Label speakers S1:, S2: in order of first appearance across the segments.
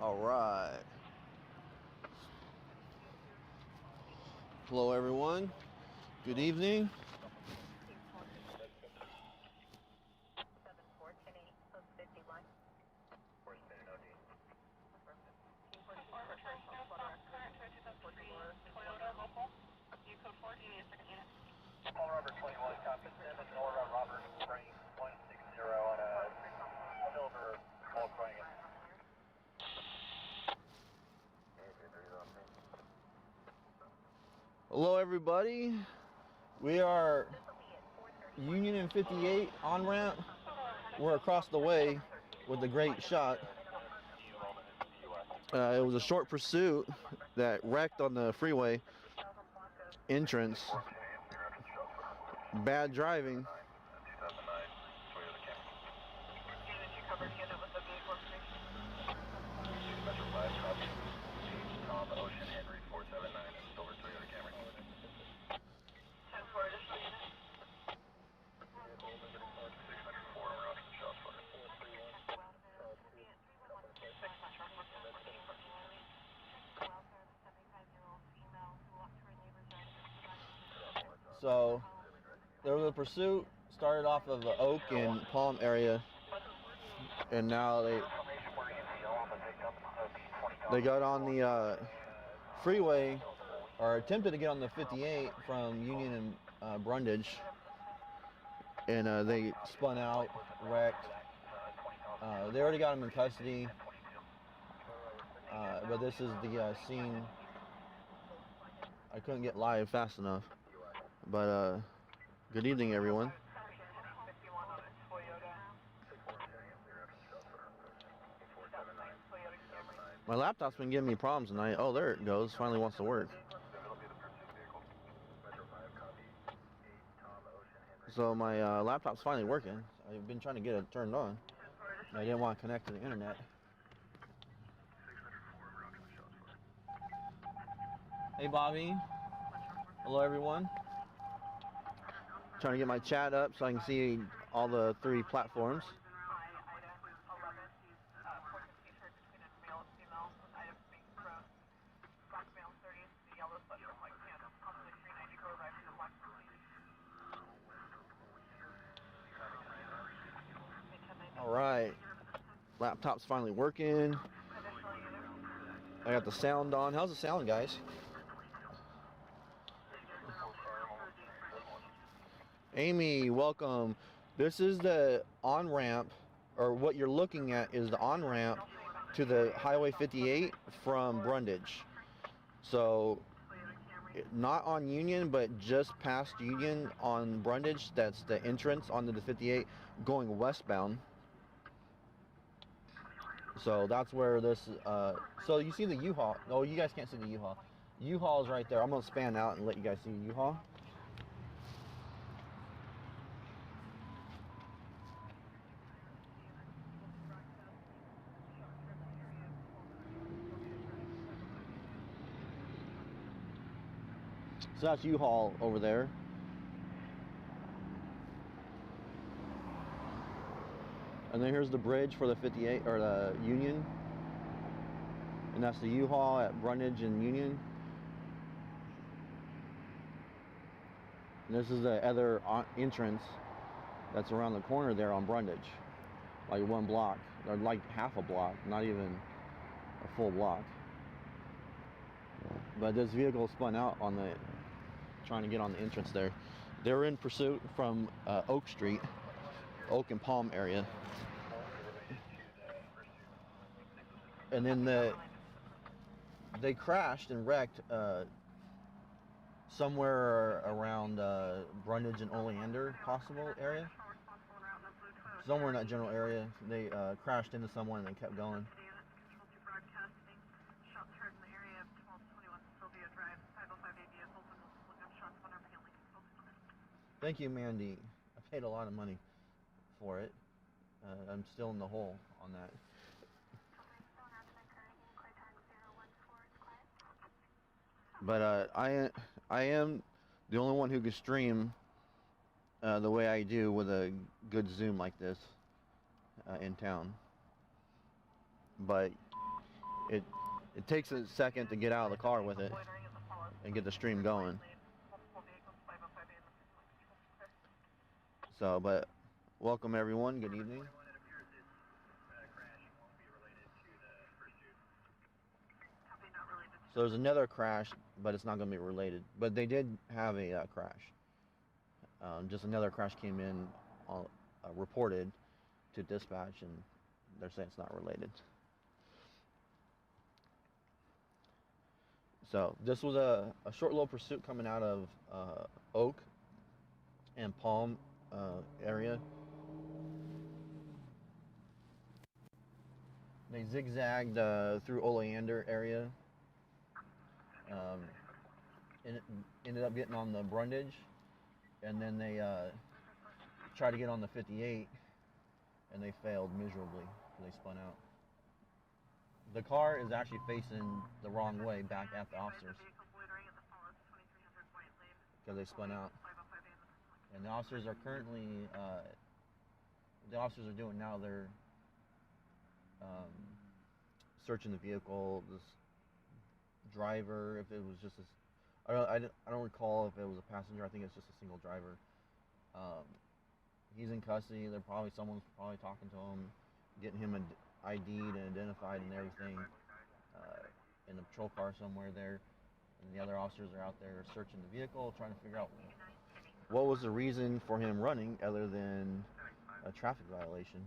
S1: All right. Hello, everyone. Good evening.
S2: Paul Robert 21, copy 7, Nora Robert Spring 160 on a silver Volkswagen.
S1: Hello, everybody. We are Union and 58 on ramp. We're across the way with a great shot. It was a short pursuit that wrecked on the freeway entrance. Bad driving.
S2: Ocean Henry 479 Silver Toyota Camry. 10-4 additional unit. 604, we're off the shot for
S1: So there was a pursuit, started off of the Oak and Palm area, and now they got on the freeway, or attempted to get on the 58 from Union and Brundage, and they spun out, wrecked. They already got him in custody, but this is the scene. I couldn't get live fast enough, but good evening, everyone. My laptop's been giving me problems tonight. Oh, there it goes. Finally wants to work. So my laptop's finally working. I've been trying to get it turned on. I didn't want to connect to the internet. Hey, Bobby. Hello, everyone. Trying to get my chat up so I can see all the 3 platforms. All right, laptop's finally working. I got the sound on. How's the sound, guys? Amy, welcome. This is the on-ramp, or what you're looking at is the on-ramp to the Highway 58 from Brundage. So not on Union, but just past Union on Brundage. That's the entrance onto the 58 going westbound. So that's where this, so you see the U-Haul. Oh, you guys can't see the U-Haul. U-Haul is right there. I'm going to span out and let you guys see U-Haul. So that's U-Haul over there. And then here's the bridge for the 58 or the Union. And that's the U-Haul at Brundage and Union. And this is the other entrance that's around the corner there on Brundage. Like 1 block, or like half a block, not even a full block. But this vehicle spun out on the, trying to get on the entrance there. They're in pursuit from Oak Street, Oak and Palm area. And then they crashed and wrecked somewhere around Brundage and Oleander possible area. Somewhere in that general area. They crashed into someone and then kept going. Thank you, Mandy. I paid a lot of money for it. I'm still in the hole on that. But I am the only one who can stream the way I do with a good zoom like this in town. But it takes a second to get out of the car with it and get the stream going. So, but welcome everyone. Good evening. So there's another crash, but it's not going to be related. But they did have a crash. Just another crash came in, reported to dispatch, and they're saying it's not related. So this was a short little pursuit coming out of Oak and Palm area. They zigzagged through Oleander area. Ended up getting on the Brundage, and then they tried to get on the 58, and they failed miserably. They spun out. The car is actually facing the wrong way back at the officers because they spun out. And the officers are currently, doing now, they're searching the vehicle. This driver, if it was just I don't recall if it was a passenger. I think it's just a single driver. He's in custody. Someone's probably talking to him, getting him ID'd and identified and everything in the patrol car somewhere there. And the other officers are out there searching the vehicle, trying to figure out what was the reason for him running other than a traffic violation.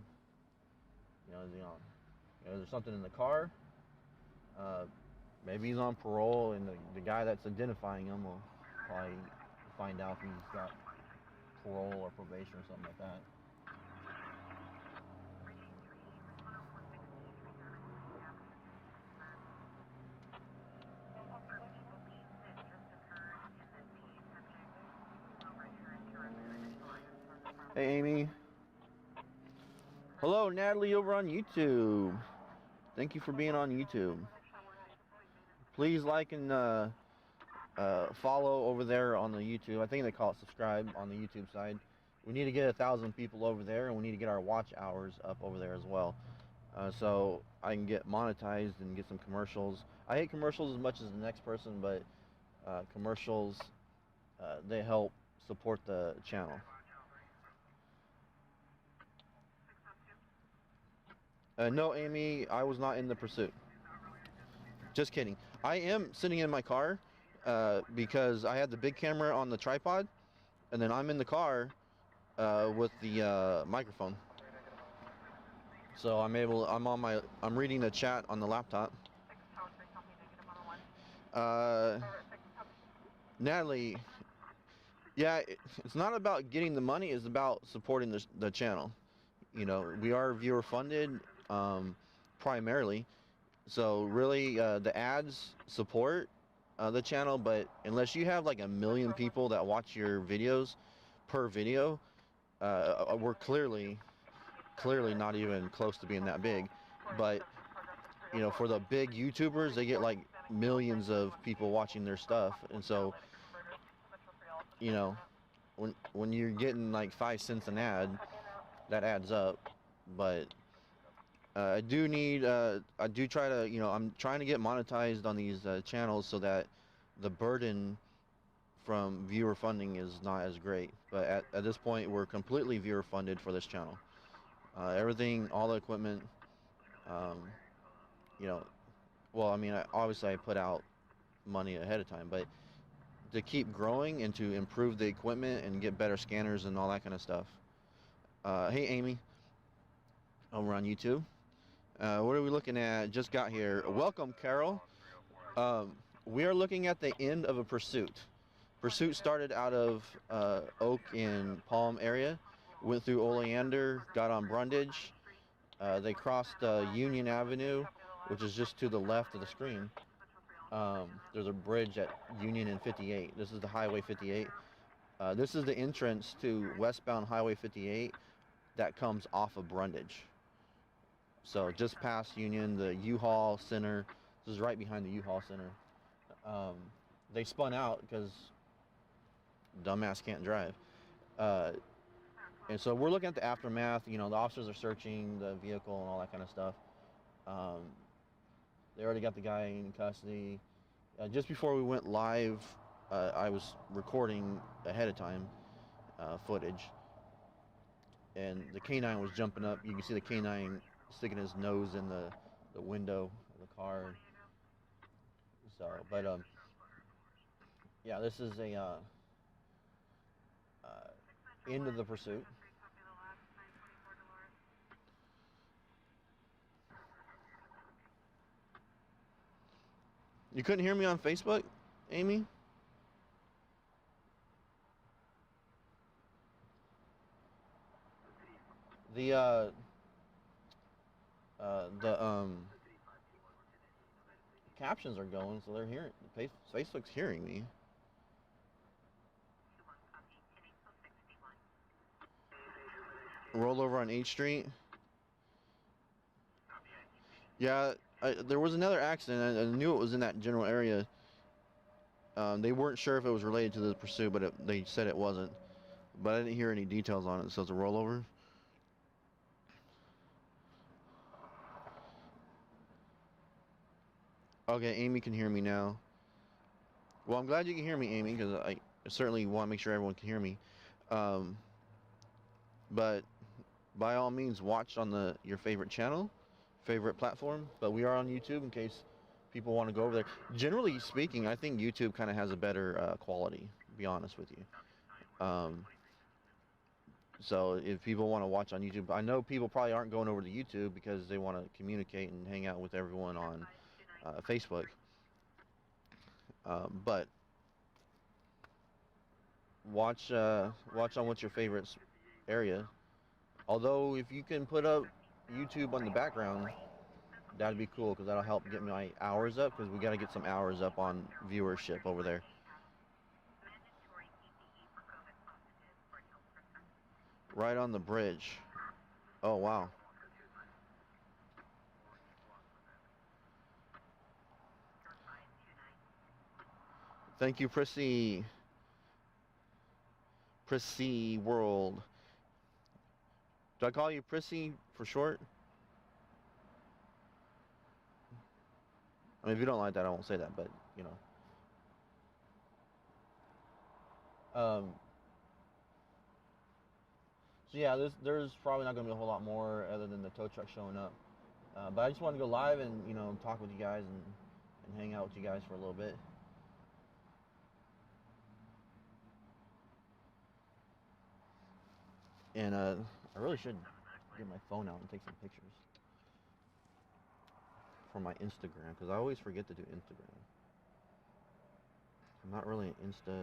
S1: There's something in the car. Maybe he's on parole, and the guy that's identifying him will probably find out if he's got parole or probation or something like that. Hey, Amy. Hello, Natalie over on YouTube. Thank you for being on YouTube. Please like and follow over there on the YouTube. I think they call it subscribe on the YouTube side. We need to get 1,000 people over there, and we need to get our watch hours up over there as well, so I can get monetized and get some commercials. I hate commercials as much as the next person, but commercials, they help support the channel. No, Amy, I was not in the pursuit. Just kidding. I am sitting in my car because I had the big camera on the tripod, and then I'm in the car with the microphone. So I'm reading the chat on the laptop. Natalie, yeah, it's not about getting the money, it's about supporting the channel. We are viewer funded primarily. So really, the ads support the channel, but unless you have like 1 million people that watch your videos per video, we're clearly not even close to being that big. But for the big YouTubers, they get like millions of people watching their stuff, and so when you're getting like 5 cents an ad, that adds up. But I do try to, I'm trying to get monetized on these channels so that the burden from viewer funding is not as great. But at this point, we're completely viewer funded for this channel. Everything, all the equipment, well, I mean, obviously I put out money ahead of time, but to keep growing and to improve the equipment and get better scanners and all that kind of stuff. Hey, Amy, over on YouTube. What are we looking at? Just got here. Welcome, Carol. We are looking at the end of a pursuit. Pursuit started out of Oak and Palm area, went through Oleander, got on Brundage. They crossed Union Avenue, which is just to the left of the screen. There's a bridge at Union and 58. This is the Highway 58. This is the entrance to westbound Highway 58 that comes off of Brundage. So just past Union, the U-Haul Center. This is right behind the U-Haul Center. They spun out because dumbass can't drive. And so we're looking at the aftermath. The officers are searching the vehicle and all that kind of stuff. They already got the guy in custody. Just before we went live, I was recording ahead of time footage, and the canine was jumping up. You can see the canine sticking his nose in the window of the car. So, but yeah, this is a end of the pursuit. You couldn't hear me on Facebook, Amy? The captions are going, so they're hearing. Facebook's hearing me. Rollover on H Street. Yeah, there was another accident. I knew it was in that general area. They weren't sure if it was related to the pursuit, but they said it wasn't. But I didn't hear any details on it, so it's a rollover. Okay, Amy can hear me now. Well, I'm glad you can hear me, Amy, because I certainly want to make sure everyone can hear me. But by all means, watch on your favorite channel, favorite platform. But we are on YouTube in case people want to go over there. Generally speaking, I think YouTube kind of has a better quality, to be honest with you. So if people want to watch on YouTube, I know people probably aren't going over to YouTube because they want to communicate and hang out with everyone on Facebook. But watch on what's your favorite area. Although if you can put up YouTube on the background, that'd be cool because that'll help get my hours up because we got to get some hours up on viewership over there. Right on the bridge. Oh, wow. Thank you, Prissy World. Do I call you Prissy for short? I mean, if you don't like that, I won't say that, but, you know. So yeah, there's probably not going to be a whole lot more other than the tow truck showing up. But I just wanted to go live and, you know, talk with you guys and hang out with you guys for a little bit. And I really should get my phone out and take some pictures for my Instagram because I always forget to do Instagram. I'm not really an Insta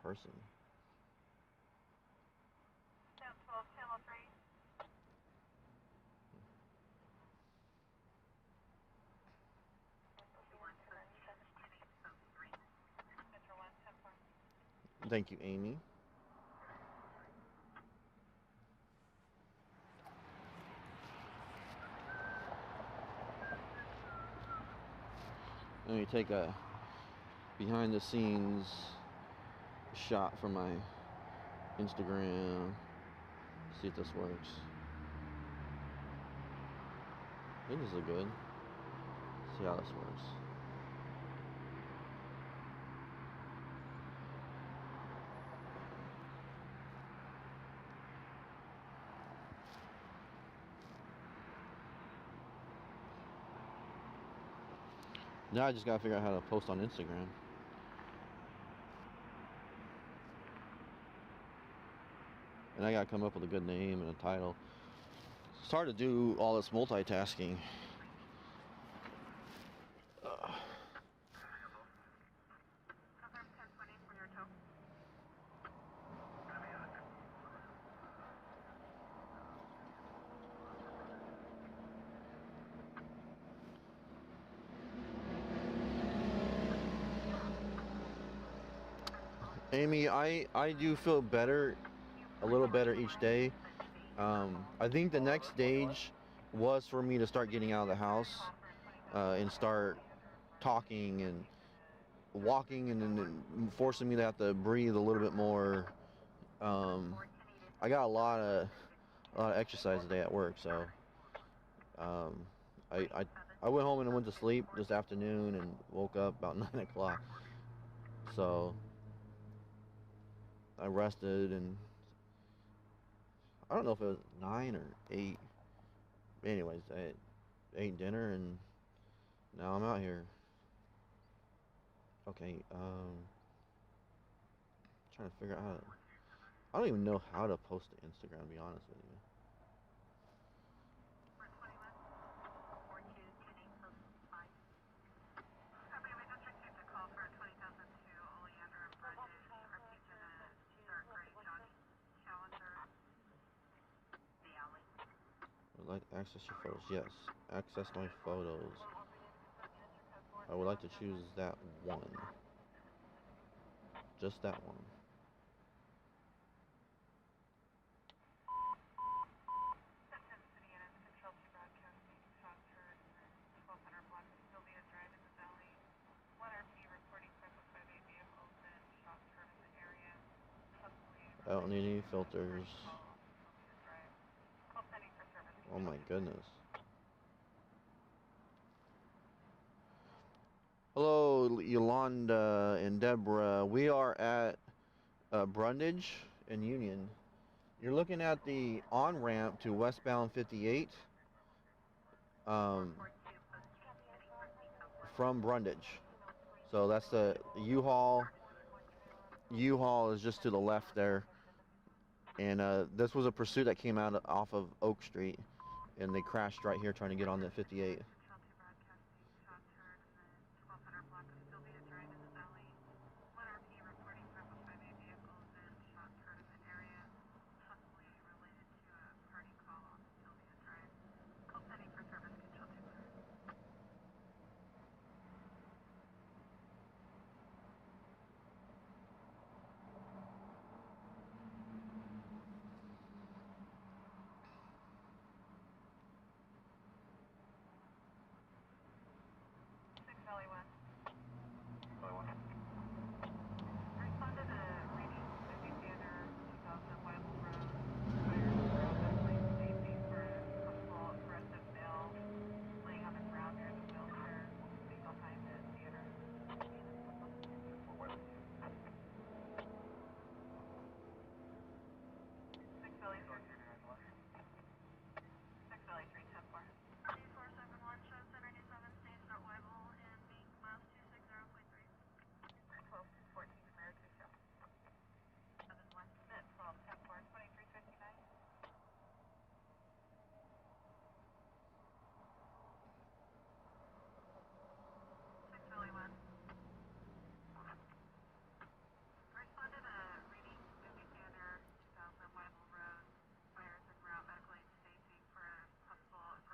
S1: person. Thank you, Amy. Let me take a behind the scenes shot from my Instagram. See if this works. I think this is good. See how this works. Now I just gotta figure out how to post on Instagram. And I gotta come up with a good name and a title. It's hard to do all this multitasking. Amy, I do feel better, a little better each day. I think the next stage was for me to start getting out of the house and start talking and walking and forcing me to have to breathe a little bit more. I got a lot of exercise today at work, so I I went home and went to sleep this afternoon and woke up about 9 o'clock. So I rested, and I don't know if it was 9 or 8. Anyways, I ate dinner and now I'm out here. Okay, trying to figure out how to, I don't even know how to post to Instagram, to be honest with you. Would like to access your photos? Yes. Access my photos. I would like to choose that one. Just that one. I don't need any filters. Oh my goodness. Hello, Yolanda and Deborah. We are at Brundage and Union. You're looking at the on-ramp to westbound 58 from Brundage. So that's the U-Haul. U-Haul is just to the left there. And this was a pursuit that came out off of Oak Street, and they crashed right here trying to get on the 58.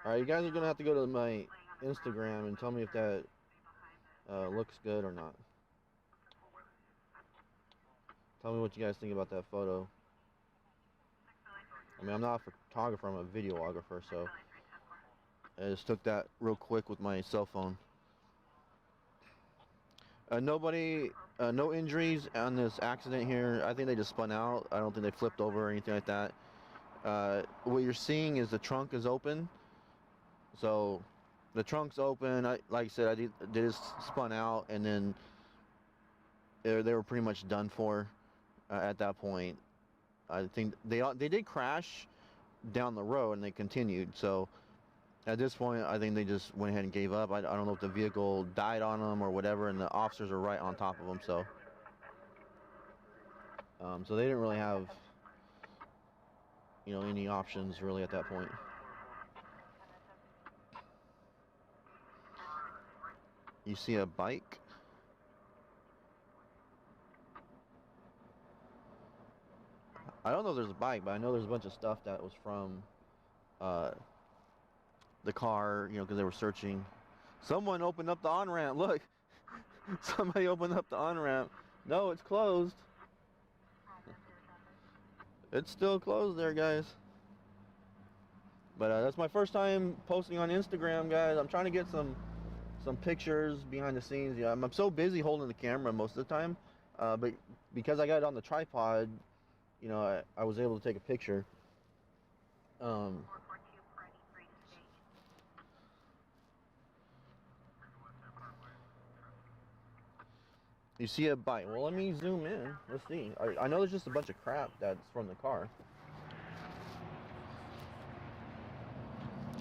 S1: Alright, you guys are going to have to go to my Instagram and tell me if that looks good or not. Tell me what you guys think about that photo. I mean, I'm not a photographer, I'm a videographer, so I just took that real quick with my cell phone. Nobody, no injuries on this accident here. I think they just spun out. I don't think they flipped over or anything like that. What you're seeing is the trunk is open. So the trunk's open. Like I said, they just spun out, and then they were pretty much done for at that point. I think they did crash down the road, and they continued. So at this point, I think they just went ahead and gave up. I don't know if the vehicle died on them or whatever, and the officers are right on top of them. So they didn't really have, any options really at that point. You see a bike? I don't know if there's a bike, but I know there's a bunch of stuff that was from the car, because they were searching. Someone opened up the on-ramp. Look, somebody opened up the on-ramp. No, it's closed. It's still closed there, guys. But that's my first time posting on Instagram, guys. I'm trying to get some pictures behind the scenes. Yeah, I'm so busy holding the camera most of the time, but because I got it on the tripod, I was able to take a picture. You see a bike. Well, let me zoom in. Let's see. I know there's just a bunch of crap that's from the car.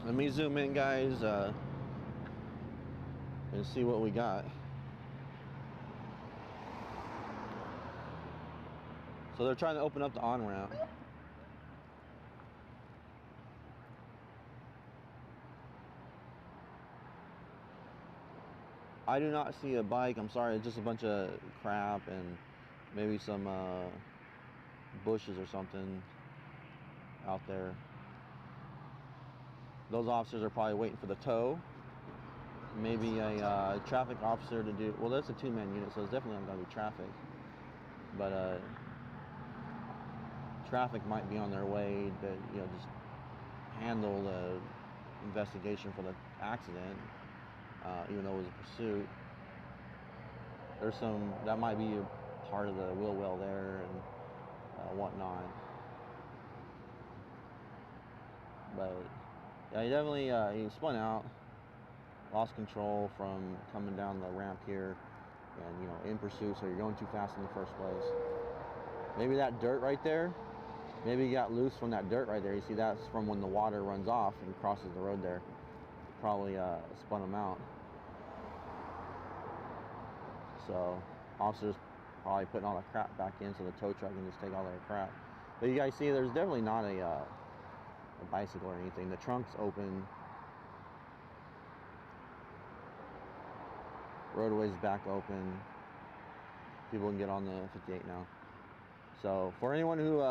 S1: Let me zoom in, guys, and see what we got. So they're trying to open up the on-ramp. I do not see a bike. I'm sorry, it's just a bunch of crap and maybe some bushes or something out there. Those officers are probably waiting for the tow. Maybe a traffic officer to do. Well, that's a two-man unit, so it's definitely not going to be traffic. But traffic might be on their way to, you know, just handle the investigation for the accident, even though it was a pursuit. There's some that might be a part of the wheel well there and whatnot. But yeah, he definitely he spun out, lost control from coming down the ramp here, and you know, in pursuit. So you're going too fast in the first place. Maybe that dirt right there. Maybe he got loose from that dirt right there. You see, that's from when the water runs off and crosses the road there. Probably spun him out. So officers probably putting all the crap back in so the tow truck can just take all their crap. But you guys see, there's definitely not a bicycle or anything. The trunk's open. Roadway's back open. People can get on the 58 now. So for anyone who,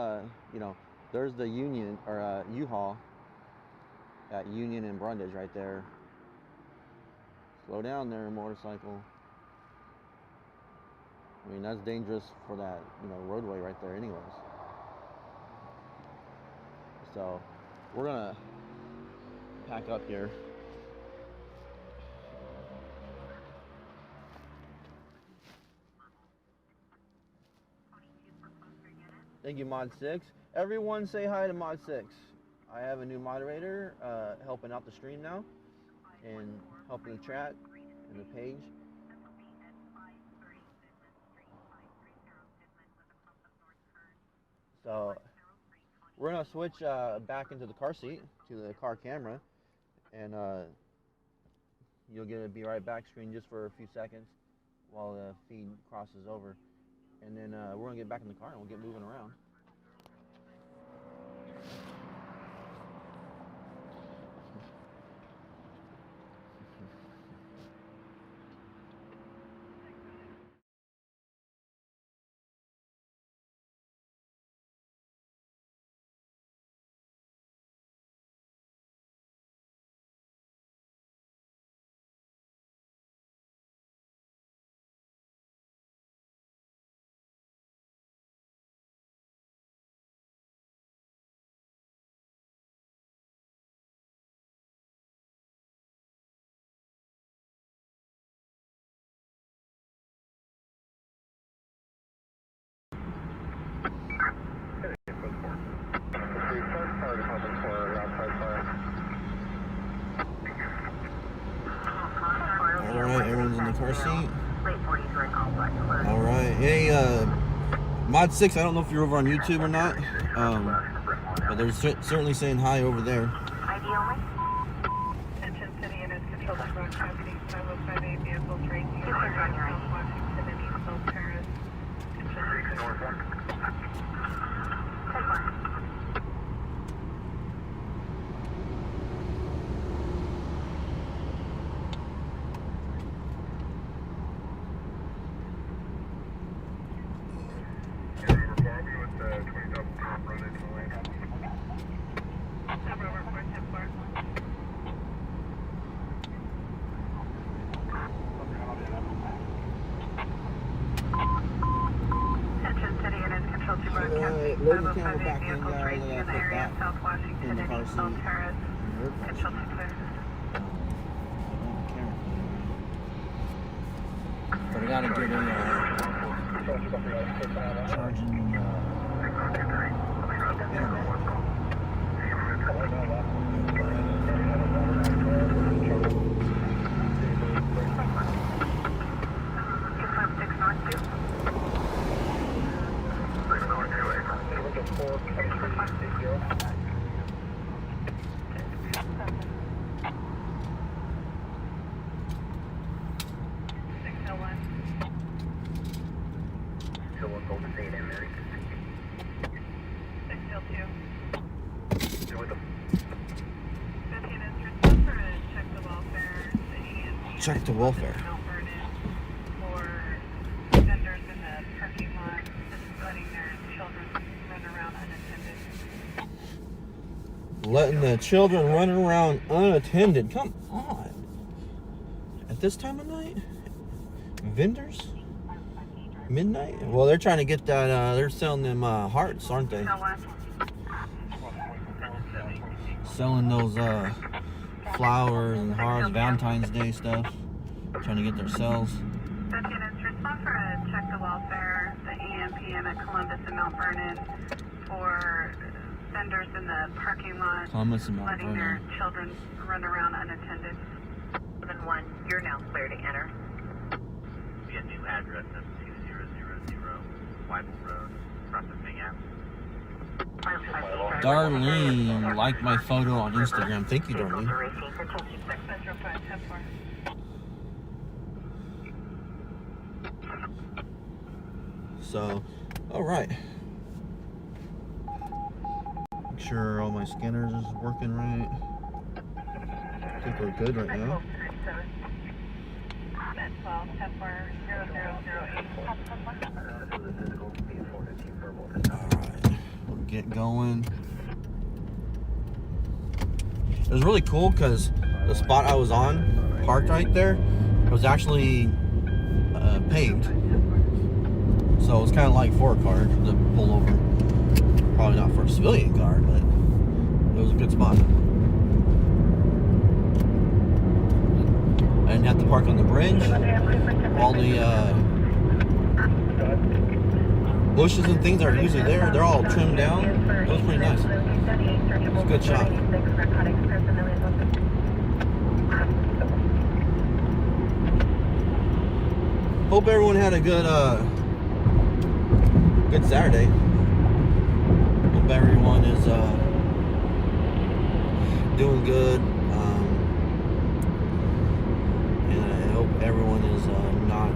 S1: you know, there's the Union or U-Haul at Union and Brundage right there. Slow down there, motorcycle. I mean, that's dangerous for that, you know, roadway right there anyways. So we're gonna pack up here. Thank you, Mod 6. Everyone say hi to Mod 6. I have a new moderator helping out the stream now and helping the chat and the page. So we're going to switch back into the car seat to the car camera, and you'll get a be right back screen just for a few seconds while the feed crosses over. And then we're going to get back in the car and we'll get moving around. Alright, everyone's in the car seat. Alright, hey, Mod 6, I don't know if you're over on YouTube or not, but they're certainly saying hi over there.
S2: Attention City and its control to Road Traffic 505A vehicle train South Washington and East South Paris.
S1: Alright, load the camera back in, guys. I gotta put that in the car seat. But I gotta get a charging internet. Check the welfare.
S2: For vendors in the parking lot, just letting their children run around unattended.
S1: Letting the children run around unattended. Come on. At this time of night? Vendors? Midnight? Well, they're trying to get that, they're selling them hearts, aren't they? Selling those flowers and hearts, Valentine's Day stuff. Trying to get their sales.
S2: Respond for a check the welfare, the AM, PM at Columbus and Mount Vernon for vendors in the parking lot,
S1: Columbus and Mount
S2: letting their
S1: Vernon.
S2: children run around unattended.
S3: 7-1, you're now clear to enter.
S2: The new address of 2000 Weibel Road, processing app.
S1: Darlene liked my photo on Instagram. Thank you, Darlene. So, all right. Make sure all my scanners is working right. I think we're good right now. Alright, we'll get going. It was really cool because the spot I was on, parked right there, was actually paved. So it was kind of like for a car to pull over. Probably not for a civilian car, but it was a good spot. I didn't have to park on the bridge. All the bushes and things that are usually there, they're all trimmed down. It was pretty nice. It was a good shot. Hope everyone had a good good Saturday. Hope everyone is doing good. And I hope everyone is not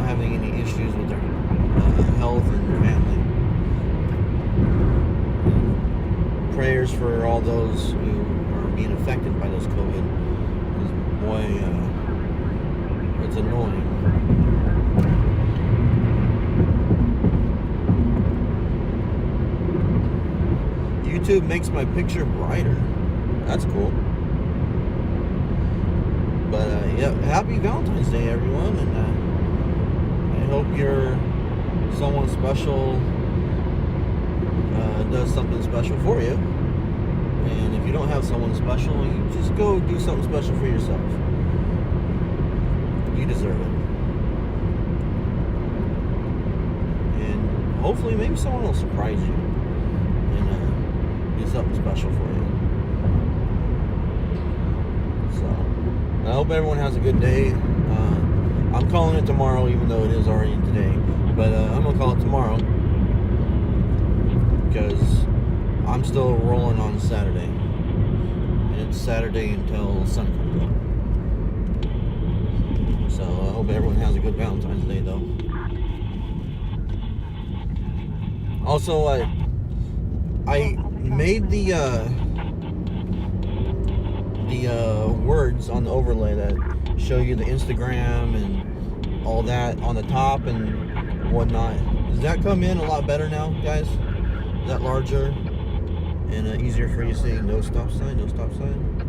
S1: having any issues with their health and family. Prayers for all those who are being affected by this COVID. Because boy, it's annoying. YouTube makes my picture brighter. That's cool. But yeah, happy Valentine's Day, everyone, and I hope you're someone special does something special for you. And if you don't have someone special, you just go do something special for yourself. You deserve it. And hopefully maybe someone will surprise you and do something special for you. So I hope everyone has a good day. I'm calling it tomorrow, even though it is already today. But I'm going to call it tomorrow. Because I'm still rolling on Saturday. And it's Saturday until sun comes up. So I hope everyone has a good Valentine's Day, though. Also, I made the words on the overlay that show you the Instagram and all that on the top and whatnot. Does that come in a lot better now, guys? Is that larger and easier for you to see? No stop sign,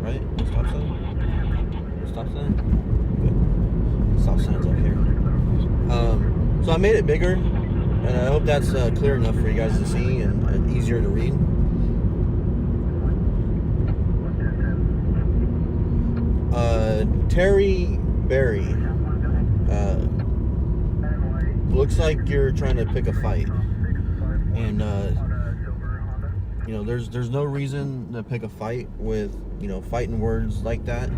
S1: right? No stop sign? No stop sign? Good. Stop sign's up here. So I made it bigger, and I hope that's clear enough for you guys to see and easier to read. Terry Berry. Looks like you're trying to pick a fight. And you know, there's no reason to pick a fight with, you know, fighting words like that.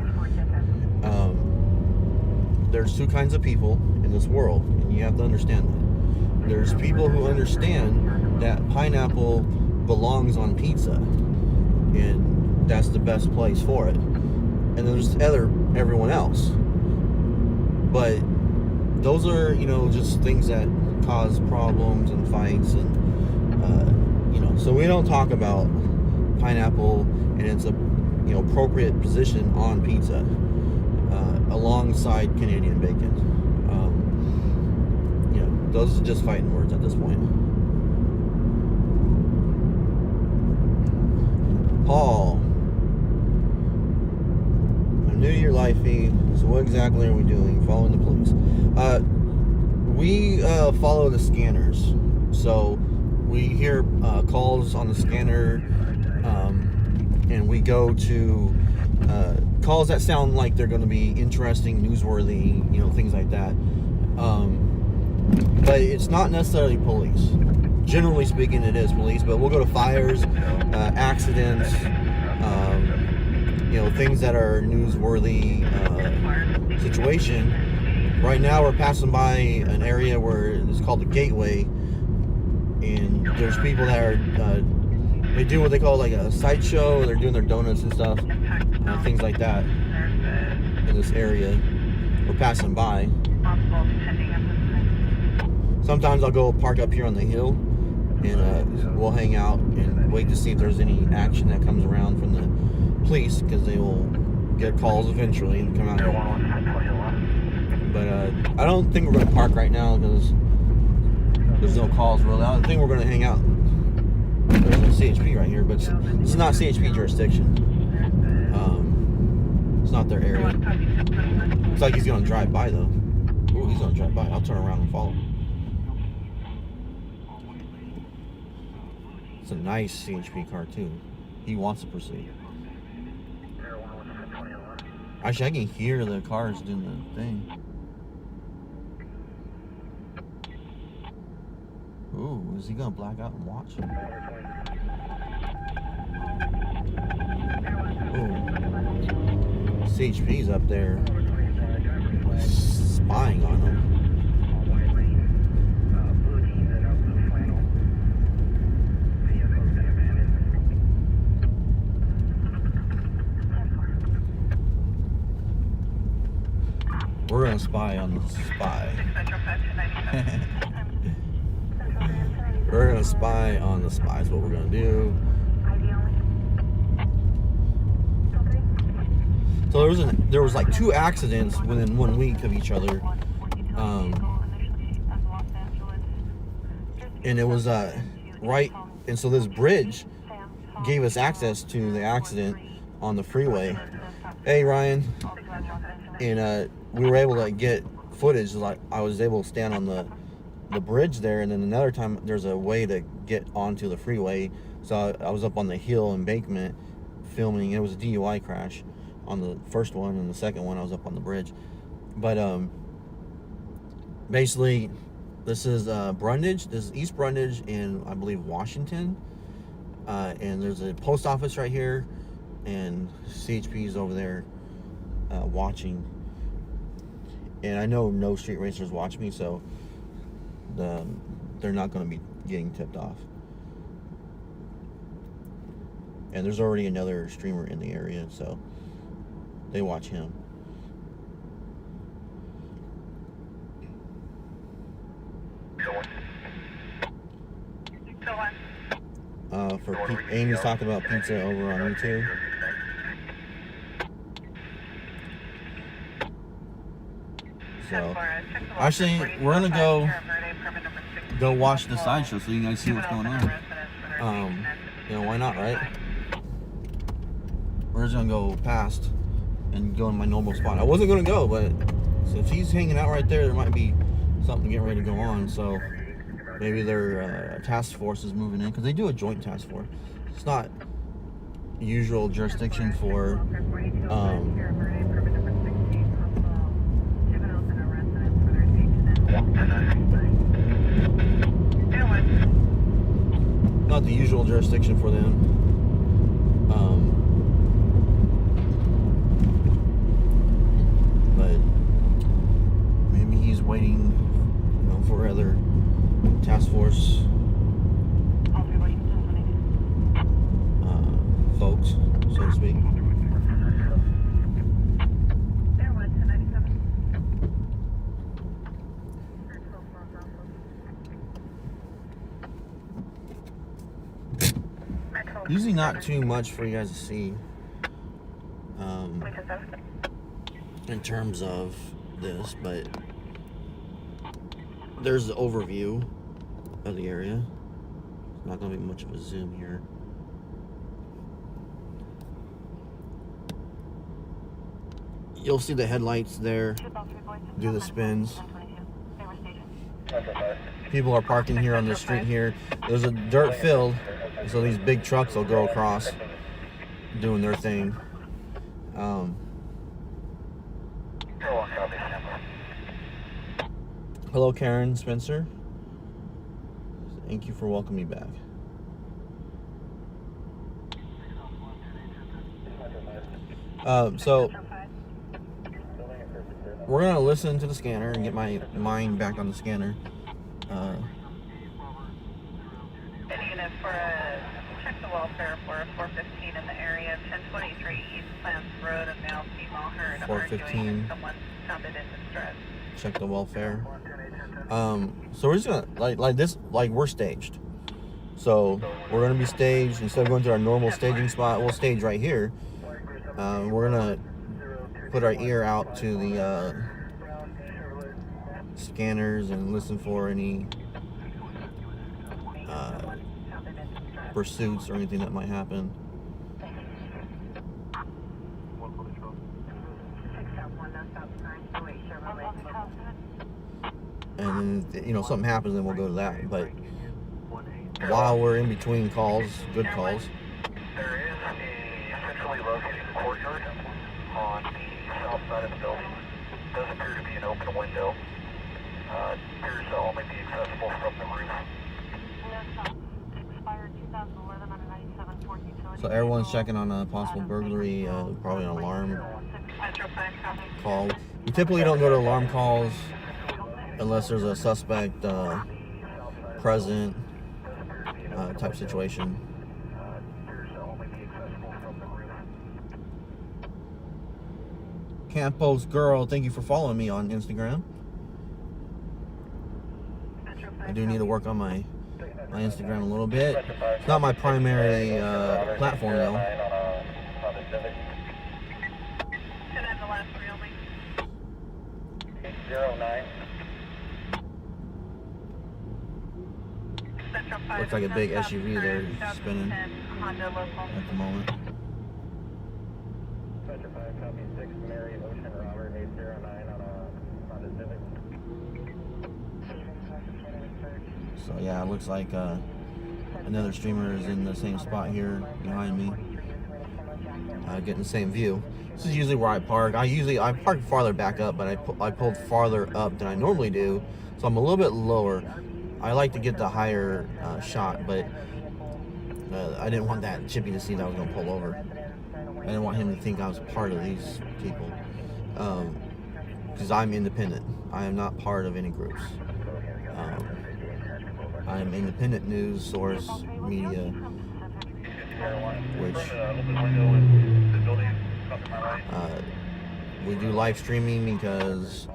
S1: There's two kinds of people in this world, and you have to understand that. There's people who understand that pineapple belongs on pizza, and that's the best place for it. And there's everyone else. But those are, you know, just things that cause problems and fights and, you know, So we don't talk about pineapple and its appropriate position on pizza alongside Canadian bacon. Those are just fighting words at this point. Paul, I'm new to your lifey, so what exactly are we doing? Following the police. We follow the scanners. So we hear calls on the scanner, and we go to calls that sound like they're going to be interesting, newsworthy, things like that. But it's not necessarily police. Generally speaking, it is police, but we'll go to fires, accidents, things that are newsworthy situation. Right now, we're passing by an area where it's called the Gateway, and there's people that are they do what they call like a sideshow. They're doing their donuts and stuff, things like that in this area. We're passing by. Sometimes I'll go park up here on the hill, and we'll hang out and wait to see if there's any action that comes around from the police, because they will get calls eventually and come out here. But I don't think we're going to park right now because there's no calls really. I think we're going to hang out. There's a CHP right here, but it's not CHP jurisdiction. It's not their area. Looks like he's going to drive by though. Ooh, he's going to drive by. I'll turn around and follow him. It's a nice CHP car too. He wants to proceed. Actually, I can hear the cars doing the thing. Ooh, is he gonna black out and watch? Ooh. CHP's up there spying on him. We're gonna spy on the spy. We're gonna spy on the spy is what we're gonna do. So there was like 2 accidents within 1 week of each other, and it was right. And so this bridge gave us access to the accident on the freeway. Hey Ryan, and we were able to get footage. Like I was able to stand on the bridge there, and then another time there's a way to get onto the freeway. So I was up on the hill embankment filming. It was a DUI crash on the first one, and the second one I was up on the bridge. But basically this is Brundage. This is East Brundage in, I believe, Washington, and there's a post office right here, and CHP is over there watching. And I know no street racers watch me, so they're not going to be getting tipped off. And there's already another streamer in the area, so they watch him. Amy's talking about pizza over on YouTube. So, actually, we're gonna go watch the sideshow so you guys see what's going on. Why not, right? We're just gonna go past and go in my normal spot. I wasn't gonna go, but since he's hanging out right there, there might be something getting ready to go on. So maybe their task force is moving in, because they do a joint task force. It's not usual jurisdiction for not the usual jurisdiction for them. But maybe he's waiting, for other task force folks, so to speak. Usually not too much for you guys to see in terms of this, but there's the overview of the area. It's not going to be much of a zoom here. You'll see the headlights there do the spins. People are parking here on the street here. There's a dirt field, so these big trucks will go across doing their thing. Hello, Karen Spencer. Thank you for welcoming me back. So we're gonna listen to the scanner and get my mind back on the scanner.
S2: Check the welfare for a 415 in the area, 1023 East Plants Road, a male female herd.
S1: 415.
S2: Someone sounded in distress.
S1: Check the welfare. So we're just gonna like this, like we're staged. So we're gonna be staged instead of going to our normal staging spot. We'll stage right here. We're gonna put our ear out to the scanners and listen for any pursuits or anything that might happen. And then, you know, something happens, then we'll go to that. But while we're in between calls, good calls.
S4: There is a centrally located courtyard on the south side of the building. It does appear to be an open window. Appears to only be accessible from the roof.
S1: So everyone's checking on a possible burglary, probably an alarm call. We typically don't go to alarm calls unless there's a suspect present type situation. Campos Girl, thank you for following me on Instagram. I do need to work on my Instagram a little bit. It's not my primary platform though.
S2: Can I have the last real link?
S4: 09.
S1: Looks like a big SUV there spinning at the moment.
S4: Metro 5, copy 6, Mary Ocean Robert 809 on a Honda Civic.
S1: So yeah, it looks like another streamer is in the same spot here behind me, getting the same view. This is usually where I park. I park farther back up, but I pulled farther up than I normally do, so I'm a little bit lower. I like to get the higher shot, but I didn't want that Chippy to see that I was going to pull over. I didn't want him to think I was part of these people, because I'm independent. I am not part of any groups. I am independent news source media, which we do live streaming because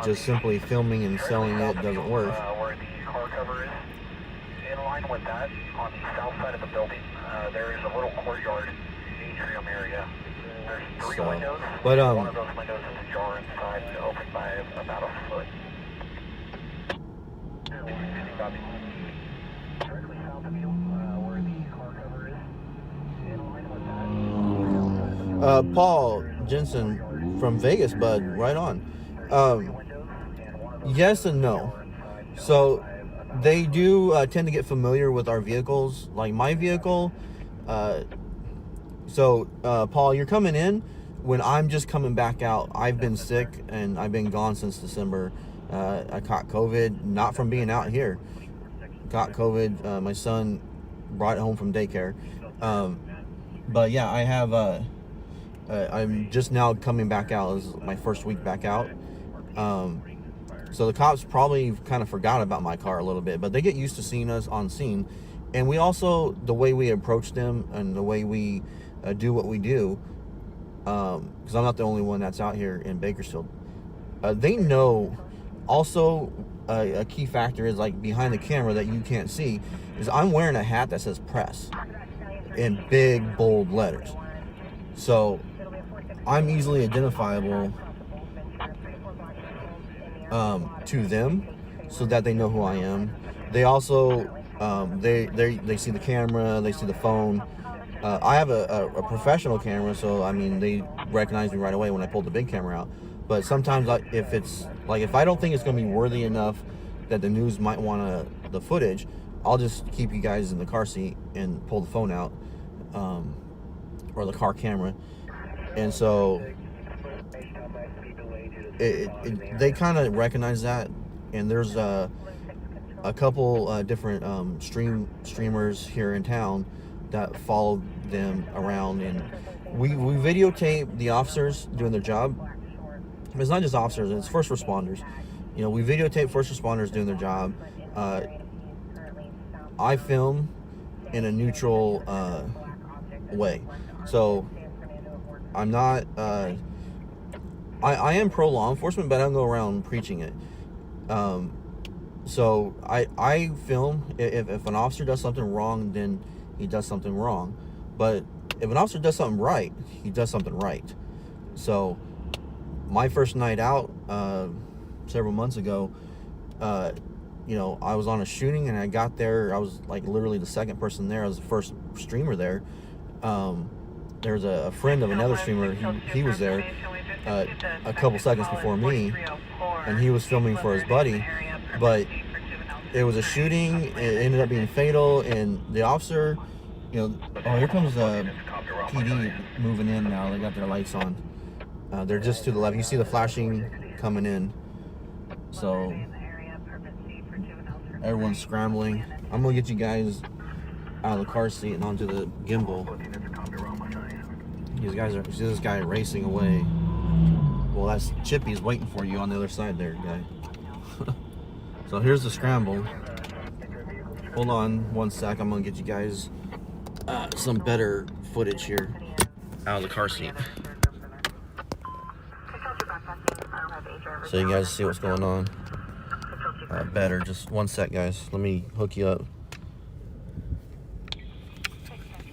S1: just simply filming and selling it doesn't work.
S4: Where the car cover is. In line with that, on the south side of the building, there is a little courtyard atrium area. There's three windows.
S1: But
S4: one of those windows is ajar inside, opened by about a foot. Directly south of you, where the car cover is. In line with that.
S1: Paul Jensen from Vegas, bud, right on. Yes and no. So they do tend to get familiar with our vehicles, like my vehicle. Paul, you're coming in when I'm just coming back out. I've been sick and I've been gone since December. I caught COVID, not from being out here. Got COVID. My son brought it home from daycare. But yeah, I have. I'm just now coming back out. This is my first week back out. So the cops probably kind of forgot about my car a little bit, but they get used to seeing us on scene. And we also, the way we approach them and the way we do what we do, because I'm not the only one that's out here in Bakersfield. They know also a key factor is like behind the camera that you can't see is I'm wearing a hat that says press in big bold letters, so I'm easily identifiable to them, so that they know who I am. They also they see the camera, they see the phone. I have a professional camera, so I mean they recognize me right away when I pull the big camera out. But sometimes if I don't think it's going to be worthy enough that the news might want the footage, I'll just keep you guys in the car seat and pull the phone out, or the car camera. And so they kind of recognize that. And there's a couple different streamers here in town that follow them around, and we videotape the officers doing their job. It's not just officers, it's first responders. You know, we videotape first responders doing their job. I film in a neutral way, so I'm not I am pro law enforcement, but I don't go around preaching it. So I film. If an officer does something wrong, then he does something wrong. But if an officer does something right, he does something right. So my first night out several months ago, you know, I was on a shooting, and I got there. I was like literally the second person there. I was the first streamer there. There was a friend of another streamer. He was there a couple seconds before me, and he was filming for his buddy. But it was a shooting. It ended up being fatal, and the officer, you know, oh, here comes PD moving in now. They got their lights on. They're just to the left. You see the flashing coming in. So everyone's scrambling. I'm gonna get you guys out of the car seat and onto the gimbal. See this guy racing away. Well, that's Chippy's waiting for you on the other side there, guy. So here's the scramble. Hold on one sec. I'm gonna get you guys some better footage here out of the car seat, so you guys see what's going on better. Just one sec, guys. Let me hook you up.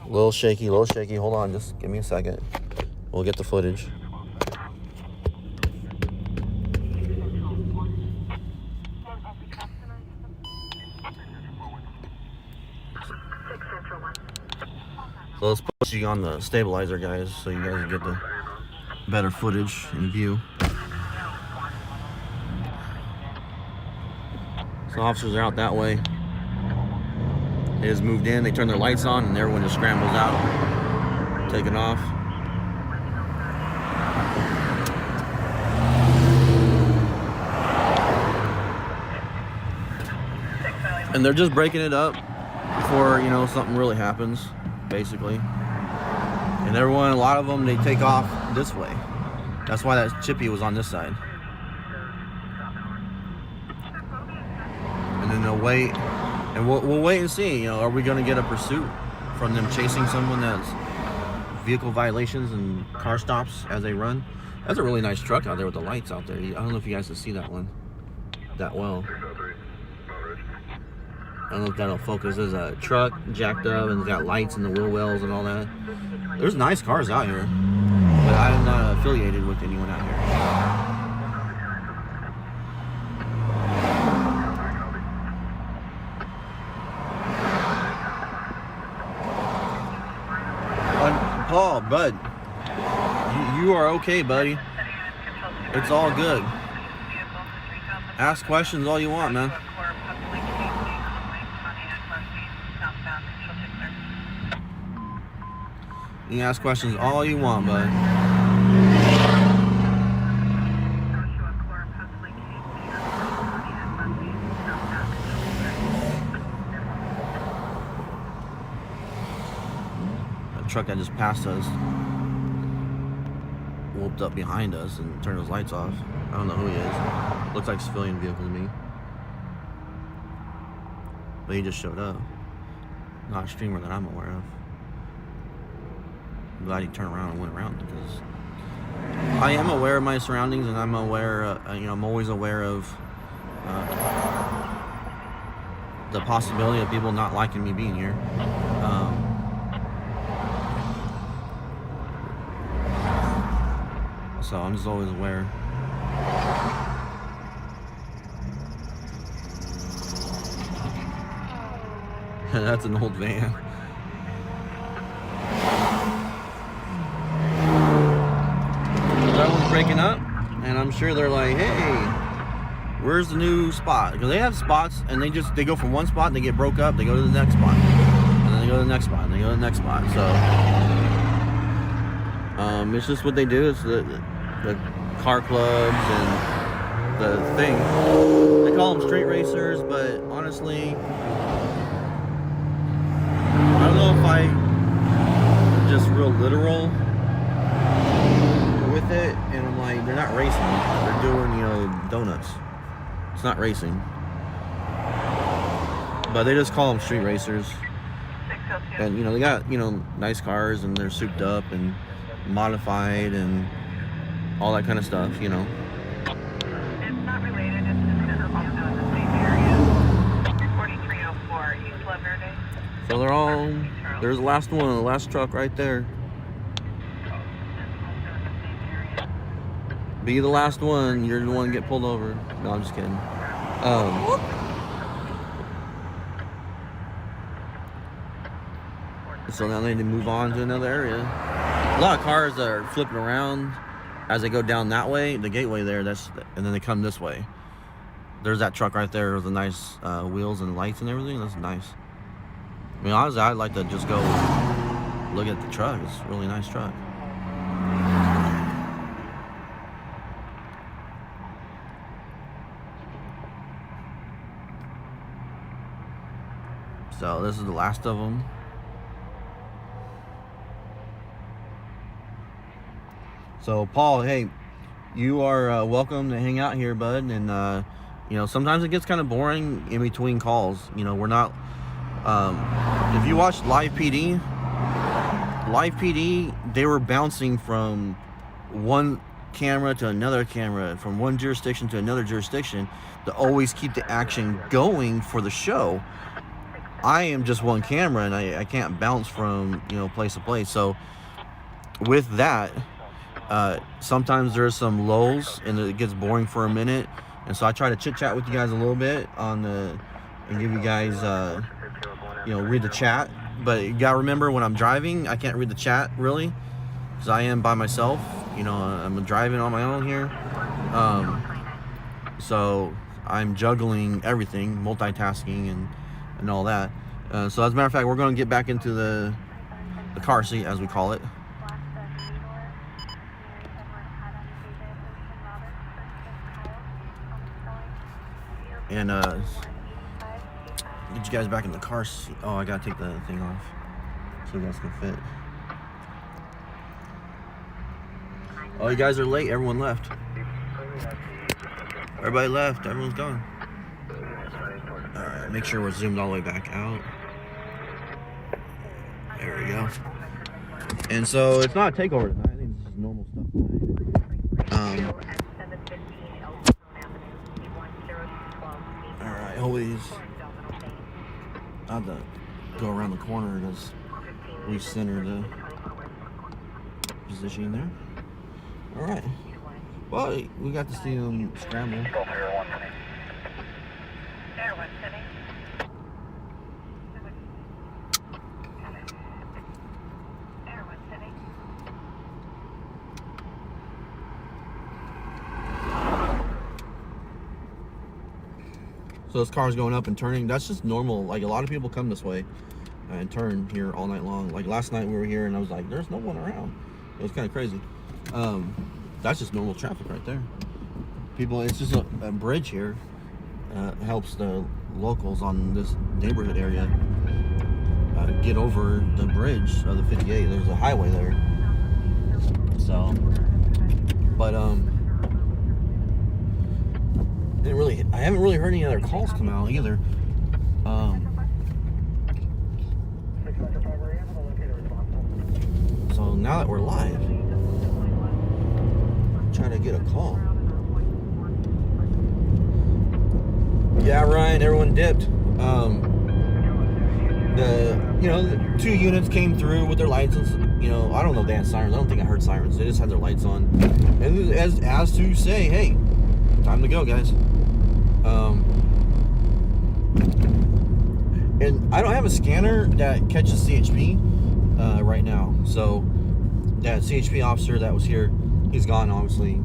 S1: A little shaky. Hold on, just give me a second. We'll get the footage. So let's put you on the stabilizer, guys, so you guys get the better footage in view. So officers are out that way. They just moved in, they turn their lights on, and everyone just scrambles out, taking off. And they're just breaking it up before, you know, something really happens, basically. And everyone, a lot of them, they take off this way. That's why that Chippy was on this side. And then they'll wait, and we'll wait and see. You know, are we going to get a pursuit from them chasing someone that's vehicle violations and car stops as they run? That's a really nice truck out there with the lights out there. I don't know if you guys can see that one that well. I don't know if that'll focus. There's a truck jacked up, and it's got lights in the wheel wells and all that. There's nice cars out here, but I'm not affiliated with anyone out here. Paul, bud, you are okay, buddy. It's all good. Ask questions all you want, man. You can ask questions all you want, bud. That truck that just passed us whooped up behind us and turned his lights off. I don't know who he is. Looks like a civilian vehicle to me. But he just showed up. Not a streamer that I'm aware of. I'm glad he turned around and went around, because I am aware of my surroundings, and I'm aware, you know, I'm always aware of
S5: the possibility of people not liking me being here. So I'm just always aware. That's an old van. That one's breaking up, and I'm sure they're like, hey, where's the new spot? Because they have spots, and they go from one spot, and they get broke up, they go to the next spot, and then they go to the next spot, and they go to the next spot. So it's just what they do. It's the car clubs and the thing. They call them street racers, but honestly, I don't know if I'm just real literal with it, and I'm like, they're not racing, they're doing, you know, donuts. It's not racing, but they just call them street racers. And you know, they got, you know, nice cars, and they're souped up and modified and all that kind of stuff, you know.
S3: It's not related, it's just also in the same area. 4304 East Laverne Day.
S5: So they're all, there's the last one, the last truck right there. Be the last one, you're the one to get pulled over. No, I'm just kidding. So now they need to move on to another area. A lot of cars that are flipping around as they go down that way, the gateway there, and then they come this way. There's that truck right there with the nice wheels and lights and everything. That's nice. I mean, honestly, I'd like to just go look at the truck. It's a really nice truck. So this is the last of them. So Paul, hey, you are welcome to hang out here, bud. And you know, sometimes it gets kind of boring in between calls. You know, we're not. If you watch Live PD, they were bouncing from one camera to another camera, from one jurisdiction to another jurisdiction, to always keep the action going for the show. I am just one camera, and I can't bounce from, you know, place to place. So with that, sometimes there's some lulls, and it gets boring for a minute. And so I try to chit chat with you guys a little bit and give you guys, you know, read the chat. But you gotta remember, when I'm driving, I can't read the chat really, because I am by myself. You know, I'm driving on my own here. So I'm juggling everything, multitasking and all that. So as a matter of fact, we're going to get back into the car seat, as we call it. And get you guys back in the car seat. Oh, I got to take the thing off so you guys can fit. Oh, you guys are late. Everyone left. Everybody left. Everyone's gone. Alright, make sure we're zoomed all the way back out. There we go. And so it's not a takeover tonight. I think this is normal stuff tonight. Alright, always I have to go around the corner to recenter the positioning there. Alright. Well, we got to see them scramble. So this car's going up and turning. That's just normal. Like, a lot of people come this way and turn here all night long. Like last night we were here and I was like, there's no one around. It was kind of crazy. That's just normal traffic right there. People, it's just a bridge here. Helps the locals on this neighborhood area get over the bridge of the 58. There's a highway there. So, but I haven't really heard any other calls come out either. So now that we're live, trying to get a call. Yeah, Ryan, everyone dipped. The 2 units came through with their lights. I don't know if they had sirens. I don't think I heard sirens. They just had their lights on. And as to say, hey, time to go, guys. And I don't have a scanner that catches CHP right now. So that CHP officer that was here, he's gone, obviously,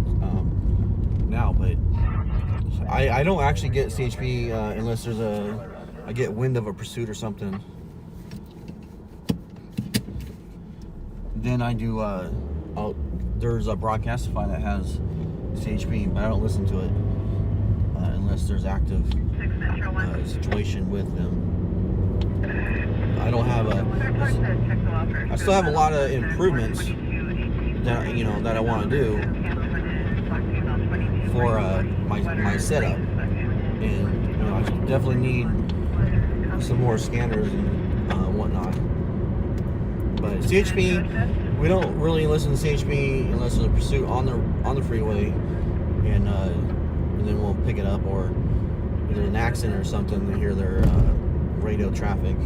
S5: now. But I don't actually get CHP unless I get wind of a pursuit or something. Then I do, there's a Broadcastify that has CHP, but I don't listen to it unless there's active situation with them. I don't have I still have a lot of improvements that that I want to do for my setup, and I definitely need some more scanners and whatnot. But CHP, we don't really listen to CHP unless there's a pursuit on the freeway, and then we'll pick it up, or if there's an accident or something to hear their radio traffic.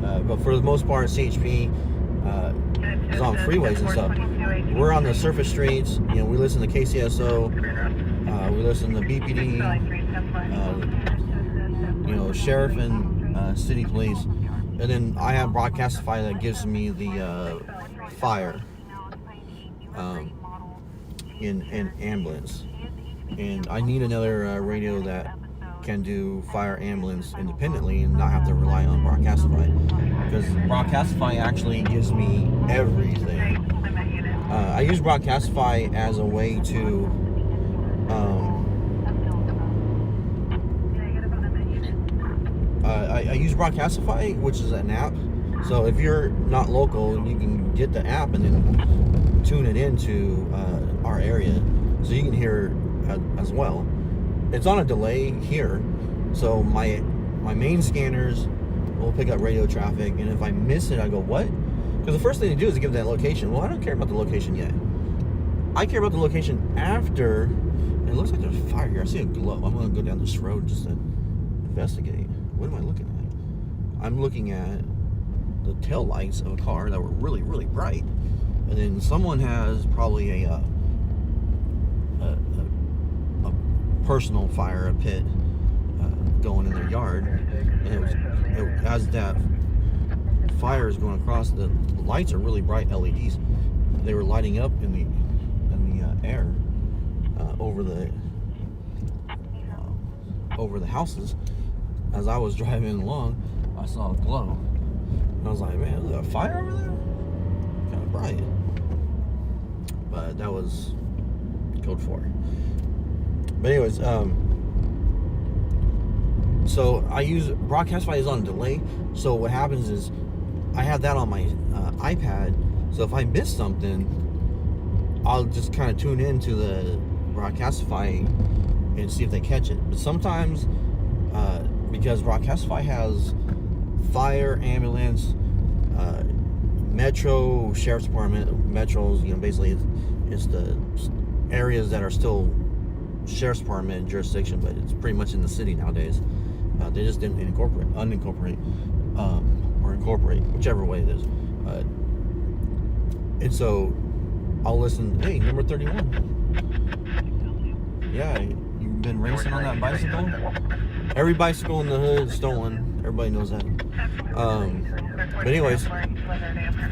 S5: But for the most part, CHP is on freeways and stuff. We're on the surface streets. We listen to KCSO. We listen to BPD. Sheriff and city police. And then I have Broadcastify that gives me the fire in ambulance. And I need another radio that can do fire ambulance independently and not have to rely on Broadcastify, because Broadcastify actually gives me everything. I use Broadcastify as a way to I use Broadcastify, which is an app. So if you're not local, you can get the app and then tune it into our area, so you can hear as well. It's on a delay here, so my main scanners will pick up radio traffic, and if I miss it, I go, what? Because the first thing they do is give that location. Well, I don't care about the location yet. I care about the location after. And it looks like there's fire here. I see a glow. I'm going to go down this road just to investigate. What am I looking at? I'm looking at the tail lights of a car that were really, really bright, and then someone has probably a personal fire, a pit going in their yard, and as that fire is going across, the lights are really bright LEDs. They were lighting up in the air over the houses. As I was driving along, I saw a glow, and I was like, man, is there a fire over there? Kind of bright. But that was code 4. But anyways, so I use Broadcastify is on a delay. So what happens is I have that on my iPad. So if I miss something, I'll just kind of tune into the Broadcastify and see if they catch it. But sometimes, because Broadcastify has fire, ambulance, Metro, Sheriff's Department, Metros, basically it's the areas that are still Sheriff's Department jurisdiction, but it's pretty much in the city nowadays. They just didn't unincorporate, or incorporate, whichever way it is. And so I'll listen, hey, number 31. Yeah, you've been racing on that bicycle? Every bicycle in the hood is stolen. Everybody knows that. But anyways,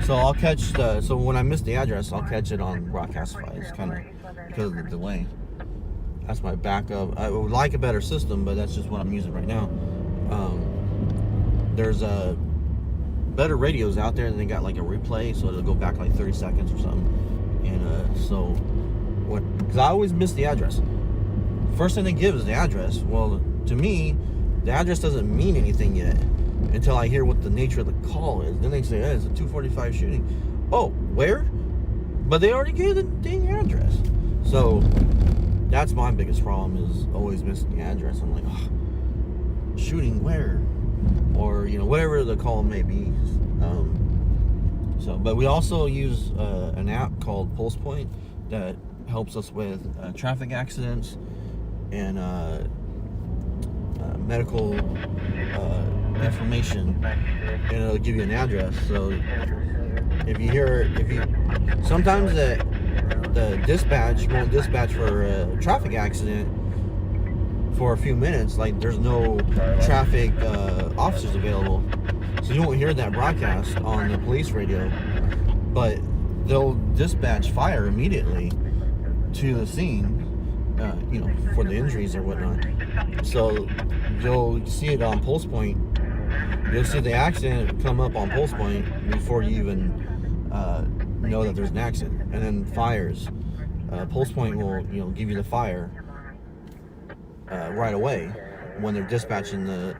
S5: so I'll catch so when I miss the address, I'll catch it on Broadcastify. It's kind of because of the delay. That's my backup. I would like a better system, but that's just what I'm using right now. There's better radios out there, and they got like a replay, so it'll go back like 30 seconds or something. And so, because I always miss the address. First thing they give is the address. Well, to me, the address doesn't mean anything yet until I hear what the nature of the call is. Then they say, hey, it's a 245 shooting. Oh, where? But they already gave the dang address. So that's my biggest problem, is always missing the address. I'm like, oh, shooting where? Or, whatever the call may be. But we also use an app called Pulse Point that helps us with traffic accidents and medical information, and it'll give you an address. So sometimes the dispatch won't dispatch for a traffic accident for a few minutes, like there's no traffic officers available, so you won't hear that broadcast on the police radio, but they'll dispatch fire immediately to the scene, for the injuries or whatnot. So you'll see it on Pulse Point. You'll see the accident come up on Pulse Point before you even know that there's an accident. And then fires. Pulse Point will, give you the fire right away when they're dispatching the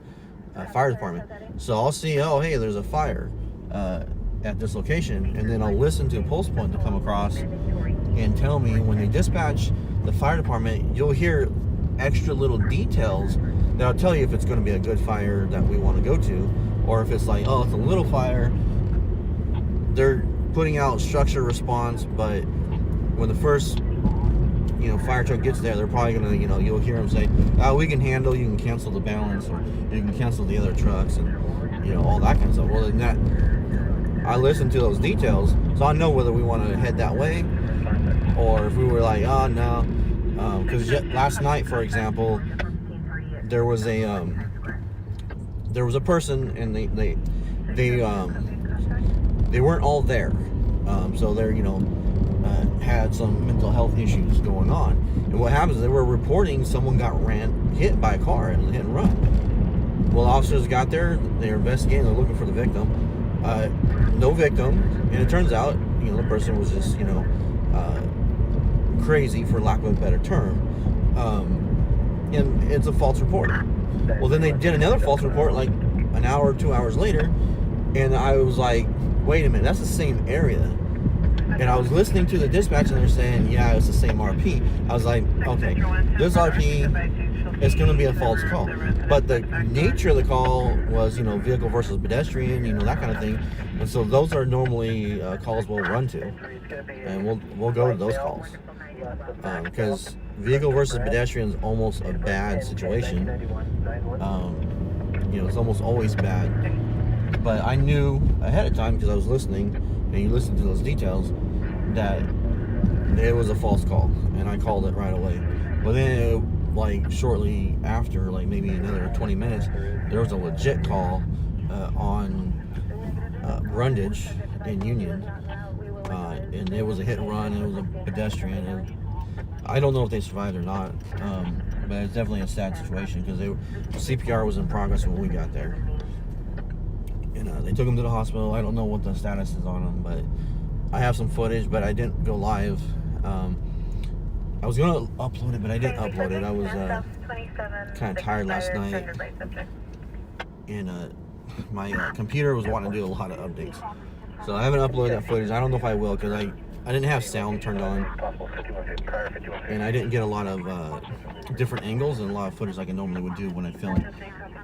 S5: fire department. So I'll see, oh, hey, there's a fire at this location, and then I'll listen to Pulse Point to come across and tell me when they dispatch the fire department. You'll hear extra little details that'll tell you if it's going to be a good fire that we want to go to, or if it's like, oh, it's a little fire. They're putting out structure response, but when the first fire truck gets there, they're probably gonna, you'll hear them say, we can handle, you can cancel the balance, or you can cancel the other trucks, and all that kind of stuff. Well, then I listen to those details, so I know whether we want to head that way, or if we were like, oh no, because last night, for example, there was a person, and they weren't all there, so they're had some mental health issues going on. And what happens is they were reporting someone got hit by a car in a hit and run. Well, officers got there, they're investigating, they're looking for the victim. No victim, and it turns out, the person was just, crazy, for lack of a better term. And it's a false report. Well, then they did another false report like an hour or 2 hours later, and I was like, wait a minute, that's the same area. And I was listening to the dispatch, and they're saying, yeah, it's the same RP. I was like, okay, this RP is going to be a false call. But the nature of the call was, vehicle versus pedestrian, that kind of thing. And so those are normally calls we'll run to, and we'll go to those calls. Because vehicle versus pedestrian is almost a bad situation. It's almost always bad. But I knew ahead of time, because I was listening, and you listen to those details, that it was a false call, and I called it right away. But then, shortly after, maybe another 20 minutes, there was a legit call on Brundage in Union, and it was a hit and run. It was a pedestrian, and I don't know if they survived or not, but it's definitely a sad situation, because CPR was in progress when we got there. And they took him to the hospital. I don't know what the status is on him, but I have some footage, but I didn't go live. I was going to upload it, but I didn't upload it. I was kind of tired last night, and my computer was wanting to do a lot of updates. So I haven't uploaded that footage. I don't know if I will, because I didn't have sound turned on, and I didn't get a lot of different angles and a lot of footage like I normally would do when I film.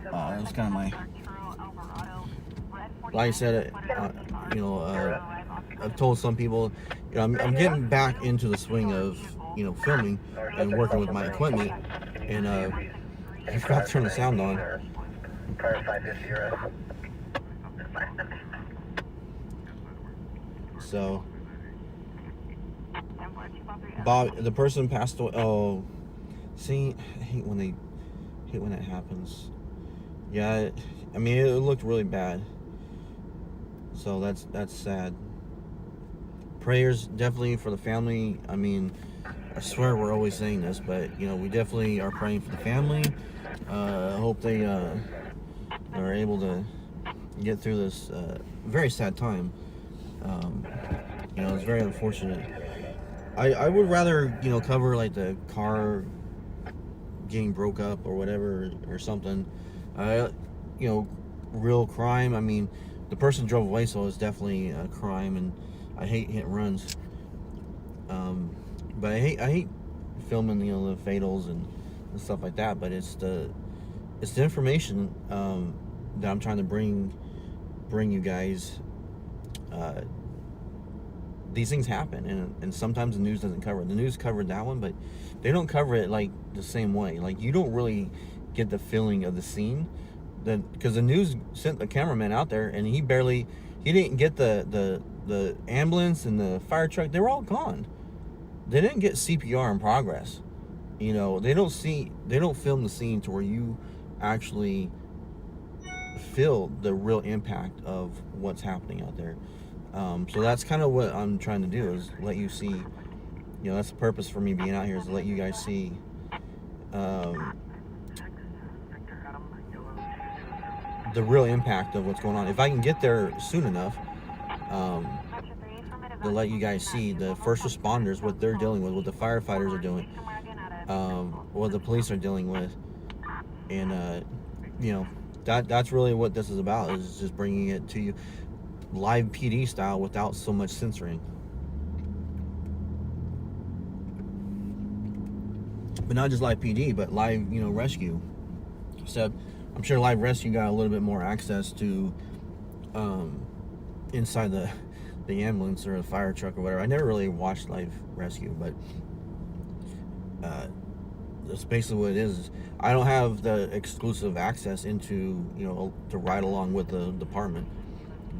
S5: That was kind of my... Like I said, I've told some people, I'm getting back into the swing of, filming and working with my equipment, and I forgot to turn the sound on. So, Bob, the person passed away. Oh, see, I hate when that happens. Yeah, I mean, it looked really bad. So that's sad. Prayers definitely for the family. I mean, I swear we're always saying this, but we definitely are praying for the family. I hope they are able to get through this very sad time. It's very unfortunate. I would rather cover like the car getting broke up or whatever, or something. Real crime. I mean, the person drove away, so it's definitely a crime, and I hate hit and runs. But I hate filming, the fatals and stuff like that. But it's the information that I'm trying to bring you guys. These things happen, and sometimes the news doesn't cover it. The news covered that one, but they don't cover it like the same way. Like, you don't really get the feeling of the scene. Because the news sent the cameraman out there, and he didn't get the ambulance and the fire truck. They were all gone. They didn't get CPR in progress. You know, they don't film the scene to where you actually feel the real impact of what's happening out there. So that's kind of what I'm trying to do, is let you see, you know, that's the purpose for me being out here, is to let you guys see the real impact of what's going on. If I can get there soon enough, to let you guys see the first responders, what they're dealing with, what the firefighters are doing, what the police are dealing with, and you know, that's really what this is about, is just bringing it to you live PD style without so much censoring. But not just live PD, but live, you know, rescue. So I'm sure live rescue got a little bit more access to inside the ambulance or a fire truck or whatever. I never really watched live rescue, but that's basically what it is. I don't have the exclusive access into, you know, to ride along with the department.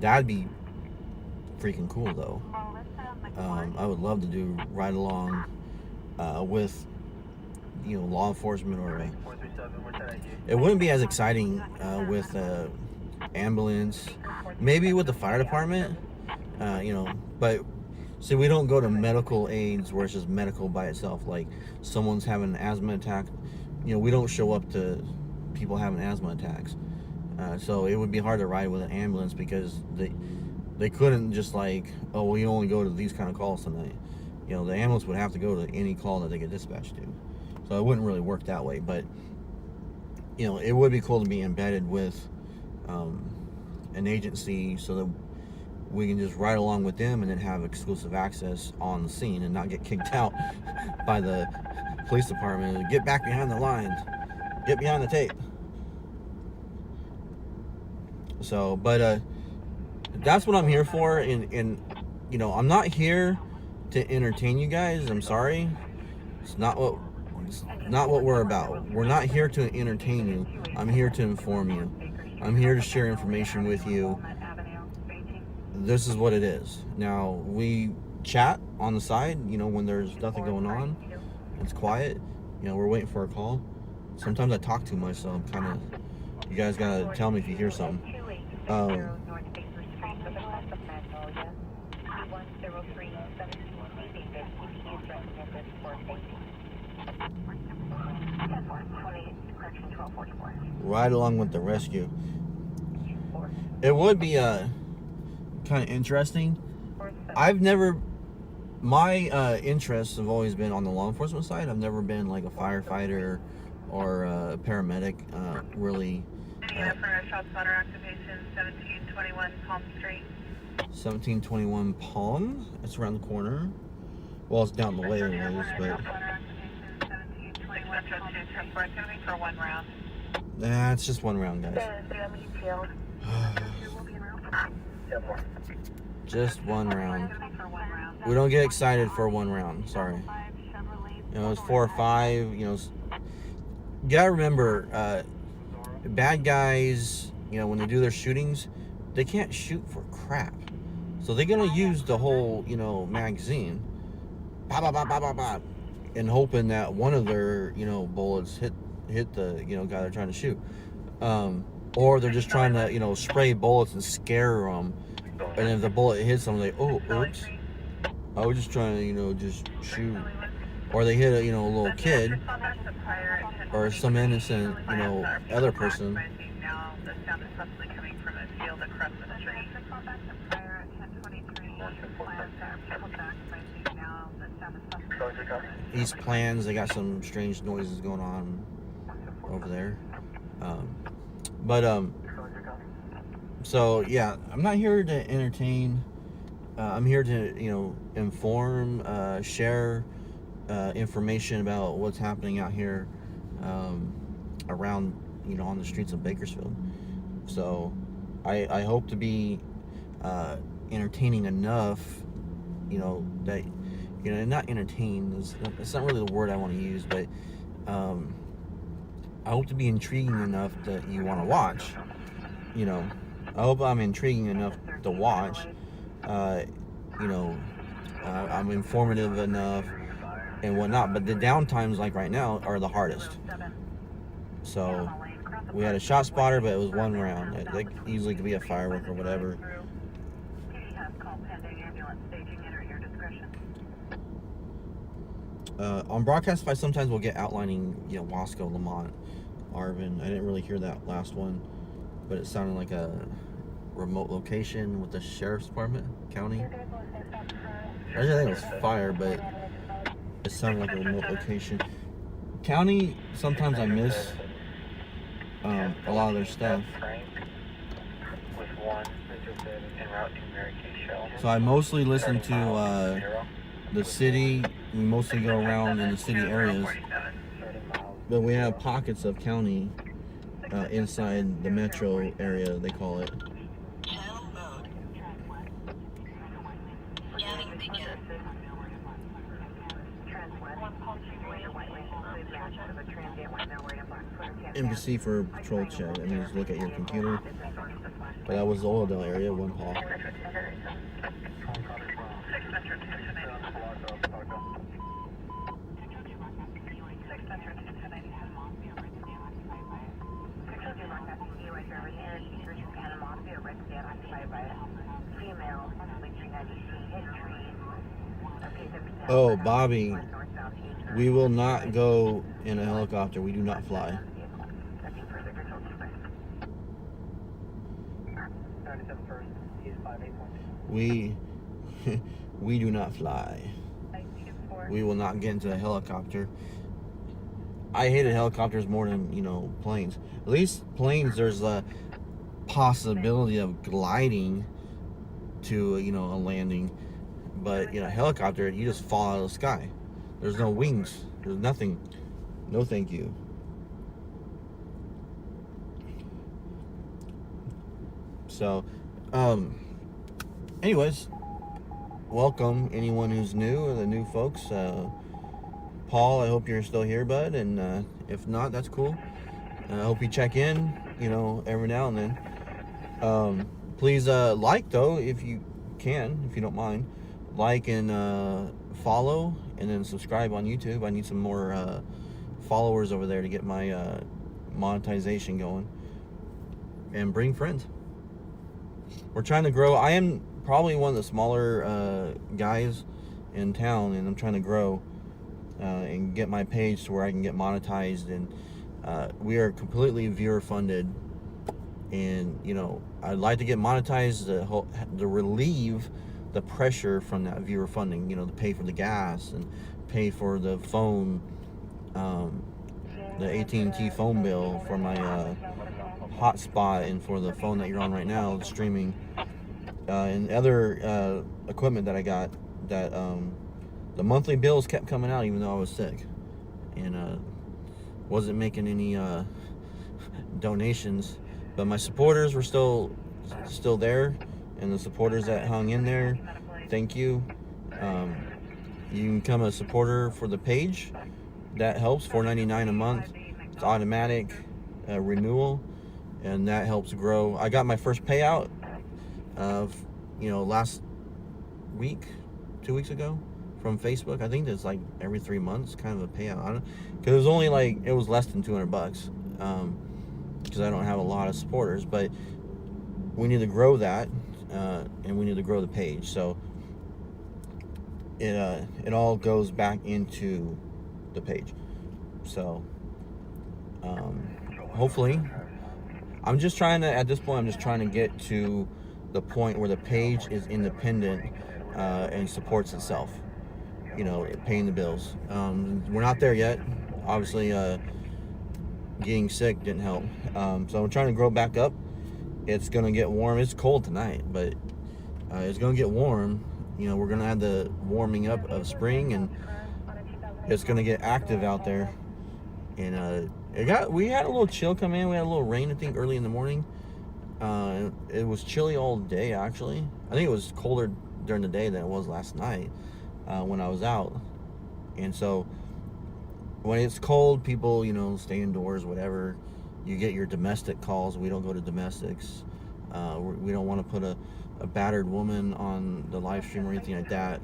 S5: That'd be freaking cool, though. I would love to do ride along with, you know, law enforcement, or it wouldn't be as exciting with ambulance, maybe with the fire department, you know, but see, we don't go to medical aids where it's just medical by itself, like someone's having an asthma attack. You know, we don't show up to people having asthma attacks. So it would be hard to ride with an ambulance, because they couldn't just like, oh, we only go to these kind of calls tonight. You know, the ambulance would have to go to any call that they get dispatched to. So it wouldn't really work that way. But, you know, it would be cool to be embedded with an agency, so that we can just ride along with them and then have exclusive access on the scene and not get kicked out by the police department. Get back behind the lines. Get behind the tape. So, but that's what I'm here for. And you know, I'm not here to entertain you guys. I'm sorry. It's not what we're about. We're not here to entertain you. I'm here to inform you. I'm here to share information with you. This is what it is. Now, we chat on the side, you know, when there's nothing going on. It's quiet. You know, we're waiting for a call. Sometimes I talk too much, so I'm kind of, you guys gotta tell me if you hear something. Ride along with the rescue. It would be kind of interesting. My interests have always been on the law enforcement side. I've never been like a firefighter or a paramedic, really.
S3: For ShotSpotter activation, 1721 Palm Street.
S5: 1721 Palm? It's around the corner. Well, it's down the way anyways, but...
S3: For one round.
S5: Nah, it's just one round, guys. Just one round. We don't get excited for one round. Sorry. You know, it's 4 or 5. You know, you gotta remember, bad guys, you know, when they do their shootings, they can't shoot for crap. So they're gonna use the whole, you know, magazine, bah, bah, bah, bah, bah, bah, and hoping that one of their, you know, bullets hit the, you know, guy they're trying to shoot. Or they're just trying to, you know, spray bullets and scare them. And if the bullet hits them, they, oh, oops. I was just trying to, you know, just shoot. Or they hit a, you know, a little kid. Or some innocent, you know, other person. These plans, they got some strange noises going on over there. So yeah, I'm not here to entertain. I'm here to, you know, inform, share information about what's happening out here around, you know, on the streets of Bakersfield. So I hope to be entertaining enough, you know, that, you know, not entertain, it's not really the word I want to use, but hope to be intriguing enough that you want to watch. You know, I hope I'm intriguing enough to watch. You know, I'm informative enough and whatnot. But the downtimes, like right now, are the hardest. So we had a shot spotter, but it was one round. It easily could be a firework or whatever. On Broadcastify, sometimes we'll get outlining, Wasco, Lamont, Arvin. I didn't really hear that last one, but it sounded like a remote location with the sheriff's department, county. Actually, I think it was fire, but it sounded like a remote location. County, sometimes I miss a lot of their stuff. So I mostly listen to the city. We mostly go around in the city areas, but we have pockets of county inside the metro area, they call it. Embassy for patrol check. I mean, just look at your computer. But that was the Oildale area, one Paul. Oh, Bobby, we will not go in a helicopter. We do not fly. We do not fly. We will not get into a helicopter. I hated helicopters more than, planes. At least planes, there's a possibility of gliding to, a landing. But, helicopter, you just fall out of the sky. There's no wings. There's nothing. No thank you. So, anyways, welcome anyone who's new, or the new folks. Paul, I hope you're still here, bud, and if not, that's cool. I hope you check in, every now and then. Please like, though, if you can, if you don't mind. Like and follow, and then subscribe on YouTube. I need some more followers over there to get my monetization going. And bring friends. We're trying to grow. I am probably one of the smaller guys in town, and I'm trying to grow and get my page to where I can get monetized. And we are completely viewer funded, and I'd like to get monetized to relieve the pressure from that viewer funding, to pay for the gas and pay for the phone, the AT&T phone bill for my hotspot, and for the phone that you're on right now, the streaming, and other equipment that I got. That the monthly bills kept coming out even though I was sick, and wasn't making any donations. But my supporters were still there, and the supporters that hung in there, thank you. You can become a supporter for the page. That helps. $4.99 a month. It's automatic renewal, and that helps grow. I got my first payout of last week, 2 weeks ago, from Facebook. I think it's like every 3 months, kind of a payout. I don't, because it was only it was less than $200, because I don't have a lot of supporters. But we need to grow that, and we need to grow the page. So it all goes back into the page. So hopefully, I'm just trying to, at this point, I'm just trying to get to the point where the page is independent and supports itself, paying the bills. We're not there yet. Obviously, getting sick didn't help. So I'm trying to grow back up. It's going to get warm. It's cold tonight, but it's going to get warm. We're going to have the warming up of spring, and it's going to get active out there. And we had a little chill come in. We had a little rain, I think, early in the morning. It was chilly all day, actually. I think it was colder during the day than it was last night when I was out. And so when it's cold, people, you know, stay indoors, whatever. You get your domestic calls. We don't go to domestics. We don't want to put a battered woman on the live stream or anything like that.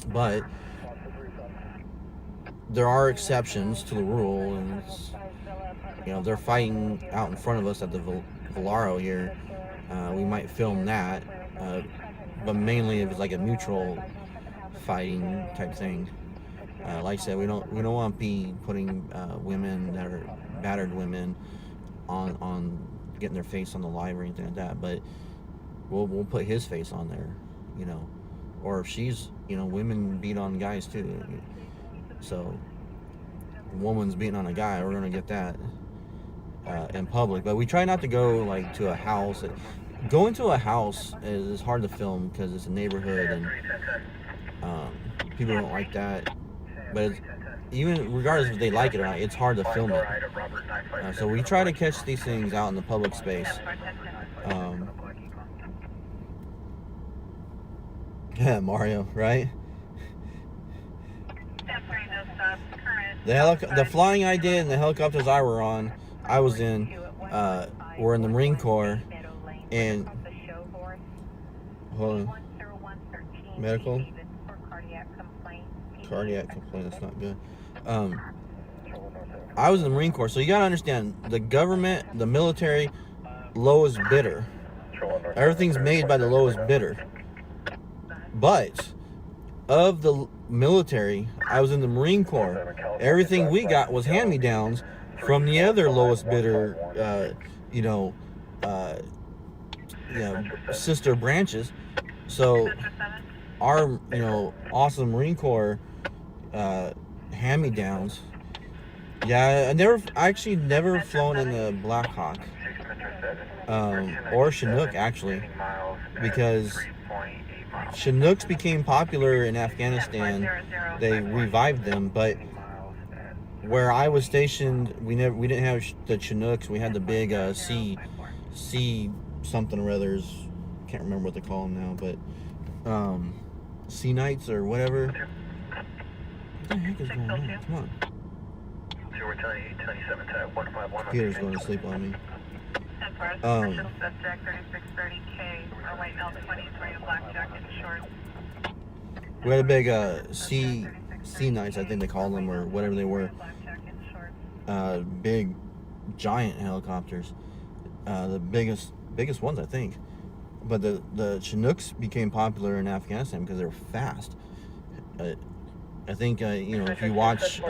S5: But there are exceptions to the rule, and it's, you know, they're fighting out in front of us at the Valaro here. We might film that, but mainly if it's like a neutral fighting type thing. Like I said, we don't want to be putting women that are battered women on getting their face on the live or anything like that. But we'll put his face on there, you know. Or if she's, you know, women beat on guys too. So a woman's beating on a guy, we're gonna get that in public. But we try not to go like to a house. Going to a house is hard to film because it's a neighborhood and people don't like that. But even regardless if they like it or not, it's hard to film it. So we try to catch these things out in the public space. Yeah, Mario, right? The flying I did and the helicopters I was in, were in the Marine Corps, and hold on, medical, cardiac complaint. That's not good. I was in the Marine Corps, so you gotta understand the government, the military, lowest bidder. Everything's made by the lowest bidder. But of the military, I was in the Marine Corps. Everything we got was hand-me-downs from the other lowest bidder, sister branches. So our, awesome Marine Corps hand-me-downs. Yeah, I actually never flown in the Black Hawk or Chinook actually, because Chinooks became popular in Afghanistan. They revived them, but where I was stationed, we didn't have the Chinooks. We had the big C something or others. Can't remember what they call them now, but Sea Knights or whatever. What the heck is going on? Come on. Peter's going to sleep on me. We had a big sea Knights, I think they called them, or whatever they were. Big, giant helicopters. The biggest ones, I think. But the Chinooks became popular in Afghanistan because they were fast. I think if you watch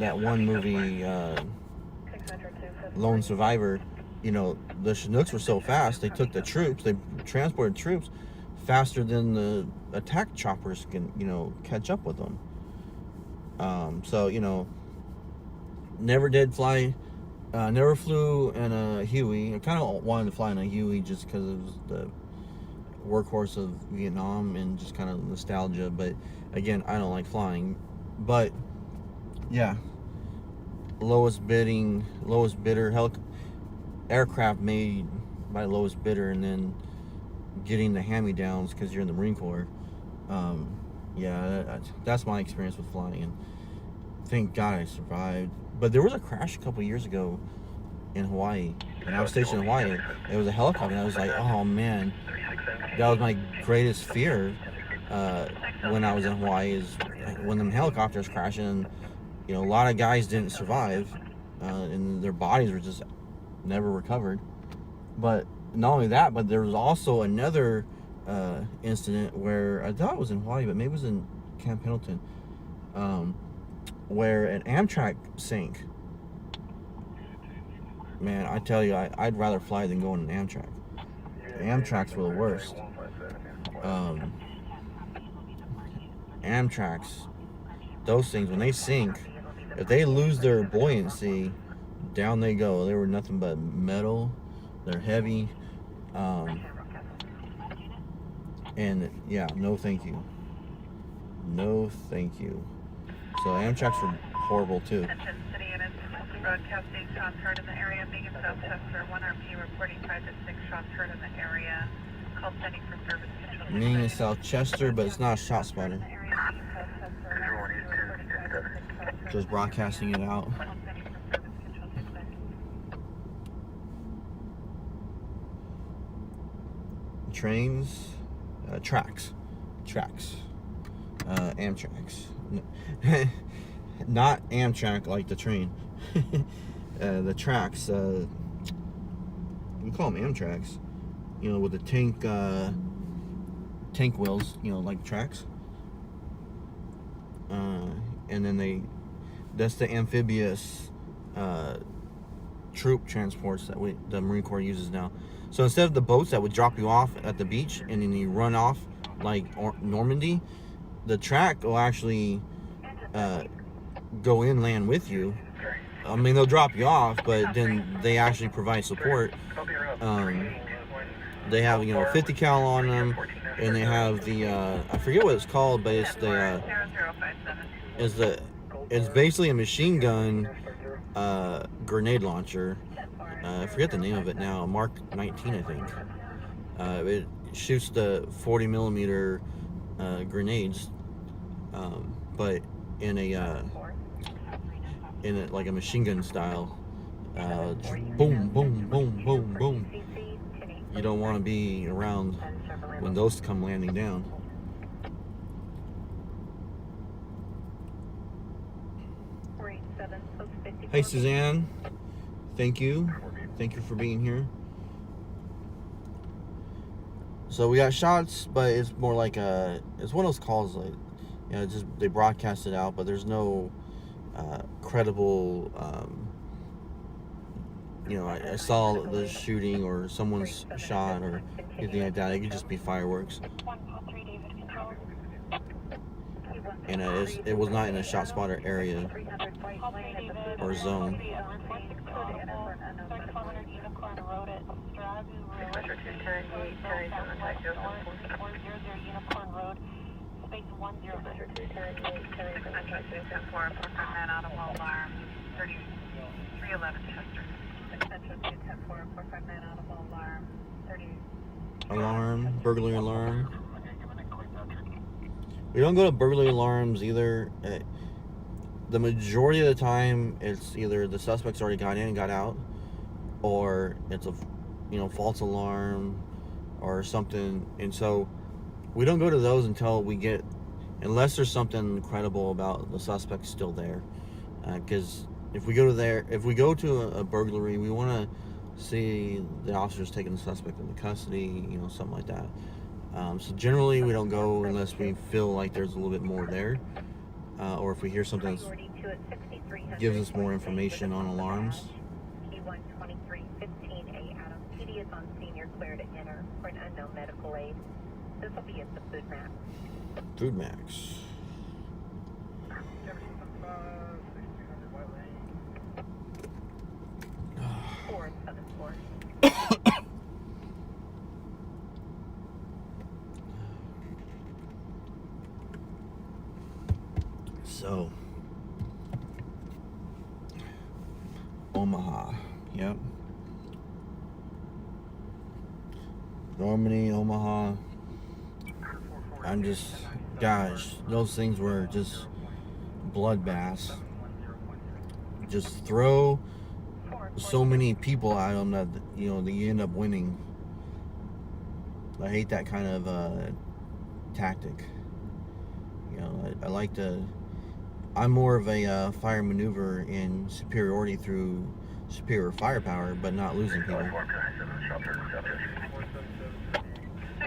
S5: that one movie, Lone Survivor, the Chinooks were so fast, they took the troops, they transported troops faster than the attack choppers can, catch up with them. So, never did fly, never flew in a Huey. I kind of wanted to fly in a Huey just because it was the workhorse of Vietnam and just kind of nostalgia. But again, I don't like flying. But yeah, lowest bidder aircraft made by lowest bidder, and then getting the hand-me-downs because you're in the Marine Corps. That's my experience with flying, and thank God I survived. But there was a crash a couple years ago in Hawaii, and I was stationed in Hawaii. It was a helicopter, and I was like, oh man, that was my greatest fear when I was in Hawaii, is when them helicopters crashing. And a lot of guys didn't survive, and their bodies were just never recovered. But not only that, but there was also another incident where I thought it was in Hawaii, but maybe it was in Camp Pendleton, where an Amtrak sank. Man, I tell you, I'd rather fly than go in an Amtrak. Amtraks were the worst. Amtraks, those things, when they sink, if they lose their buoyancy, down they go. They were nothing but metal. They're heavy. And yeah, no thank you. No thank you. So Amtraks were horrible too.
S3: Broadcasting shots heard in the area. Beacon South Chester, 1 RP reporting 5 to 6 shots heard in the area. Call sending for service control.
S5: Meaning in South Chester, but it's not a shot spotter. Just broadcasting it out. Trains, tracks, Amtraks. Not Amtrak like the train. The tracks, we call them Amtraks. You know, with the tank wheels, you know, like tracks. And then that's the amphibious troop transports that the Marine Corps uses now. So instead of the boats that would drop you off at the beach and then you run off like Normandy, the track will actually go inland with you. I mean, they'll drop you off, but then they actually provide support. They have, you know, 50 cal on them, and they have the I forget what it's called, but it's it's basically a machine gun grenade launcher. I forget the name of it now. Mark 19, I think. It shoots the 40 millimeter grenades, but in a like a machine gun style. Boom, boom, boom, boom, boom. You don't want to be around when those come landing down. Hey Suzanne, thank you for being here. So we got shots, but it's more like it's one of those calls, like, you know, just they broadcast it out, but there's no credible, you know, I saw the shooting or someone's shot or anything like that. It could just be fireworks. And it was not in a shot spotter area or zone. Alarm, burglary alarm. We don't go to burglary alarms either. The majority of the time, it's either the suspect's already got in and got out, or it's a, you know, false alarm or something. And so we don't go to those until we get, unless there's something credible about the suspect still there. Because if we go to a burglary, we want to see the officers taking the suspect into custody, you know, something like that. So generally we don't go unless we feel like there's a little bit more there, or if we hear something that gives us more information on alarms.
S6: PD is on scene. You're clear to enter for an unknown medical aid. This will be at the Food Max.
S5: Food Max. So, Omaha, yep. Normandy, Omaha. I'm just, gosh, those things were just bloodbaths. Just throw so many people at them that, you know, that you end up winning. I hate that kind of tactic. You know, I like to. I'm more of a fire maneuver in superiority through superior firepower, but not losing people.
S2: 6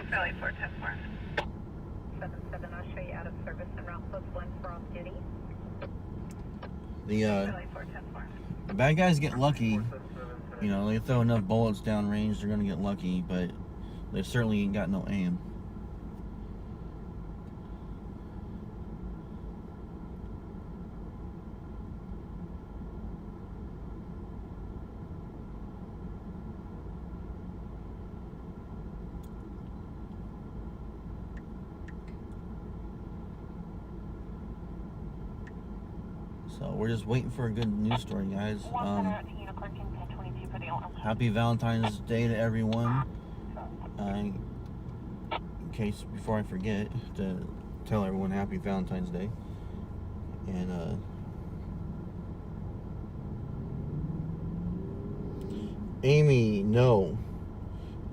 S2: Valley 410
S6: 7-7, I'll show you out of service and route plus 1 for off duty.
S5: The bad guys get lucky. You know, they throw enough bullets down range, they're gonna get lucky, but they certainly ain't got no aim. So we're just waiting for a good news story, guys. Happy Valentine's Day to everyone. In case, before I forget, to tell everyone Happy Valentine's Day. And Amy, no.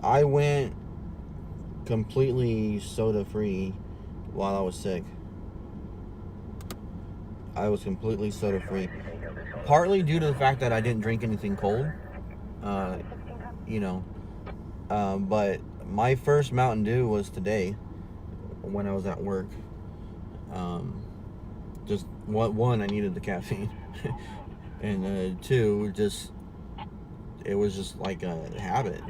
S5: I went completely soda free while I was sick. I was completely soda free. Partly due to the fact that I didn't drink anything cold. But my first Mountain Dew was today when I was at work. Just one, I needed the caffeine. And two, it was just like a habit.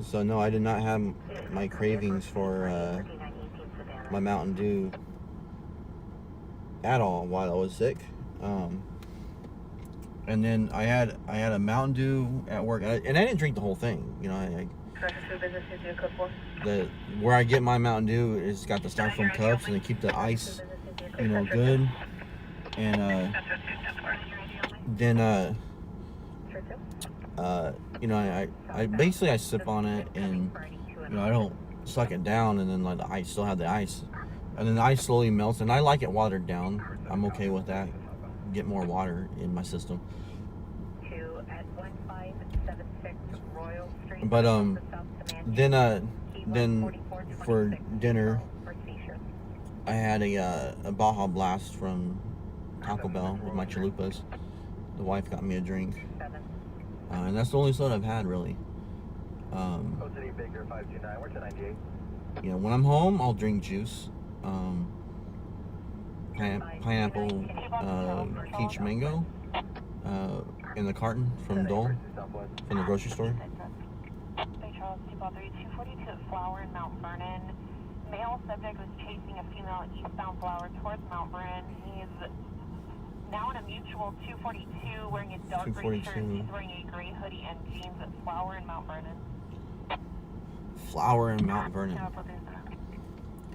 S5: So no, I did not have my cravings for my Mountain Dew at all while I was sick. And then I had a Mountain Dew at work, and I didn't drink the whole thing. You know, where I get my Mountain Dew is got the styrofoam cups, and they keep the ice, good. And then I basically sip on it, and I don't suck it down, and then I still have the ice, and then the ice slowly melts, and I like it watered down. I'm okay with that. Get more water in my system. But then for dinner, I had a Baja Blast from Taco Bell with my chalupas. The wife got me a drink, and that's the only soda I've had really. When I'm home, I'll drink juice. Pineapple, peach mango, in the carton from Dole, from the grocery store.
S3: Bay Charles 243-242 at Flower in Mount Vernon. Male subject was chasing a female eastbound Flower towards Mount Vernon. He's now in a mutual 242 wearing a dark gray shirt. He's wearing a gray hoodie and jeans at Flower in Mount Vernon.
S5: Flower in Mount Vernon.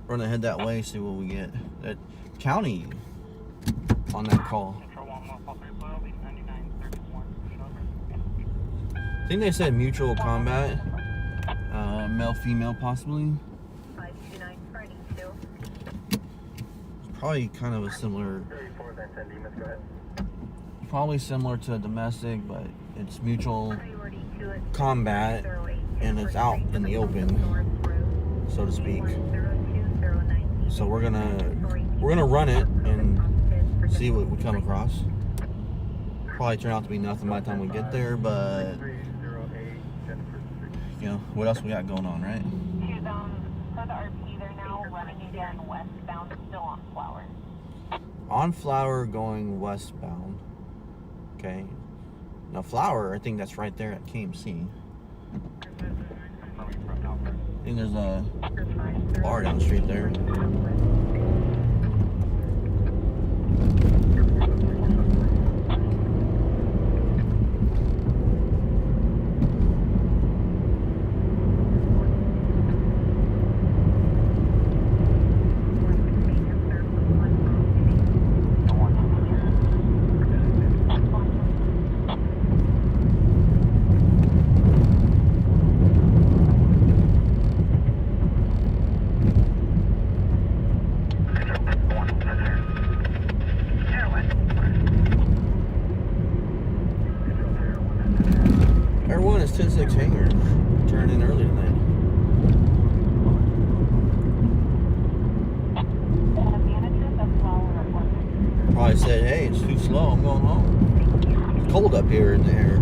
S5: We're gonna head that way, see what we get. That county on that call. I think they said mutual combat, male female possibly.
S6: 529
S5: Probably kind of a similar, probably similar to a domestic, but it's mutual combat, and it's out in the open, so to speak. So we're gonna run it and see what we come across. Probably turn out to be nothing by the time we get there, but what else we got going on, right?
S3: For the RP, they're now running again westbound, still on Flower.
S5: On Flower, going westbound. Okay. Now Flower, I think that's right there at KMC. I think there's a bar down the street there. Air 1 is 10-6 hangar. Turn in early tonight. Probably said, hey, it's too slow, I'm going home. It's cold up here in the air.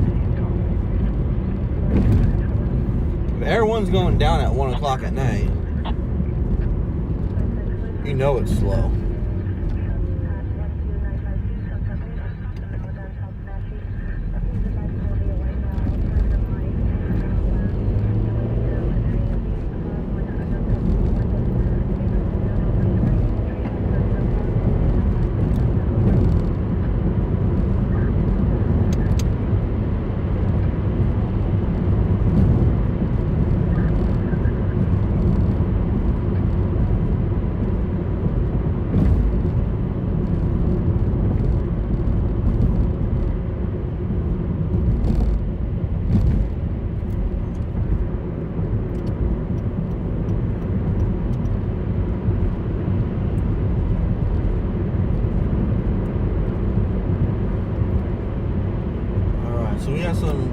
S5: If Air 1's going down at 1 o'clock at night, you know it's slow. got some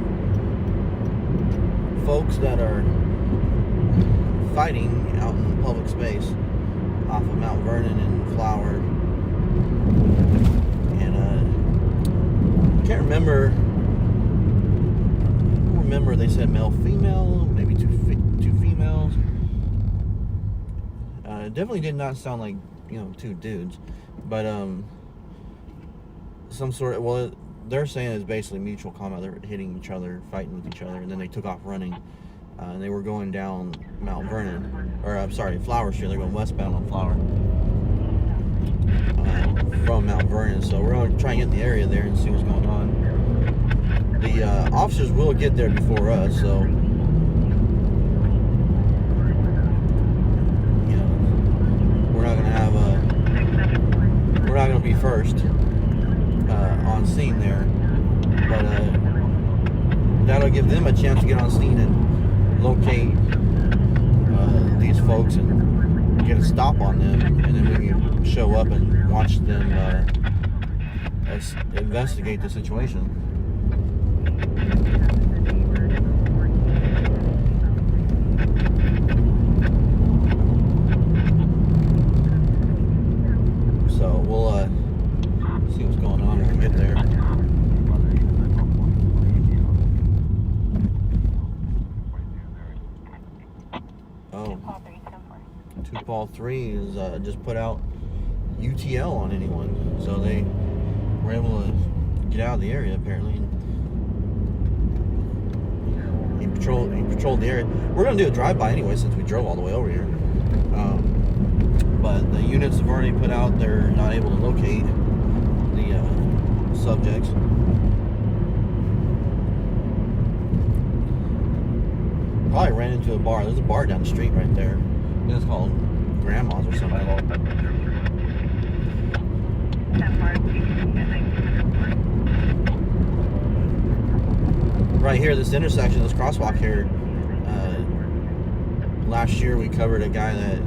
S5: folks that are fighting out in public space off of Mount Vernon and Flower. And I can't remember. I don't remember they said male, female, maybe two females. It definitely did not sound like, you know, two dudes, but some sort of, well, they're saying it's basically mutual combat. They're hitting each other, fighting with each other, and then they took off running. And they were going down Mount Vernon, or I'm sorry, Flower Street. They're going westbound on Flower from Mount Vernon. So we're going to try and get in the area there and see what's going on. The officers will get there before us, so you know we're not going to be first on scene there, but that'll give them a chance to get on scene and locate these folks and get a stop on them, and then we can show up and watch them investigate the situation. So we'll see what's going on when we get there. Oh, 2-3 is just put out UTL on anyone, so they were able to get out of the area apparently. He patrolled the area. We're gonna do a drive-by anyway since we drove all the way over here. But the units have already put out they're not able to locate the subjects. Probably ran into a bar. There's a bar down the street right there. I think it's called Grandma's or something. Right here, this intersection, this crosswalk here. Last year we covered a guy that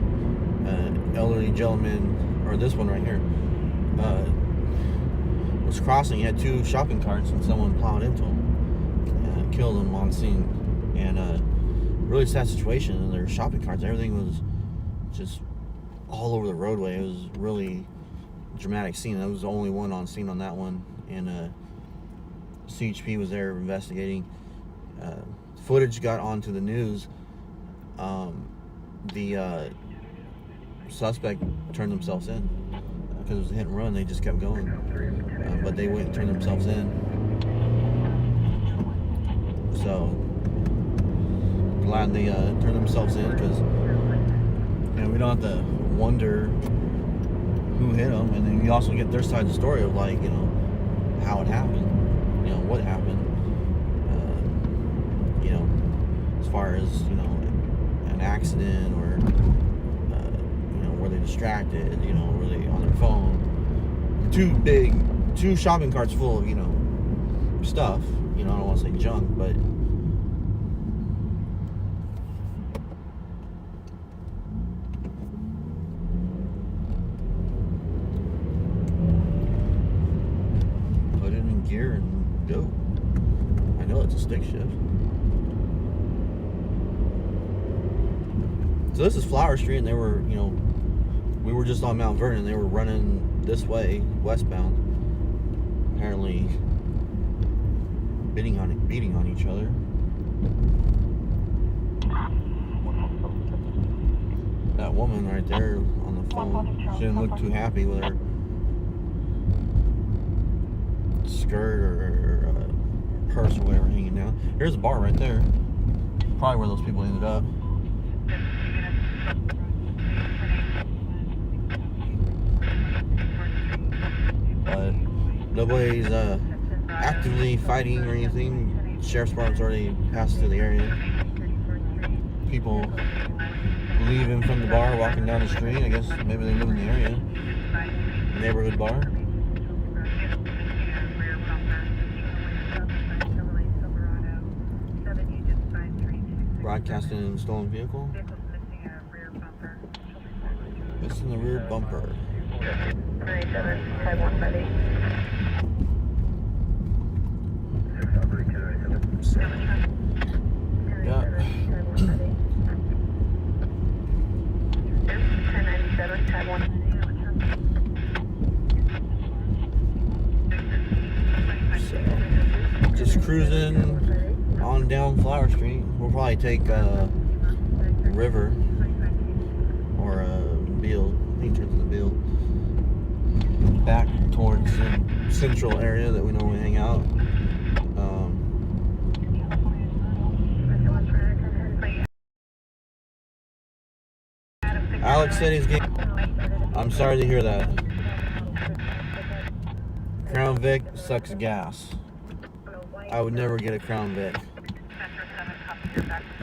S5: elderly gentleman, or this one right here, was crossing. He had two shopping carts and someone plowed into him and killed him on scene. And really sad situation. And their shopping carts, everything was just all over the roadway. It was really dramatic scene. That was the only one on scene on that one. And CHP was there investigating. Footage got onto the news. The suspect turned themselves in because it was a hit and run. They just kept going, but they went and turned themselves in. So glad they turned themselves in, because you know we don't have to wonder who hit them, and then you also get their side of the story of, like, you know, how it happened, you know, what happened, you know, as far as, you know, an accident, or you know, were they distracted, you know, were they on their phone. Two shopping carts full of, you know, stuff, you know, I don't want to say junk, but put it in gear and go. I know it's a stick shift. So this is Flower Street, and they were, you know, we were just on Mount Vernon. They were running this way, westbound. Apparently beating on each other. That woman right there on the phone, she didn't look too happy with her skirt or purse or whatever hanging down. Here's a bar right there. Probably where those people ended up. But nobody's actively fighting or anything. Sheriff's Department's already passed through the area. People leaving from the bar, walking down the street. I guess maybe they live in the area. Neighborhood bar. Broadcasting stolen vehicle. Missing the rear bumper. Yeah.
S6: 1097, tag 1.
S5: Just cruising on down Flower Street. We'll probably take River or Beale. I think it turns into Beale. Back towards the central area that we normally hang out. Alex said he's getting. I'm sorry to hear that. Crown Vic sucks gas. I would never get a Crown Vic.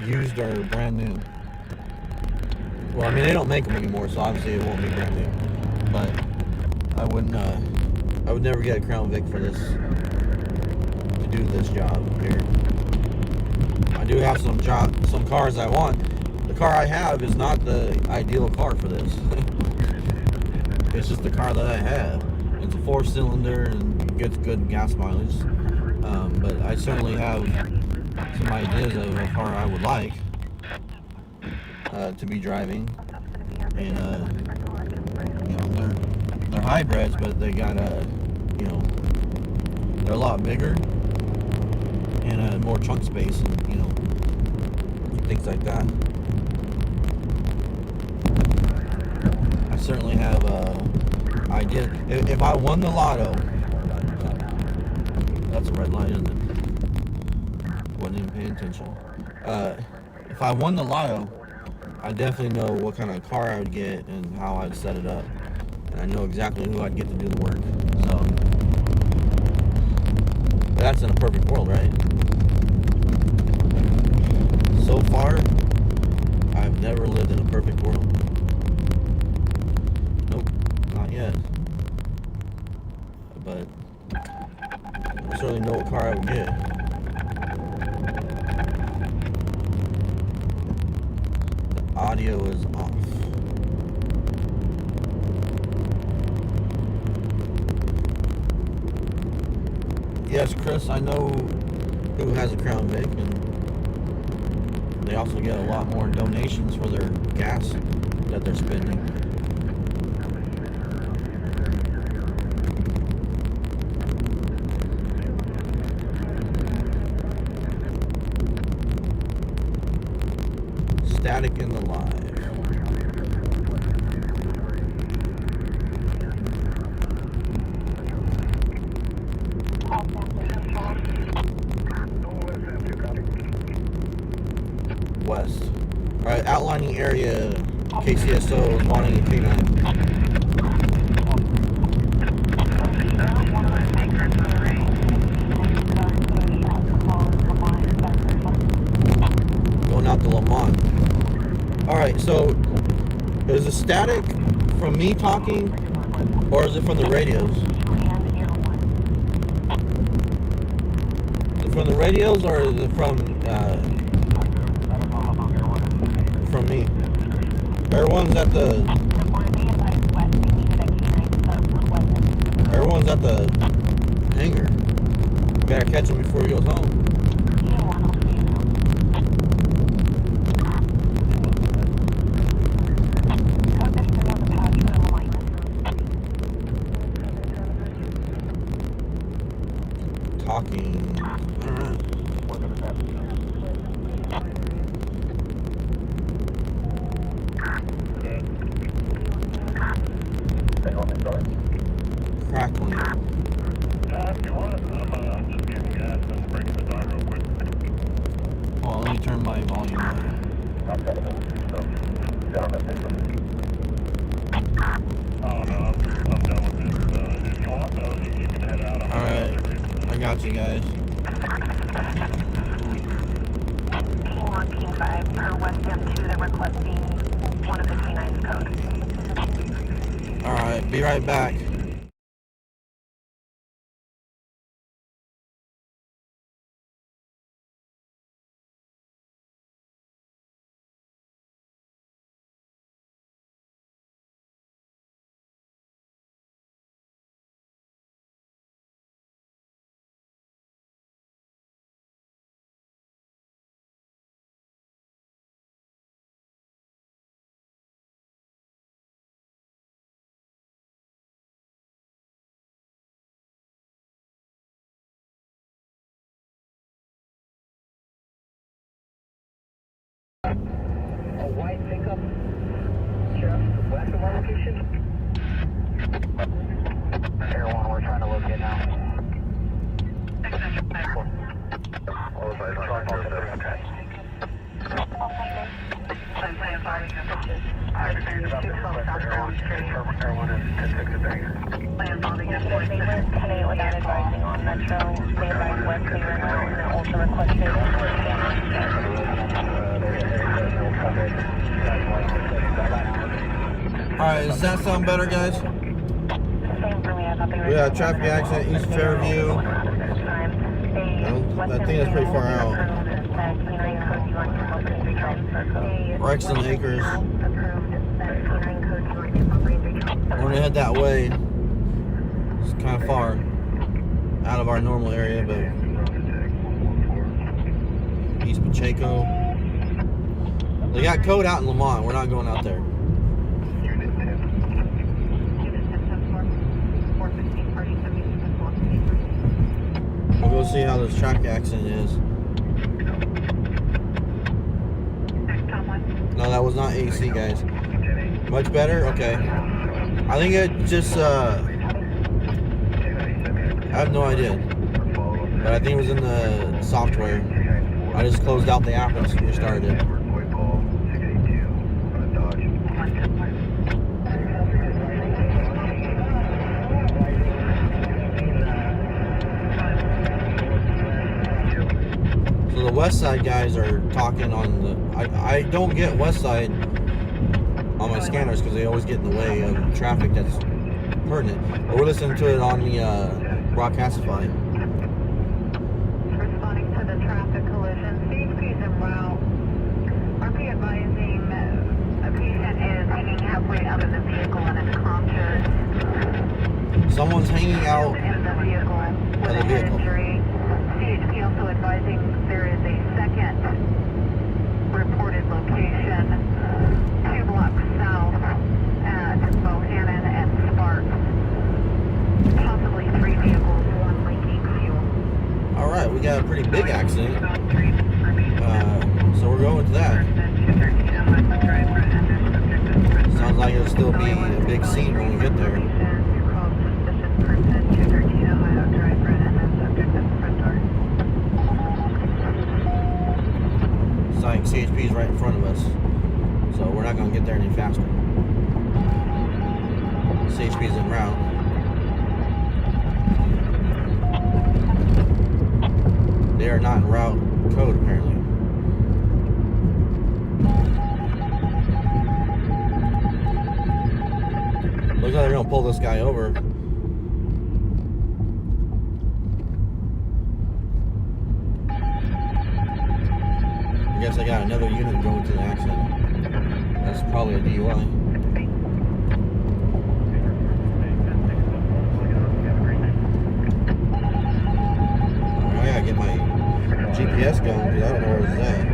S5: Used or brand new. Well, I mean, they don't make them anymore, so obviously it won't be brand new. But I wouldn't. I would never get a Crown Vic for this. To do this job here. I do have some cars I want. The car I have is not the ideal car for this. It's just the car that I have. It's a 4-cylinder and gets good gas mileage. But I certainly have some ideas of a car I would like to be driving. And you know, they're hybrids, but they got you know, they're a lot bigger and more trunk space and you know, things like that. I certainly have ideas. If I won the lotto, that's a red light, isn't it? Wasn't even paying attention. If I won the lotto, I definitely know what kind of car I would get and how I'd set it up. And I know exactly who I'd get to do the work. So, that's in a perfect world, right? So far, I've never lived in a perfect world. Nope, not yet. But I certainly know what car I would get. The audio is off. Yes, Chris, I know who has a Crown Vic, and they also get a lot more donations for their gas that they're spending. Static in the live. West. Alright, outlining area. KCSO is wanting a K9. Going out to Lamont. Alright, so is the static from me talking or is it from the radios? Is it from the radios or is it from me? Everyone's at the hangar. Better catch him before he goes home. Talking. Crackling. Oh, let me turn my volume up. Alright, I got you guys.
S3: P1, P5, per West M2, they're requesting one of the K9's code.
S5: Alright, be right back.
S3: They went 10-8 without advising on Metro. They advised West Clear now and then also requested
S5: Alright, does that sound better, guys?
S3: Same for me. I thought they were
S5: We got traffic accident, East Fairview. I think that's pretty far out. Rexton Acres. We're gonna head that way. It's kind of far out of our normal area, but East Pacheco. They got code out in Lamont. We're not going out there. We'll go see how this traffic accident is. No, that was not AC, guys. Much better? Okay. I think it just, I have no idea. But I think it was in the software. I just closed out the app and restarted it. So the West Side guys are talking on the... I don't get West Side on my scanners because they always get in the way of traffic that's pertinent. But we're listening to it on the Broadcastify.
S2: Responding to the traffic collision, CHP is en route. RP advising a patient is hanging halfway out of the vehicle and is conscious.
S5: Someone's hanging out
S2: In the vehicle with a head injury. CHP also advising there is a second reported location 2 blocks south at Bohannon and Sparks. Possibly 3 vehicles, 1 leaking fuel.
S5: Alright, we got a pretty big accident. So we're going to that. Sounds like it'll still be a big scene when we get there. It's like CHP is right in front of us. So we're not going to get there any faster. CHP is en route. They are not in route code, apparently. Looks like they're going to pull this guy over. I guess I got another unit going to the accident. That's probably a DUI. I gotta get my GPS going because I don't know where it's at.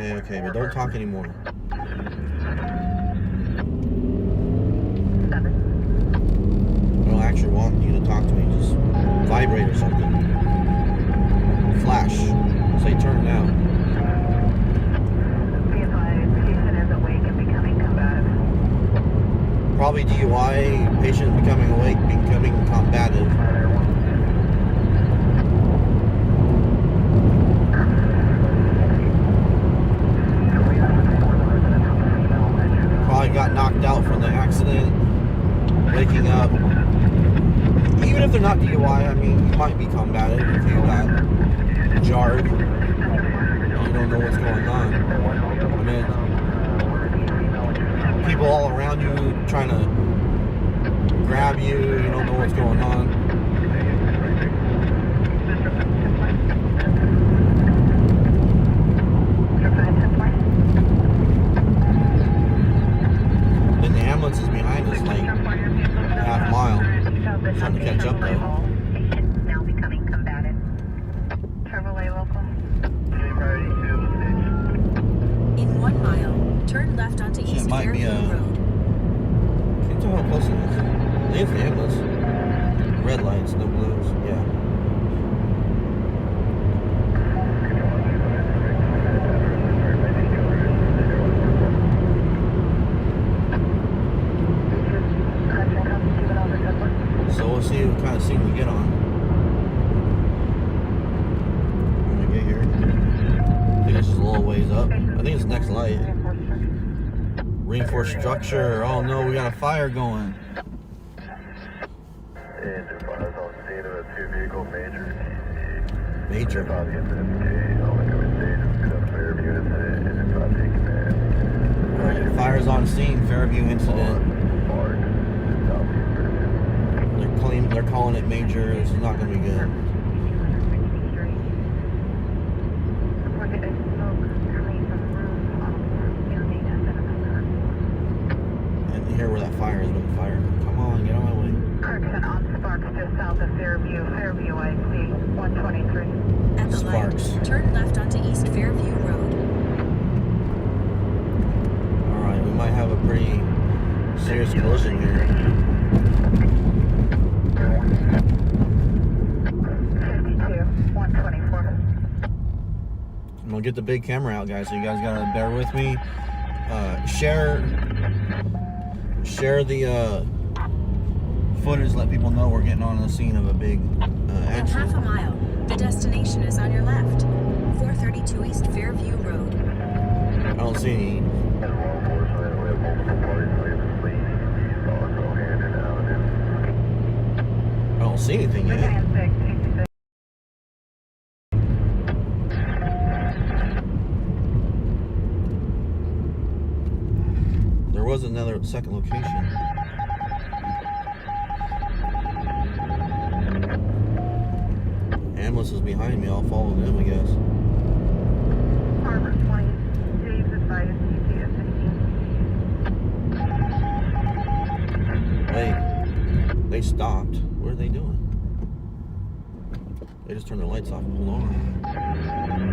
S5: Okay, but don't talk anymore. I don't actually want you to talk to me. Just vibrate or something. Flash. Say turn now.
S2: Be advised, patient is awake and becoming combative.
S5: Probably DUI, patient becoming awake, becoming combative. Got knocked out from the accident, waking up. Even if they're not DUI, I mean, you might be combative if you got jarred. You don't know what's going on. I mean, people all around you trying to grab you, you don't know what's going on. it's the ambulance. Red lights, no blues. Yeah. So we'll see what kind of scene we get on when we get here. I think it's just a little ways up. I think it's next light. Reinforced structure. Oh no, we got a fire going. Major. Alright, fire's on scene. Fairview incident. They're calling it major. This is not going to be good. And hear where that fire is with the fire. Come on, get on my way.
S2: Correction on Sparks just south of Fairview. Fairview, I see 123.
S7: At the
S5: Sparks.
S7: light, turn left onto East Fairview Road.
S5: Alright, we might have a pretty serious collision here.
S2: 124.
S5: I'm gonna get the big camera out, guys, so you guys gotta bear with me. Share the footage, let people know we're getting on the scene of a big
S7: In half a
S5: accident.
S7: mile, the destination is on your left. 432 East Fairview Road.
S5: I don't see any. I don't see anything yet. There was another second location. Ambulance is behind me. I'll follow them, I guess.
S2: Harbor 20. Dave's advised CT at 16.
S5: Wait. They stopped. What are they doing? They just turned their lights off. Hold on.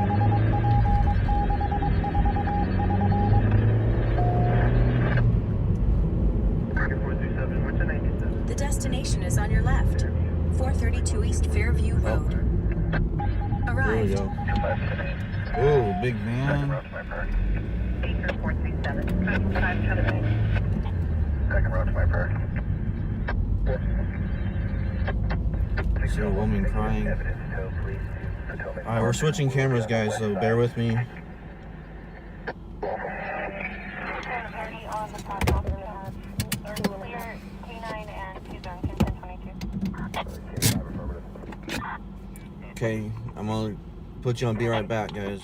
S7: The destination is on your left. 432 East Fairview Road.
S5: There we
S7: Arrived.
S5: go. Ooh, big van.
S2: Acre 437.
S4: Second road to my park.
S5: I see a woman crying. Alright, we're switching cameras, guys, so bear with me.
S3: 30 on the platform. Clear K9 and 2
S5: Okay, I'm gonna put you on. Be right back, guys.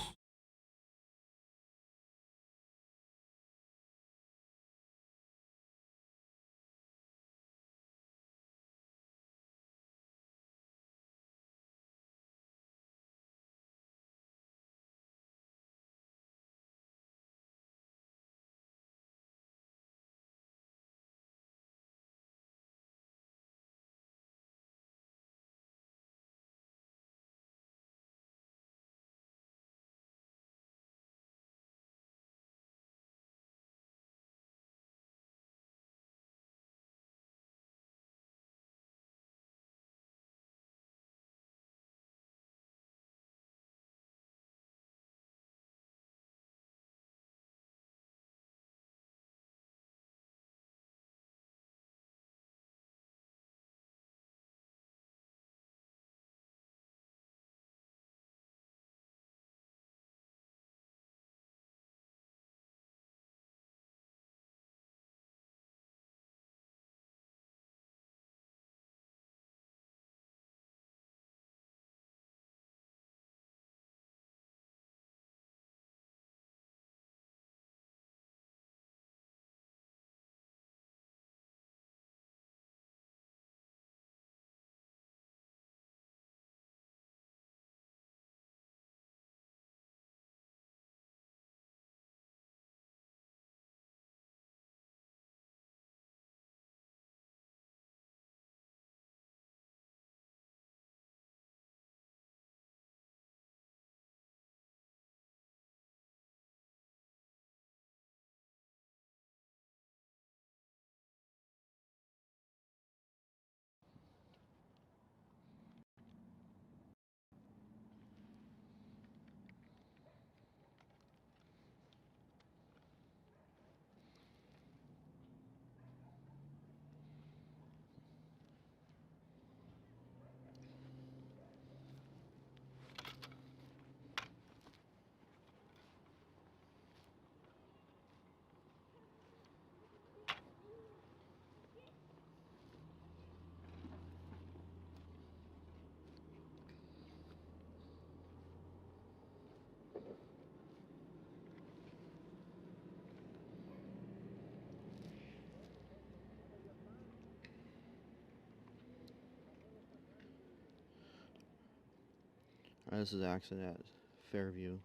S1: This is the accident at Fairview.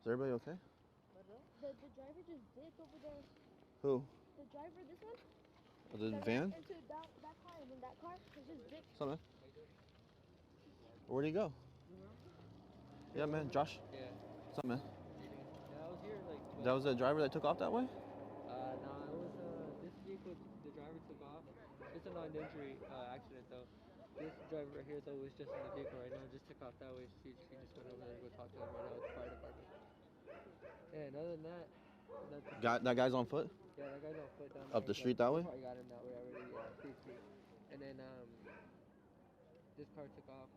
S1: Is everybody okay?
S8: The driver just dipped over there.
S1: Who?
S8: The driver, this one?
S1: The
S8: that
S1: van?
S8: ran into that car, and then that car just dipped.
S1: What's up, man? Where'd he go? Yeah, man. Josh?
S9: Yeah.
S1: What's up, man?
S9: Yeah, I was here like.
S1: That was the driver that took off that way?
S9: No, it was this vehicle. The driver took off. It's a non-injury accident though. This driver right here though was just in the vehicle right now. Just took off that way. She just went over there to go talk to him right now with the fire department. And other than that,
S1: That guy's on foot?
S9: yeah, that guy's on foot down
S1: Up
S9: there.
S1: the street that way?
S9: Probably got him that way already. Yeah, safely. And then this car took off.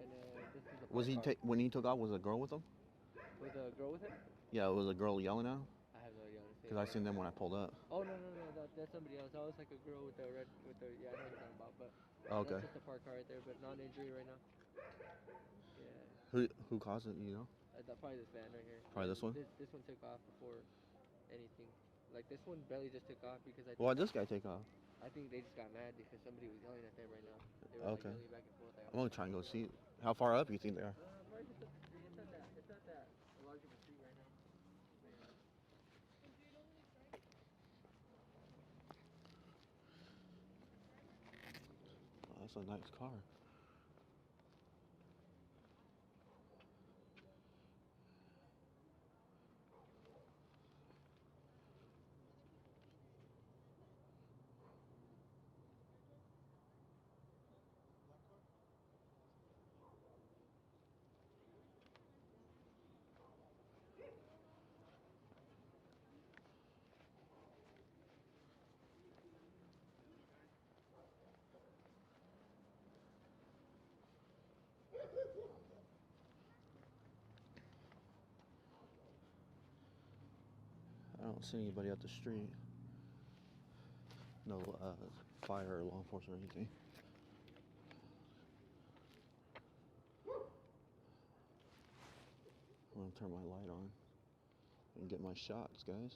S9: And this is the
S1: Was he
S9: car.
S1: when he took off? Was a girl with him?
S9: Was a girl with him?
S1: Yeah, it was a girl yelling at him.
S9: I have no idea honestly.
S1: Because I seen them when I pulled up.
S9: Oh no, that's somebody else. That was like a girl with the yeah, I know what you're talking about, but
S1: Okay.
S9: that's just a parked car right there, but non-injury right now. Yeah.
S1: Who caused it? You know?
S9: Probably this van right here.
S1: Probably this one.
S9: This one took off before anything. Like this one barely just took off because I.
S1: Why'd this guy take off?
S9: I think they just got mad because somebody was yelling at them right now. They were
S1: Okay.
S9: like yelling back and forth. Like,
S1: I'm gonna try and go see. How far up you think they are?
S9: Probably just it's not that large of a street right now.
S1: Oh, that's a nice car. I don't see anybody up the street. No fire or law enforcement or anything. I'm gonna turn my light on and get my shots, guys.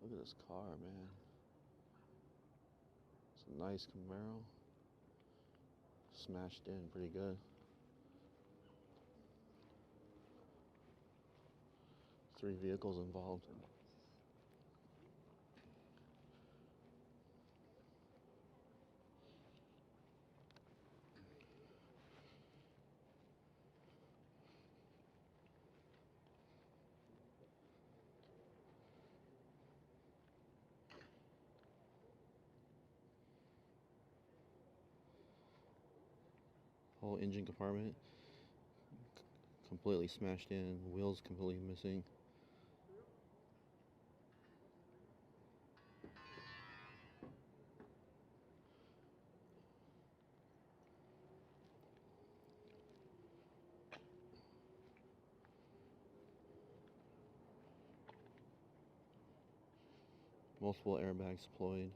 S1: Look at this car, man. It's a nice Camaro. Smashed in pretty good. 3 vehicles involved. Whole engine compartment completely smashed in, wheels completely missing. Multiple airbags deployed.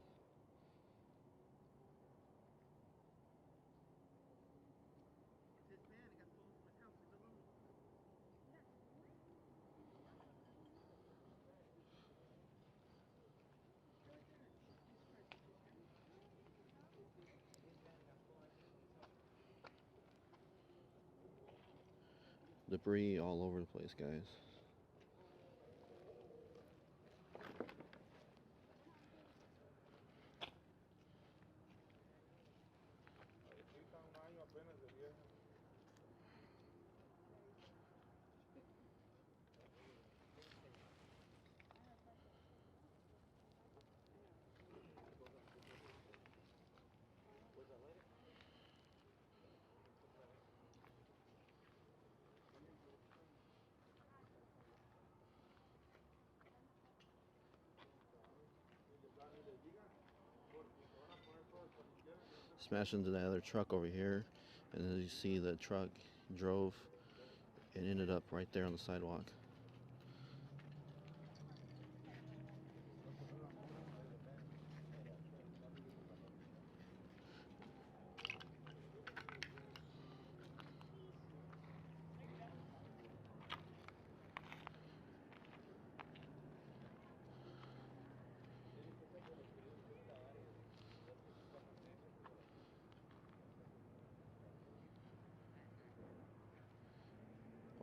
S1: Debris all over the place, guys. Smashed into that other truck over here, and as you see, the truck drove and ended up right there on the sidewalk.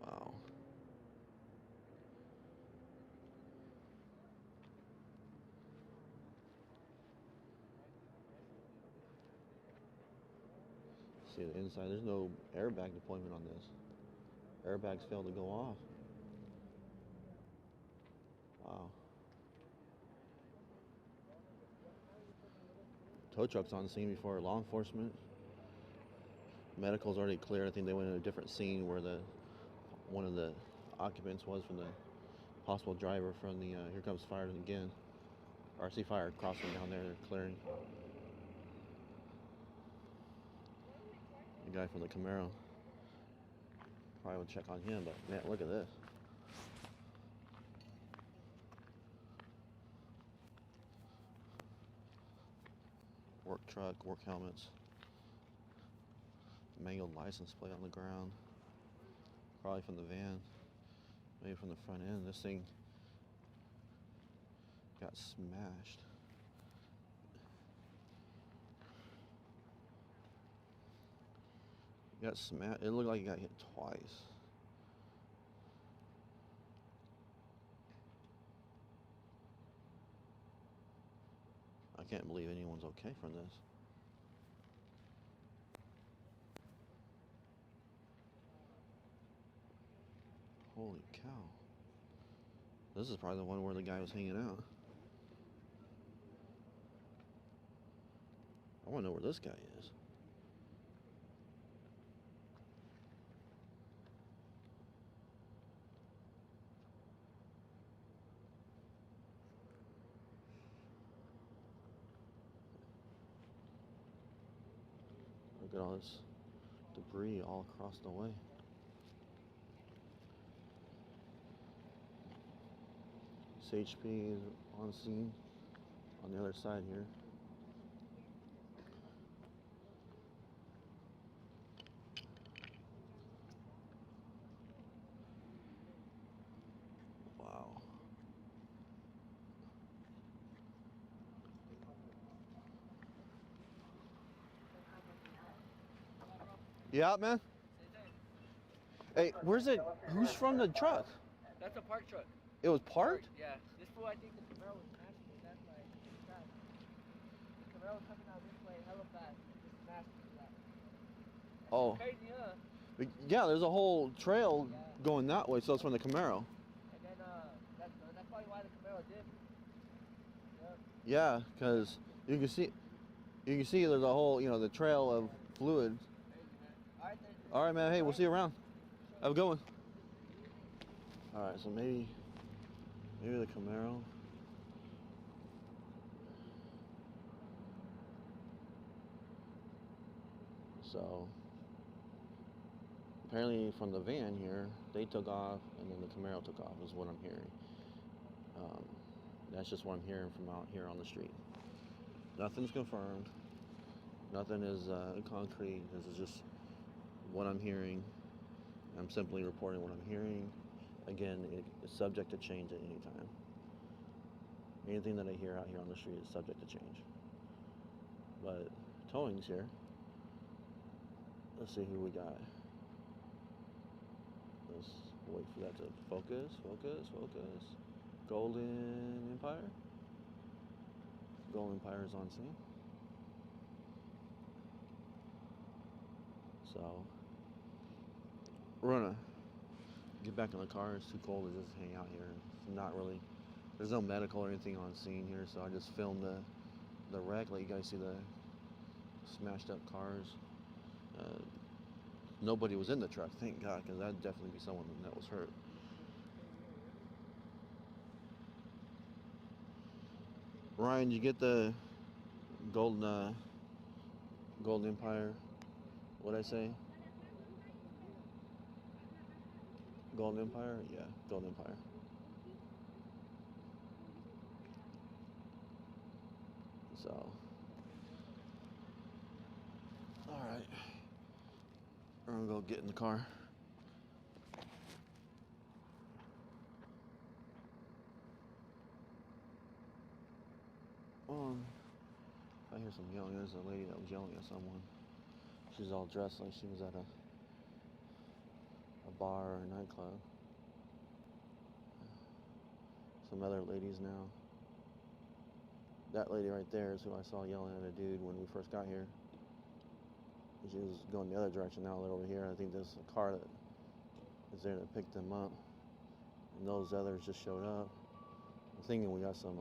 S1: Wow. See the inside, there's no airbag deployment on this. Airbags failed to go off. Wow. Tow truck's on scene before law enforcement. Medical's already clear. I think they went to a different scene where one of the occupants was from the possible driver from the Here Comes Fire again. RC Fire crossing down there, they're clearing. The guy from the Camaro. Probably would check on him, but man, look at this. Work truck, work helmets. Mangled license plate on the ground. Probably from the van. Maybe from the front end. This thing got smashed. Got smashed. It looked like it got hit twice. I can't believe anyone's okay from this. Holy cow. This is probably the one where the guy was hanging out. I want to know where this guy is. Look at all this debris all across the way. HP is on scene on the other side here. Wow. Yeah, man. Hey, where's it? Who's from the truck?
S9: That's a park truck.
S1: It was parked?
S9: Yeah. This fool, I think the Camaro was smashing it. That's why it's crashed. The Camaro was coming out this way hella fast. It just smashed into that.
S1: Oh.
S9: Crazy, huh?
S1: Yeah, there's a whole trail going that way, so it's from the Camaro.
S9: And then that's probably why the Camaro did. Yep.
S1: Yeah, because you can see there's a whole, the trail of fluid. All right, man. Hey, we'll see you around. Have a good one. All right, so maybe the Camaro. So apparently from the van here, they took off, and then the Camaro took off, is what I'm hearing. That's just what I'm hearing from out here on the street. Nothing's confirmed. Nothing is concrete. This is just what I'm hearing. I'm simply reporting what I'm hearing. Again, it's subject to change at any time. Anything that I hear out here on the street is subject to change. But towing's here. Let's see who we got. Let's wait for that to focus. Golden Empire. Golden Empire is on scene. So we're gonna get back in the car. It's too cold to just hang out here. It's not really. There's no medical or anything on scene here, so I just filmed the wreck. Let you guys see the smashed up cars. Nobody was in the truck, thank God, because that'd definitely be someone that was hurt. Ryan, you get the Golden Empire? What'd I say? Golden Empire? Yeah, Golden Empire. So, all right, we're gonna go get in the car. I hear some yelling. There's a lady that was yelling at someone. She's all dressed like she was at a bar or a nightclub. Some other ladies now. That lady right there is who I saw yelling at a dude when we first got here. She was going the other direction now. They're over here. I think there's a car that is there to pick them up. And those others just showed up. I'm thinking we got some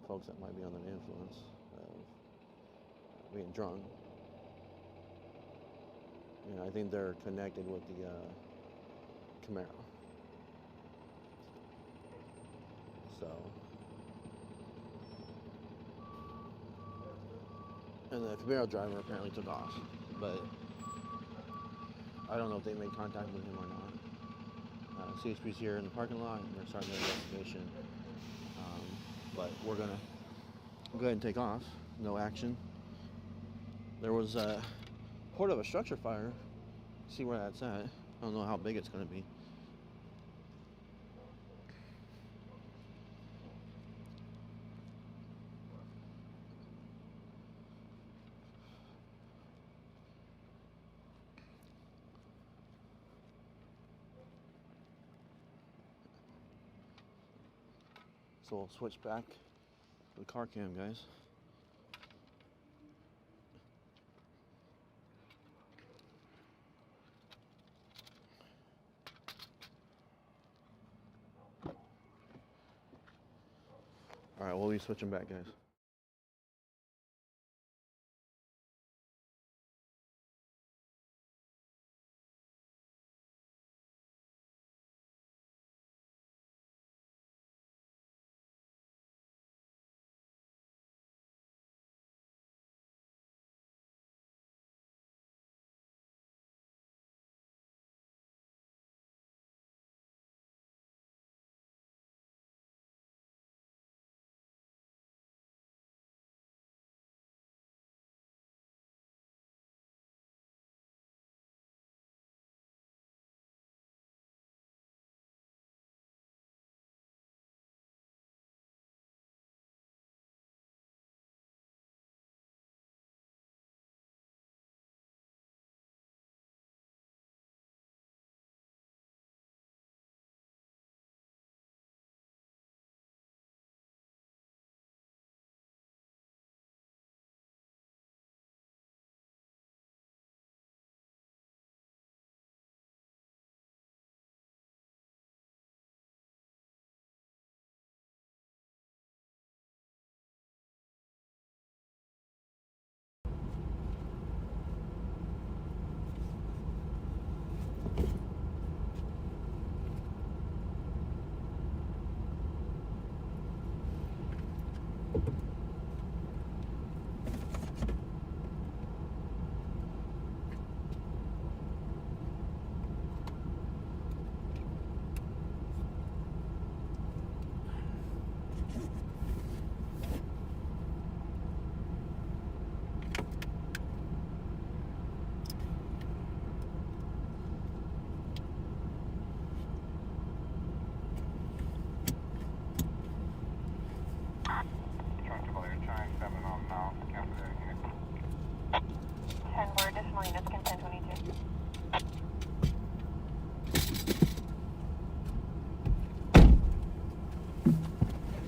S1: folks that might be under the influence of being drunk. You know, I think they're connected with the Camaro. So, and the Camaro driver apparently took off, but I don't know if they made contact with him or not. CHP's here in the parking lot, and they're starting their investigation. But we're gonna go ahead and take off. No action. There was a report of a structure fire. See where that's at. I don't know how big it's gonna be. So we'll switch back to the car cam, guys. All right, we'll be switching back, guys.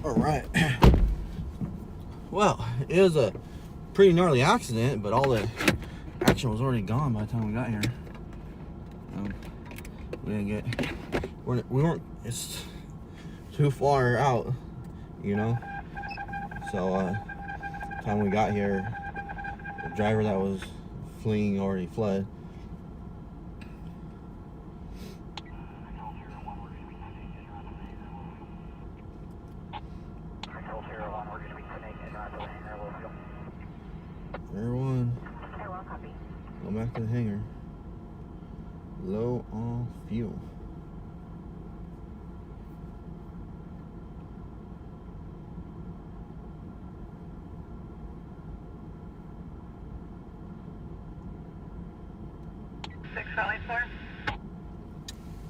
S5: All right. Well, it was a pretty gnarly accident, but all the action was already gone by the time we got here. We didn't get. We weren't. It's too far out, you know. So, time we got here, the driver that was fleeing already fled. Everyone, go back to the hangar. Low on fuel.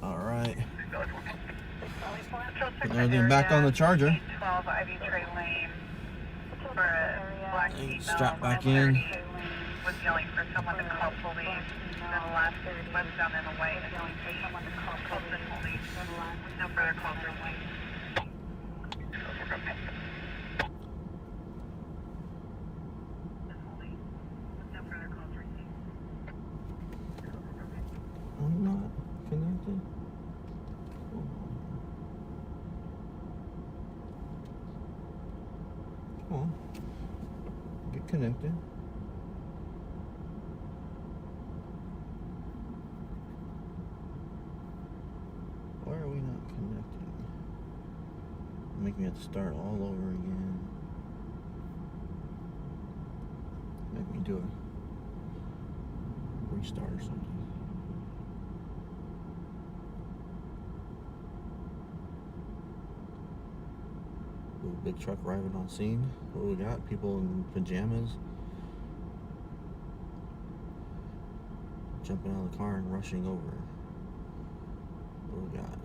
S5: All right. Putting everything back on the charger.
S2: 12 Ivy Trade Lane for a black
S5: Strap back in.
S2: was yelling for someone to call police. Then the last went down in the way and yelling for someone to call police. No further calls were made. No further calls received.
S5: I'm not connected. Come on. Get connected. Why are we not connecting? Make me have to start all over again. Make me do a restart or something. Ooh, big truck arriving on scene. What do we got? People in pajamas jumping out of the car and rushing over. What do we got?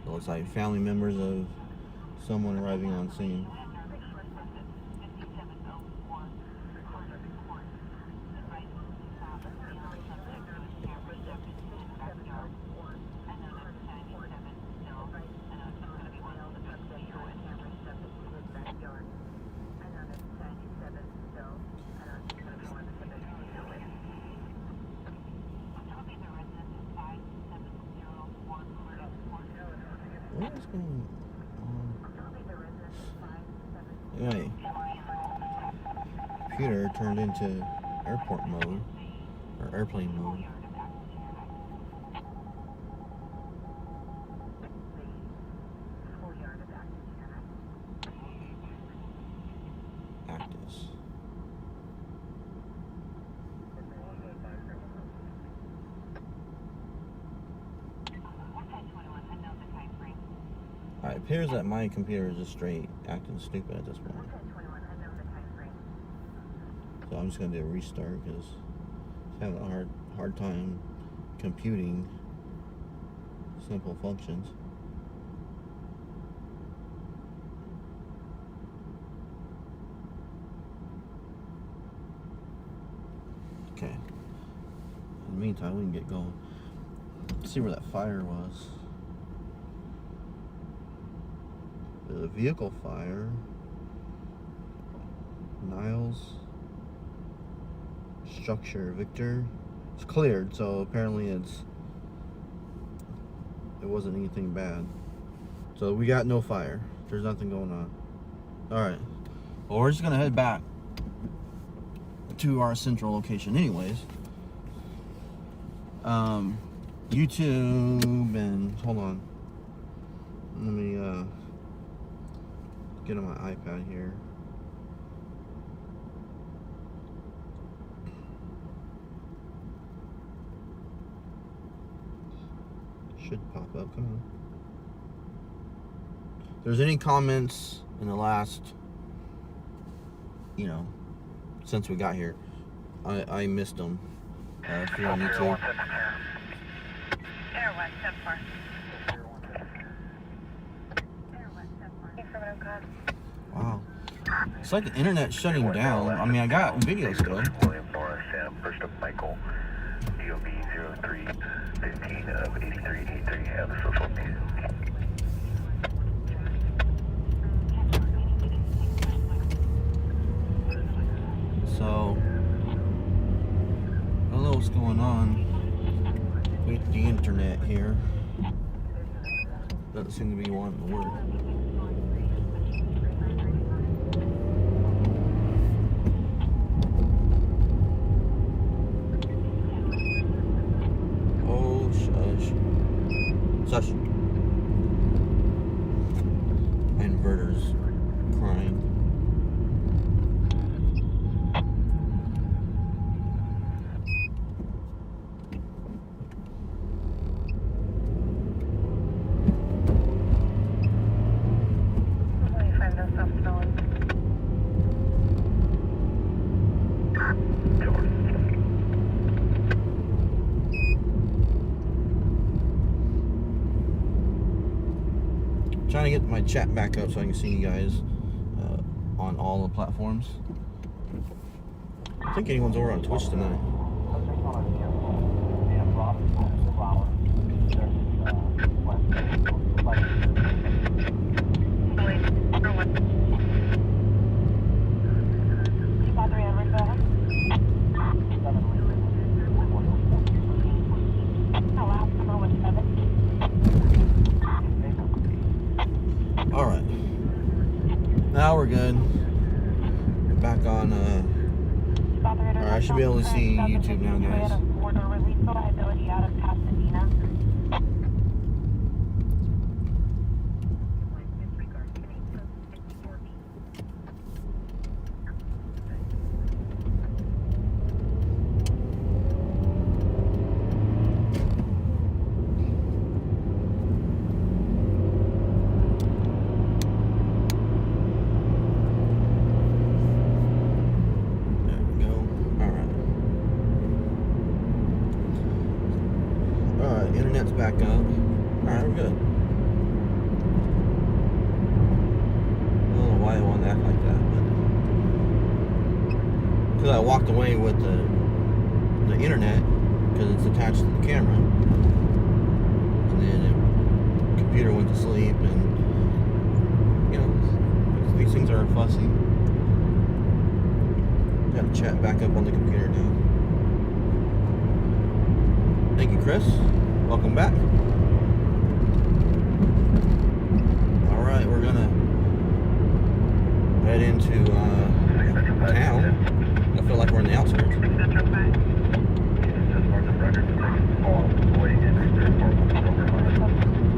S5: It looks like family members of someone arriving on scene. What is going on? Anyway, computer turned into airport mode or airplane mode. Actus. It appears that my computer is just straight acting stupid at this point. So I'm just gonna do a restart because it's having a hard time computing simple functions. Okay. In the meantime, we can get going. See where that fire was. The vehicle fire. Niles. Structure Victor. It's cleared, so apparently it wasn't anything bad. So we got no fire. There's nothing going on. Alright. Well, we're just gonna head back to our central location anyways. YouTube and hold on. Let me get on my iPad here. Should pop up, come on. If there's any comments in the last, since we got here, I missed them. If you're on YouTube.
S2: Air 174.
S5: Wow. It's like the internet's shutting down. I mean, I got video still.
S4: William Norris, Sam, first up Michael, DOB 03. 15 of 8383, have the social media.
S5: So, I don't know what's going on with the internet here. Doesn't seem to be wanting to work. Oh, shush. Shush. My inverter's crying. Trying to get my chat back up so I can see you guys on all the platforms. I think anyone's over on Twitch tonight. Alright. Now we're good. We're back on, alright, I should be able to see YouTube now, guys. Internet's back up. Alright, we're good. I don't know why I want to act like that, but because I walked away with the internet because it's attached to the camera, and then the computer went to sleep, and you know, these things are fussy. Got to chat back up on the computer now. Thank you, Chris. Welcome back. Alright, we're gonna head into town. I feel like we're in the outskirts.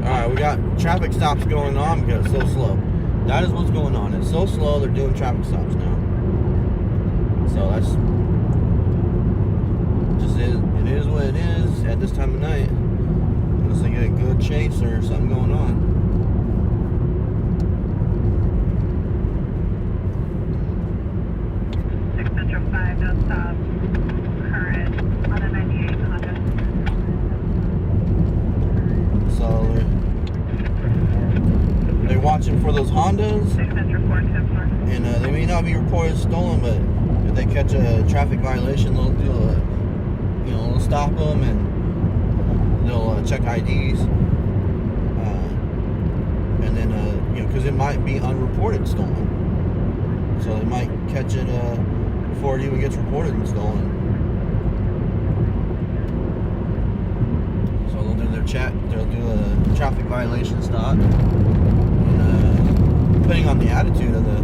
S5: Alright, we got traffic stops going on because it's so slow. That is what's going on. It's so slow, they're doing traffic stops now. So that's just it is what it is at this time of night. Unless they get a good chase or something going on.
S2: Central 5, no stop. Current on a 98 Honda.
S5: So they're watching for those Hondas. And they may not be reported stolen, but if they catch a traffic violation, they'll do a, they'll stop them and they'll check IDs, and then because it might be unreported stolen, so they might catch it before it even gets reported and stolen. So they'll do they'll do a traffic violation stop, and depending on the attitude of the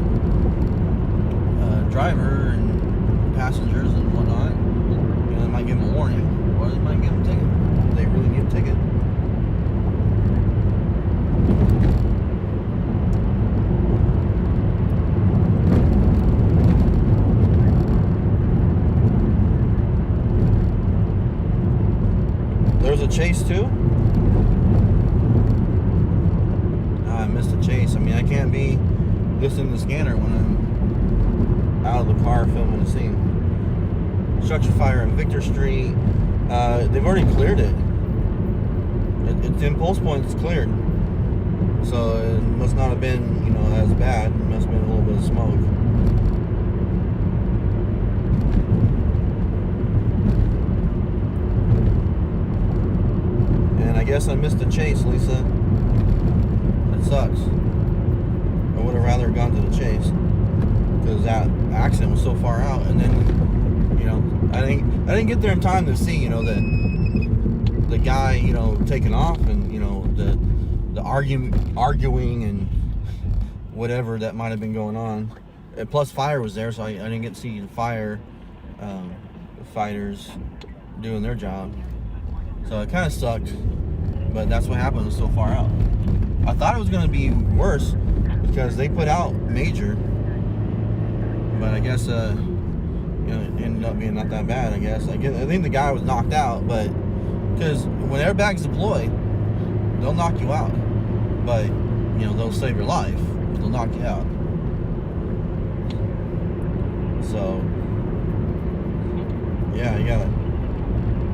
S5: driver and passengers and whatnot, they might give them a warning, or they might give them a ticket. They really need a ticket. There's a chase too? I missed a chase. I mean, I can't be listening to the scanner when I'm out of the car filming the scene. Structure fire on Victor Street. They've already cleared it. It's impulse point is cleared, so it must not have been as bad. It must have been a little bit of smoke. guess I missed the chase, Lisa. That sucks. I would have rather gone to the chase because that accident was so far out, and then, you know, I didn't get there in time to see, you know, the guy, you know, taking off, and, you know, the arguing and whatever that might have been going on. And plus fire was there, so I didn't get to see the fire fighters doing their job. So it kind of sucked, but that's what happened. It was so far out. I thought it was going to be worse because they put out major, but I guess you know, it ended up being not that bad. I guess I think the guy was knocked out, but because when airbags deploy, they'll knock you out, but you know, they'll save your life. They'll knock you out. So yeah, you gotta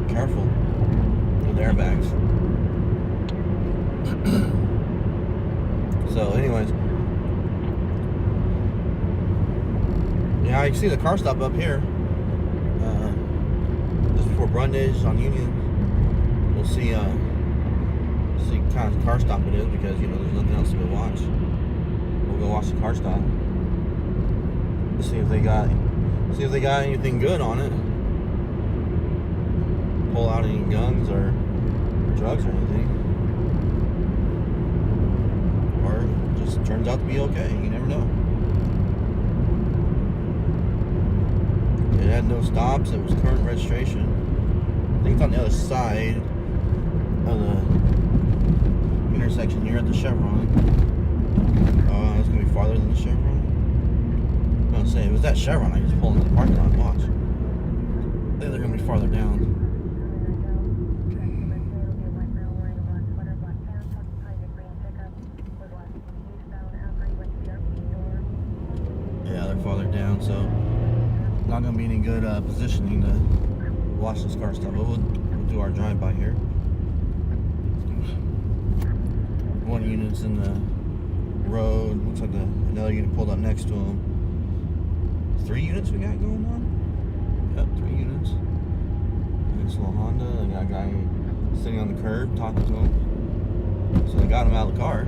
S5: be careful with airbags. So anyways, yeah, you can see the car stop up here, just before Brundage on Union. We'll see what kind of car stop it is, because, you know, there's nothing else to go watch. We'll go watch the car stop. See if they got anything good on it. Pull out any guns or drugs or anything. Or it just turns out to be okay. You never know. It had no stops. It was current registration. I think it's on the other side of the intersection here at the Chevron. Oh, it's going to be farther than the Chevron. I'm going to say, if it was that Chevron, I just pull into the parking lot and watch. I think they're going to be farther down. Yeah, they're farther down, so not going to be any good positioning to watch this car stop. But we'll do our drive-by here. One unit's in the road. Looks like another unit pulled up next to him. 3 units we got going on? Yep, 3 units. This little Honda. They got a guy sitting on the curb talking to him. So they got him out of the car.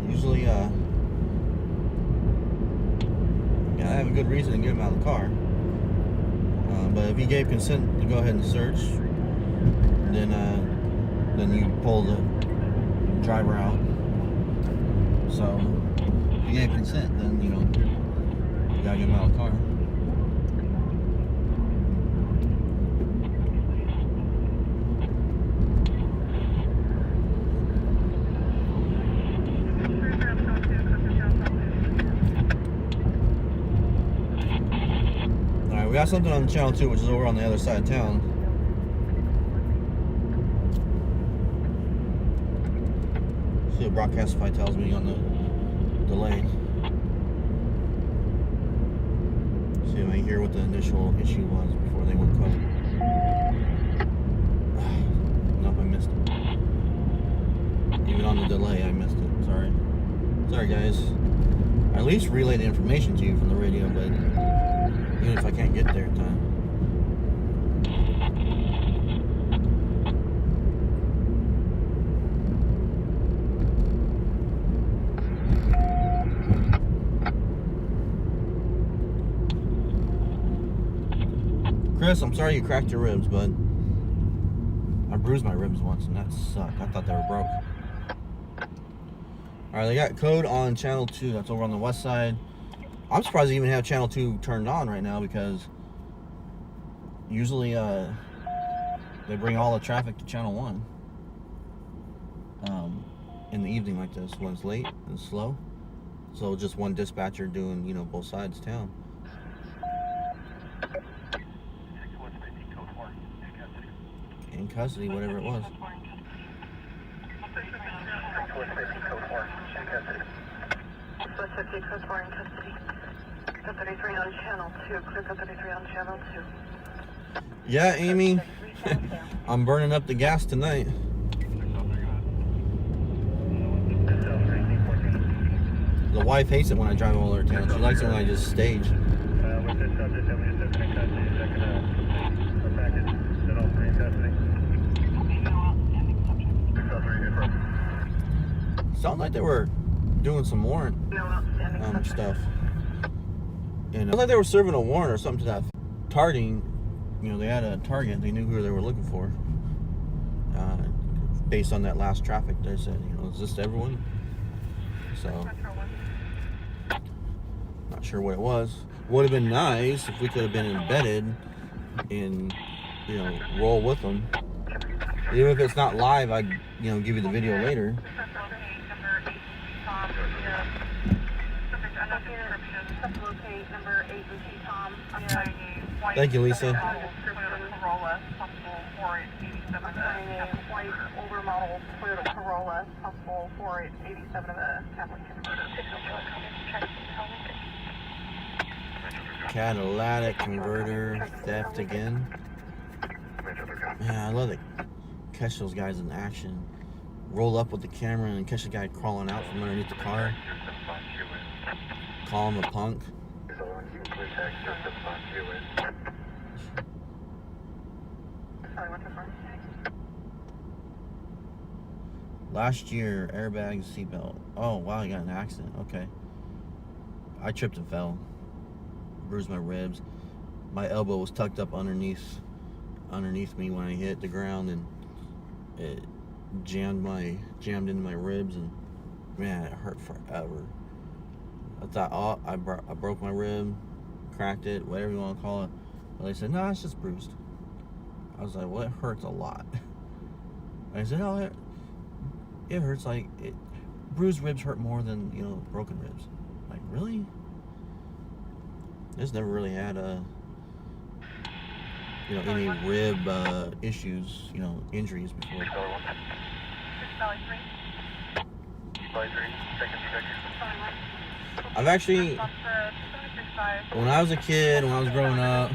S5: Usually, I have a good reason to get him out of the car. But if he gave consent to go ahead and search, then you pull the driver out. So if he gave consent, then, you know, you gotta get him out of the car. We got something on channel 2, which is over on the other side of town. See what Broadcastify tells me on the delay. See if I hear what the initial issue was before they went quiet. Nope, I missed it. Even on the delay, I missed it. Sorry. Sorry, guys. I at least relay the information to you from the radio, but even if I can't get there in time. Chris, I'm sorry you cracked your ribs, bud. I bruised my ribs once and that sucked. I thought they were broke. Alright, they got code on channel 2. That's over on the west side. I'm surprised they even have channel 2 turned on right now, because usually they bring all the traffic to channel 1 in the evening like this when it's late and slow. So just one dispatcher doing, you know, both sides of town. In custody, whatever it was.
S2: West 50, code 4 in custody. Code 33 on channel 2. Clear code 33 on channel 2.
S5: Yeah, Amy. I'm burning up the gas tonight. The wife hates it when I drive all over town. She likes it when I just stage. sounded like they were doing some warrant stuff. And it sounded like they were serving a warrant or something to that targeting. You know, they had a target. They knew who they were looking for. Based on that last traffic, they said, you know, is this everyone? So, not sure what it was. Would have been nice if we could have been embedded and, you know, roll with them. Even if it's not live, I'd, you know, give you the video later. Thank you, Lisa.
S3: Older model Toyota Corolla, possible 4887 of a Catholic
S5: Catalytic converter theft again. Man, I love it. Catch those guys in action. Roll up with the camera and catch a guy crawling out from underneath the car. Call him a punk. Last year, airbag, seatbelt. Oh, wow, you got an accident. Okay. I tripped and fell. Bruised my ribs. My elbow was tucked up underneath me when I hit the ground, and it jammed into my ribs, and man, it hurt forever. I thought, oh, I broke my rib, cracked it, whatever you want to call it. But they said, no, it's just bruised. I was like, well, it hurts a lot. I said, oh, it hurts like it. Bruised ribs hurt more than, you know, broken ribs. Like, really? I just never really had any rib issues, you know, injuries before. I've actually, when I was a kid, when I was growing up,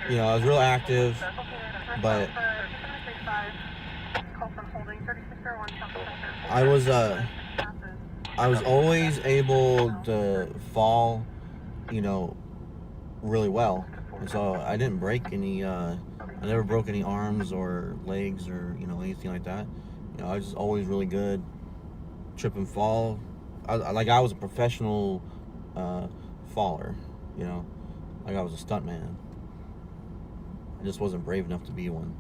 S5: you know, I was real active, but I was always able to fall, you know, really well. And so I didn't break any, I never broke any arms or legs or, you know, anything like that. You know, I was just always really good. Trip and fall. I was a professional faller, you know. Like I was a stuntman. I just wasn't brave enough to be one.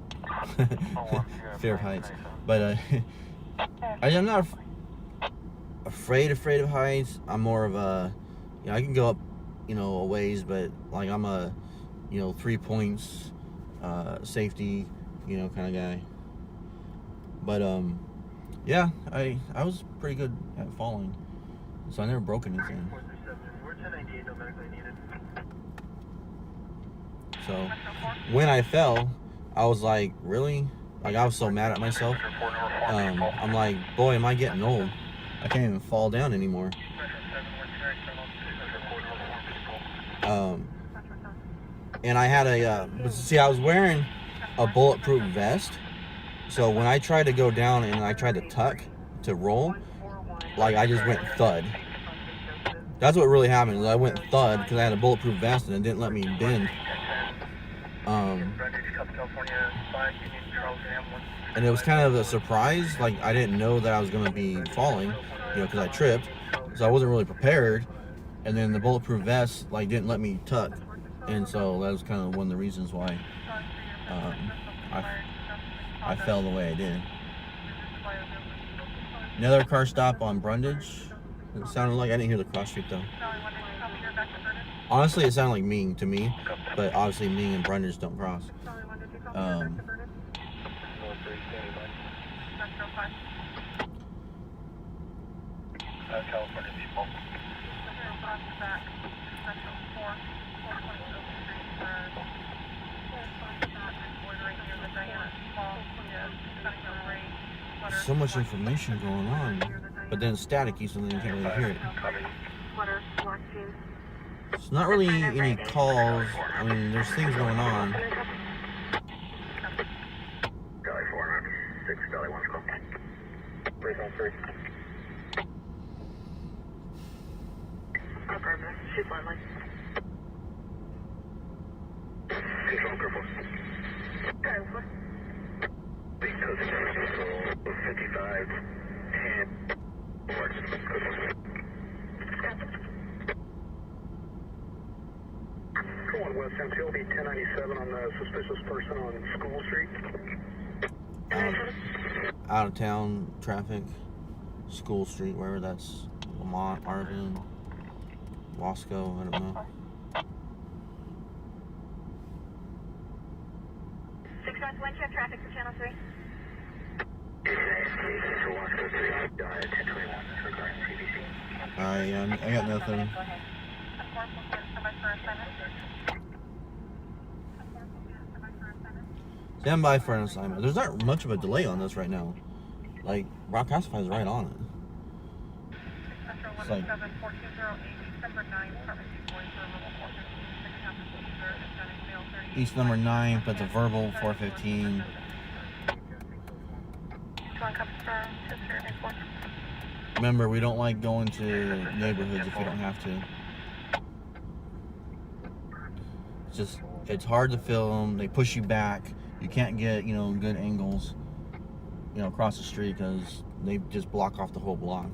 S5: Fear of heights. But I'm not afraid of heights. I'm more of a, you know, I can go up, you know, a ways, but like I'm a, you know, 3 points, safety, you know, kind of guy. But yeah, I was pretty good at falling, so I never broke anything. So when I fell, I was like, really? Like, I was so mad at myself. I'm like, boy, am I getting old. I can't even fall down anymore. And I had but see, I was wearing a bulletproof vest. So when I tried to go down and I tried to tuck to roll, like I just went thud. That's what really happened. Is I went thud because I had a bulletproof vest and it didn't let me bend. And it was kind of a surprise. Like I didn't know that I was going to be falling, you know, because I tripped. So I wasn't really prepared. And then the bulletproof vest like didn't let me tuck, and so that was kind of one of the reasons why I fell the way I did. Another car stop on Brundage. It sounded like, I didn't hear the cross street though. Honestly, it sounded like Ming to me, but obviously Ming and Brundage don't cross.
S4: California people.
S5: So much information going on, but then it's staticky, so then you can't really hear it. It's not really any calls. I mean, there's things going on.
S4: Guy 406, Guy 1 call. 303. Affirmative. Shoot landline. Control, careful. Because 55, 10, Going west until the 1097 on the suspicious person on School Street.
S5: Out of town traffic, School Street, wherever that's, Lamont, Arvin, Wasco, I don't know.
S6: 6 Northwest, check traffic for Channel 3.
S5: I got nothing. Stand by for an assignment. There's not much of a delay on this right now. Like, Rock Classified is right on it. It's like East number 9, but the verbal 415. Remember, we don't like going to neighborhoods if we don't have to. It's hard to film. They push you back. You can't get, good angles, across the street because they just block off the whole block.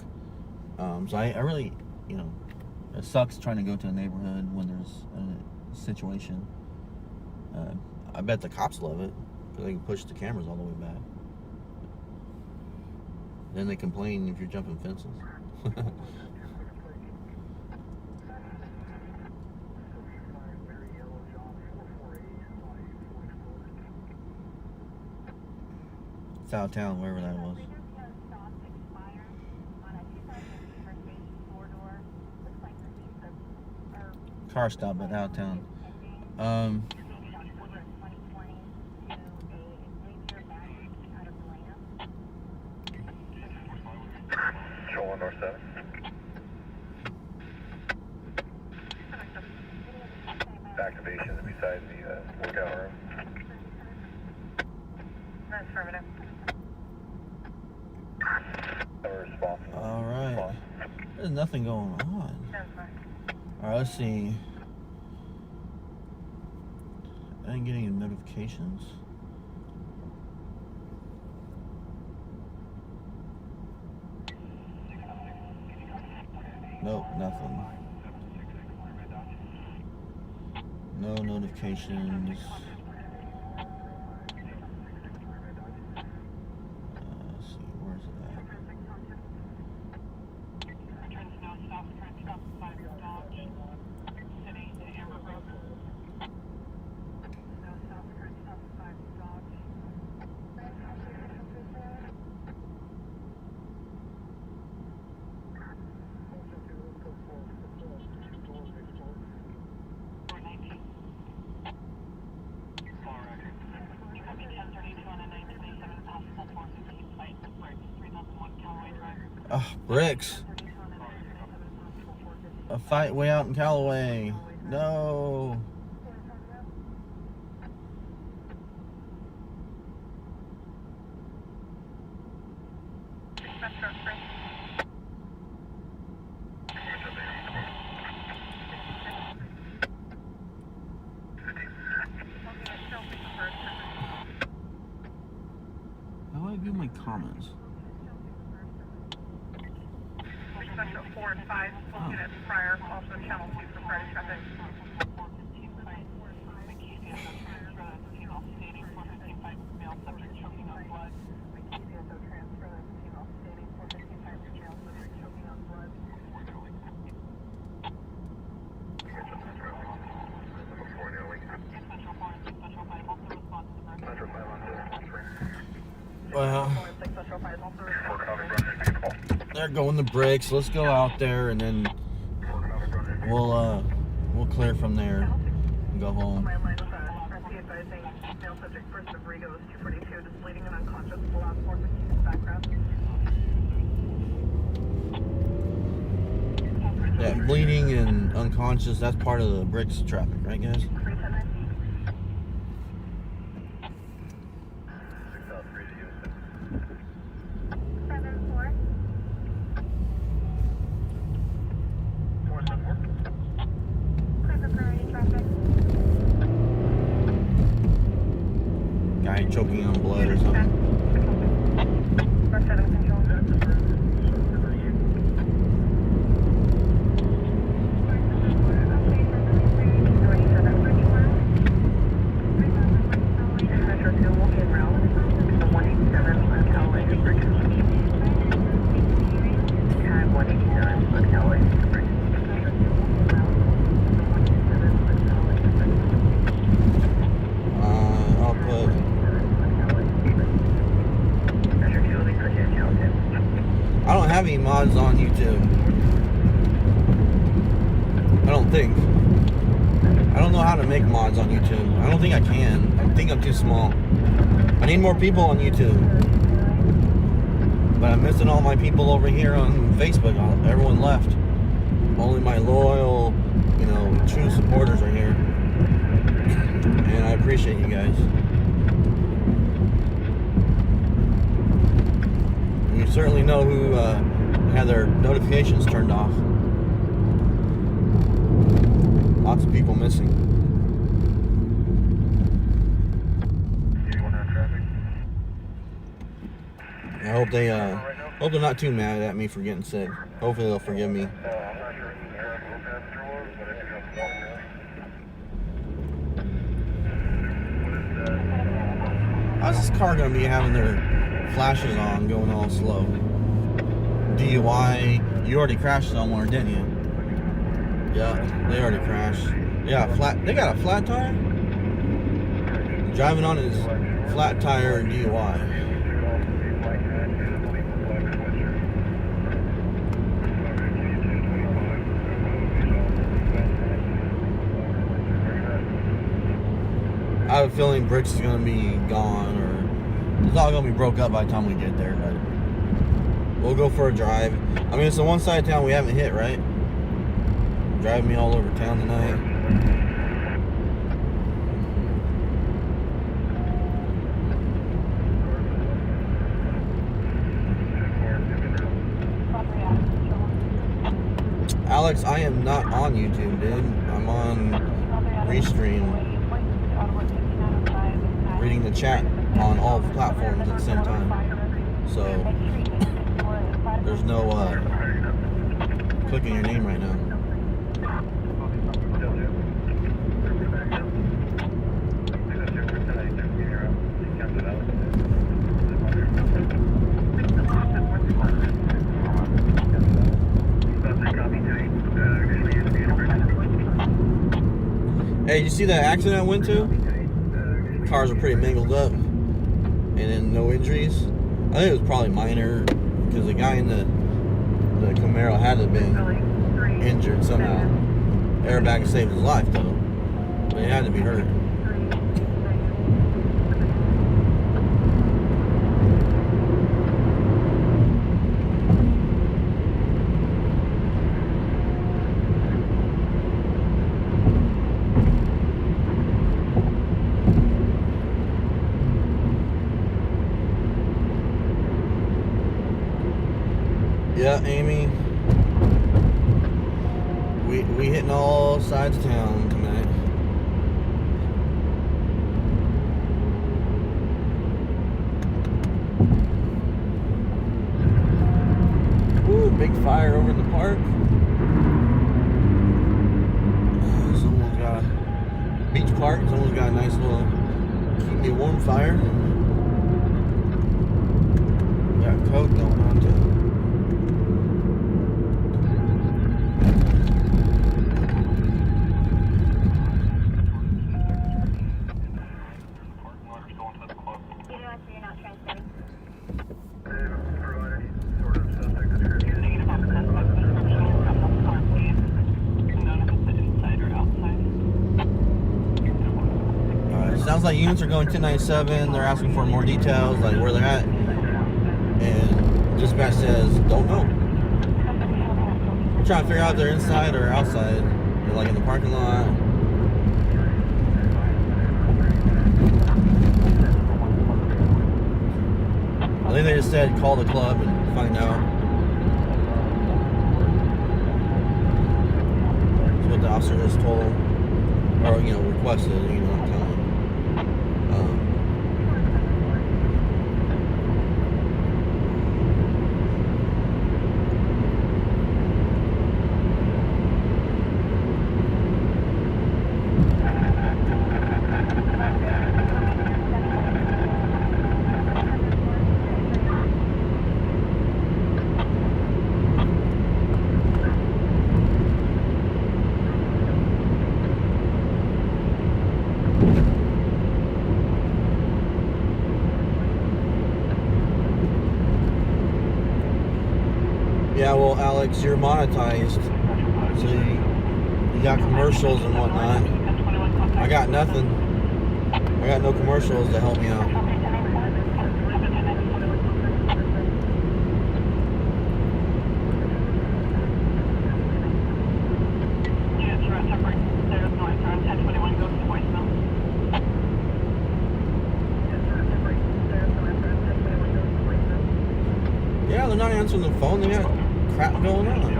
S5: So I really, it sucks trying to go to a neighborhood when there's a situation. I bet the cops love it because they can push the cameras all the way back. Then they complain if you're jumping fences. It's out of town, wherever that was. Car stop, but out of town.
S4: Show North 7. Activation beside the workout room.
S3: That's affirmative.
S5: Alright. There's nothing going on. Alright, let's see. I didn't get any notifications. Nope, nothing. No notifications. Let's see, where's it at? Oh, bricks. A fight way out in Callaway. No. How do I view my comments?
S3: Special 4 and 5 units prior, also channel 2 for prior traffic.
S5: Well, they're going the bricks. Let's go out there and then we'll clear from there and go home. That bleeding and unconscious, that's part of the bricks traffic, right guys? Guy choking on blood or something. I'll put. I don't have any mods on YouTube. I don't think. I don't know how to make mods on YouTube. I don't think I can. I think I'm too small. I need more people on YouTube. But I'm missing all my people over here on Facebook. Everyone left. Only my loyal, true supporters are here. And I appreciate you guys. And you certainly know who had their notifications turned off. Lots of people missing. I hope they're not too mad at me for getting sick. Hopefully they'll forgive me. How's this car gonna be having their flashes on, going all slow? DUI. You already crashed somewhere, didn't you? Yeah, they already crashed. Yeah, they got a flat tire? Driving on his flat tire DUI. I have a feeling Bridge is going to be gone, or it's all going to be broke up by the time we get there, but we'll go for a drive. I mean, it's the one side of town we haven't hit, right? Driving me all over town tonight. Alex, I am not on YouTube, dude. I'm on Restream. Reading the chat on all platforms at the same time. So, there's no clicking your name right now. Hey, did you see that accident I went to? Cars are pretty mangled up, and then no injuries. I think it was probably minor, because the guy in the Camaro had to have been injured somehow. Airbag saved his life though, but he had to be hurt. Yeah, Amy. We hitting all sides of town tonight. Ooh, big fire over in the park. Someone's got a beach park. Someone's got a nice little keep me warm fire. Got code going on too. Sounds like units are going 1097. They're asking for more details, like where they're at. And dispatch says, don't know. We're trying to figure out if they're inside or outside. They're like in the parking lot. I think they just said call the club and find out. That's what the officer just told. Or, requested, tell them. Yeah, well, Alex, you're monetized. So you got commercials and whatnot. I got nothing. I got no commercials to help me out. Yeah, they're not answering the phone. They got crap going on.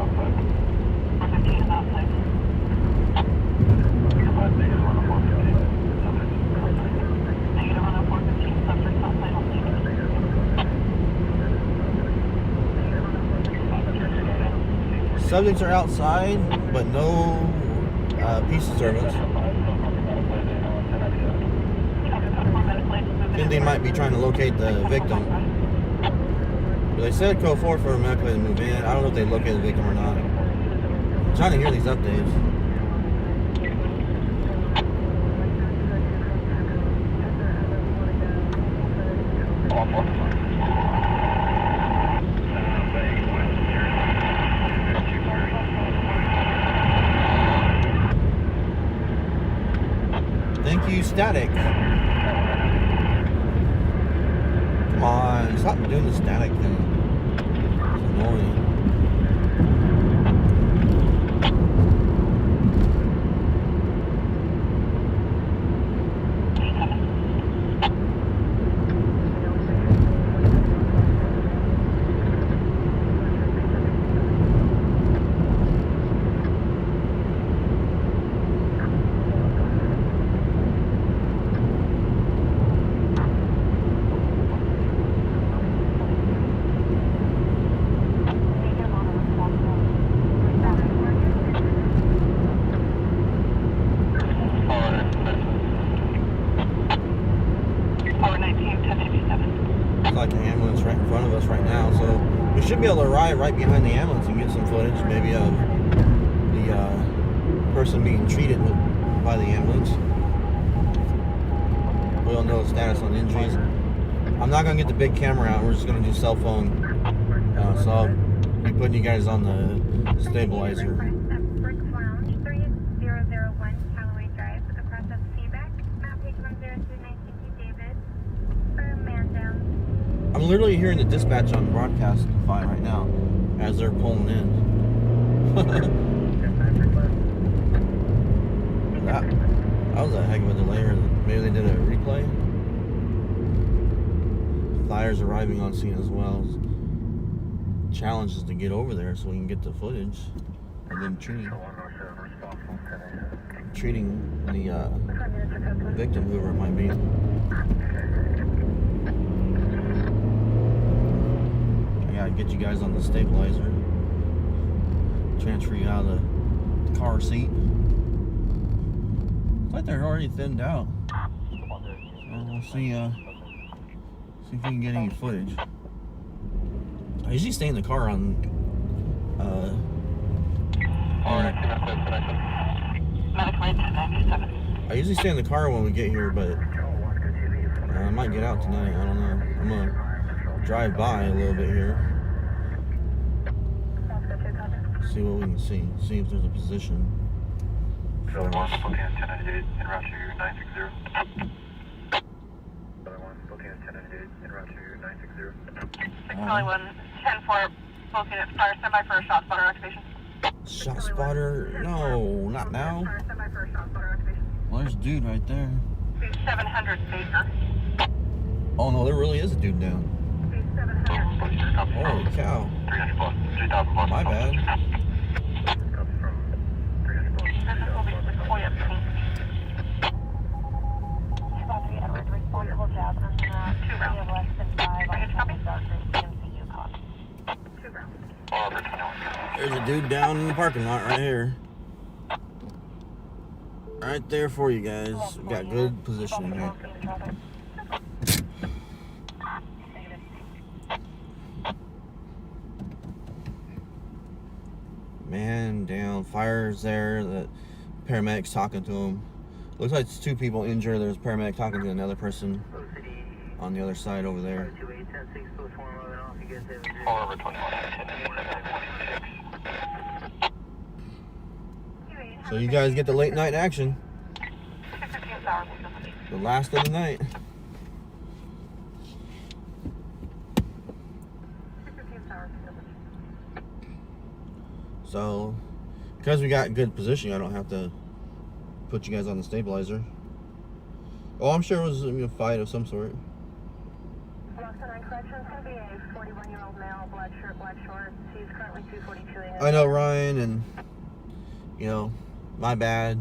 S5: Subjects are outside, but no peace disturbance. I think they might be trying to locate the victim. But they said code 4 for a medical to move in. I don't know if they located the victim or not. I'm trying to hear these updates. Thank you, Static. Come on, stop doing the static thing. It's annoying. Like an ambulance right in front of us right now, so we should be able to arrive right behind the ambulance and get some footage, maybe of the person being treated by the ambulance. We don't know the status on injuries. I'm not gonna get the big camera out. We're just gonna do cell phone. So I'll be putting you guys on the stabilizer.
S6: Brooks Lounge, 3001 Callaway Drive, across of feedback. Map page 10219 David. For man down.
S5: I'm literally hearing the dispatch on Broadcastify right now as they're pulling in. that was a heck of a delay. Maybe they did a replay. Flyers arriving on scene as well. Challenge is to get over there so we can get the footage of them treating the victim, whoever it might be. Get you guys on the stabilizer, transfer you out of the car seat. It's like they're already thinned out. We'll see if we can get any footage. I usually stay in the car on I usually stay in the car when we get here, but I might get out tonight. I don't know. I'm gonna drive by a little bit here. See what we can see. See if there's a position.
S4: Other one, looking at 1098 en route to 960. Other one, looking at 1098 en route to 960.
S3: 621, 10-4, looking at fire standby for a shot spotter activation.
S5: Shot spotter? No, not now. Well, there's a dude right there.
S3: 700 Baker.
S5: Oh no, there really is a dude down. Holy cow.
S4: 300 plus, 3,000 plus.
S5: My bad. There's a dude down in the parking lot right here. Right there for you guys. We got good positioning here. Man down, fire's there, the paramedic's talking to him. Looks like it's two people injured. There's a paramedic talking to another person on the other side over there.
S4: All over 21.
S5: So you guys get the late night action. The last of the night. So, because we got good positioning, I don't have to put you guys on the stabilizer. Oh, I'm sure it was a fight of some sort. I know, Ryan, and you know, my bad.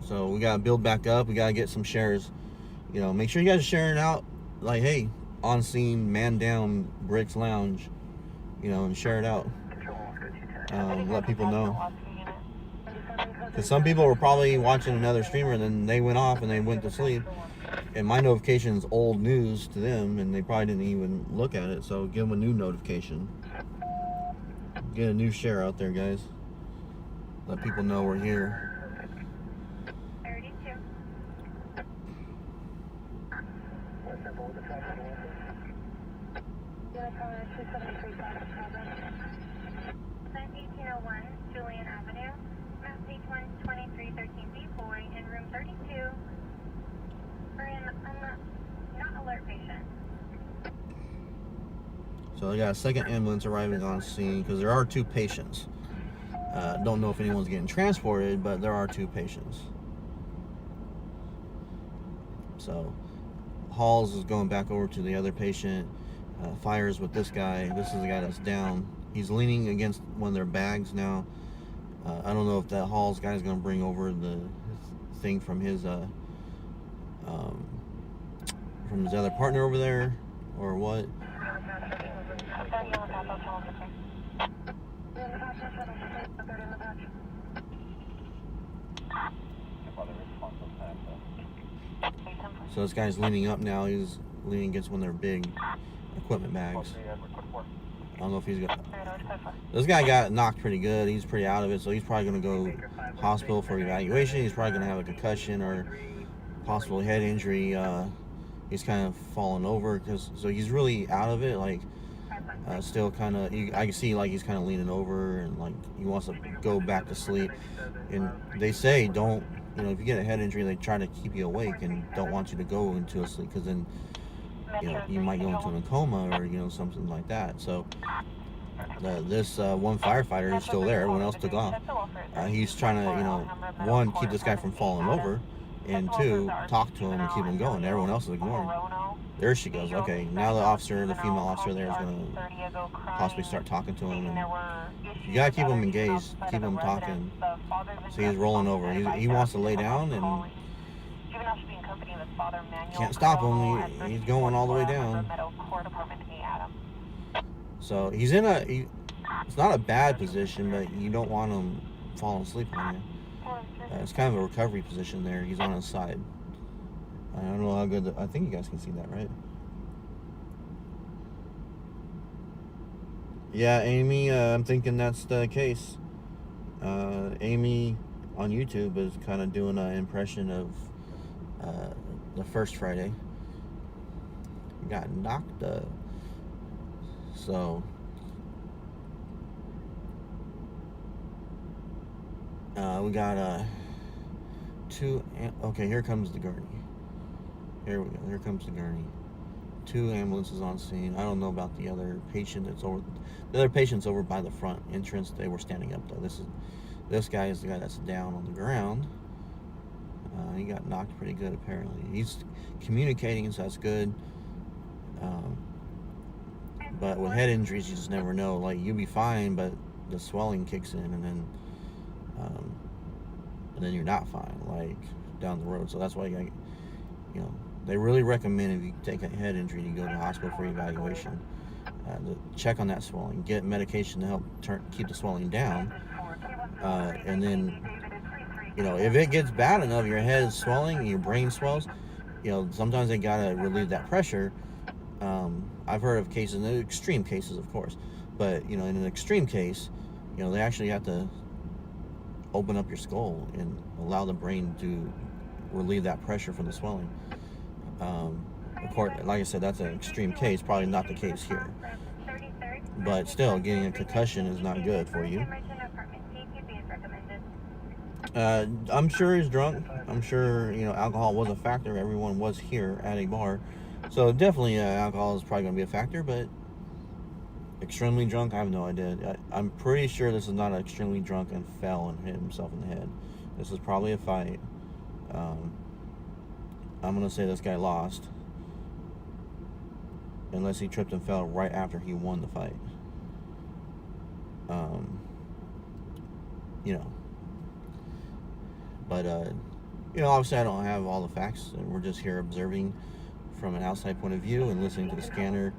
S5: So we gotta build back up. We gotta get some shares. You know, make sure you guys are sharing out. Like, hey, on scene, man down, Bricks Lounge. You know, and share it out. Let people know. Because some people were probably watching another streamer, and then they went off and they went to sleep. And my notification is old news to them, and they probably didn't even look at it. So give them a new notification. Get a new share out there, guys. Let people know we're here.
S6: 32. Sign 1801 Julian Avenue, map page 12313B boy in room 32 for an not alert patient.
S5: So I got a second ambulance arriving on scene because there are 2 patients. Don't know if anyone's getting transported, but there are 2 patients. So Halls is going back over to the other patient. Fires with this guy. This is the guy that's down. He's leaning against one of their bags now. I don't know if that Halls guy is going to bring over the thing from his other partner over there or what. So this guy's leaning up now. He's leaning against one of their big equipment bags. I don't know if he's got... This guy got knocked pretty good. He's pretty out of it, so he's probably going to go hospital for evaluation. He's probably going to have a concussion or possible head injury. He's kind of fallen over, so he's really out of it. Like, still kind of... I can see, like, he's kind of leaning over and, like, he wants to go back to sleep. And they say don't... You know, if you get a head injury, they try to keep you awake and don't want you to go into a sleep because then, you know, you might go into a coma or, you know, something like that. So this one firefighter is still there. Everyone else took off. He's trying to, you know, 1, keep this guy from falling over, and 2, talk to him and keep him going. Everyone else is ignoring him. There she goes. Okay, now the female officer there is going to possibly start talking to him. And you got to keep him engaged, keep him talking. So he's rolling over. He wants to lay down, and can't stop him. He's going all the way down. So he's in it's not a bad position, but you don't want him falling asleep on you. It's kind of a recovery position there. He's on his side. I don't know how good... I think you guys can see that, right? Yeah, Amy, I'm thinking that's the case. Amy on YouTube is kind of doing an impression of the first Friday. Got knocked up. So... we got 2... Okay, here comes the gurney. Here we go. Here comes the gurney. 2 ambulances on scene. I don't know about the other patient that's over. The other patient's over by the front entrance. They were standing up though. This guy is the guy that's down on the ground. He got knocked pretty good apparently. He's communicating, so that's good. But with head injuries, you just never know. Like, you'll be fine, but the swelling kicks in, and then you're not fine, like down the road. So that's why you know, they really recommend if you take a head injury, you go to the hospital for evaluation, to check on that swelling, get medication to help keep the swelling down, and then, you know, if it gets bad enough, your head is swelling and your brain swells, you know, sometimes they gotta relieve that pressure. I've heard of cases, in extreme cases, of course, but you know, in an extreme case, you know, they actually have to open up your skull and allow the brain to relieve that pressure from the swelling. Of course, like I said, that's an extreme case, probably not the case here. But still, getting a concussion is not good for you. I'm sure he's drunk. I'm sure, alcohol was a factor. Everyone was here at a bar. So definitely alcohol is probably going to be a factor, but extremely drunk, I have no idea. I'm pretty sure this is not extremely drunk and fell and hit himself in the head. This is probably a fight. I'm going to say this guy lost. Unless he tripped and fell right after he won the fight. But obviously I don't have all the facts, and we're just here observing from an outside point of view and listening to the scanner.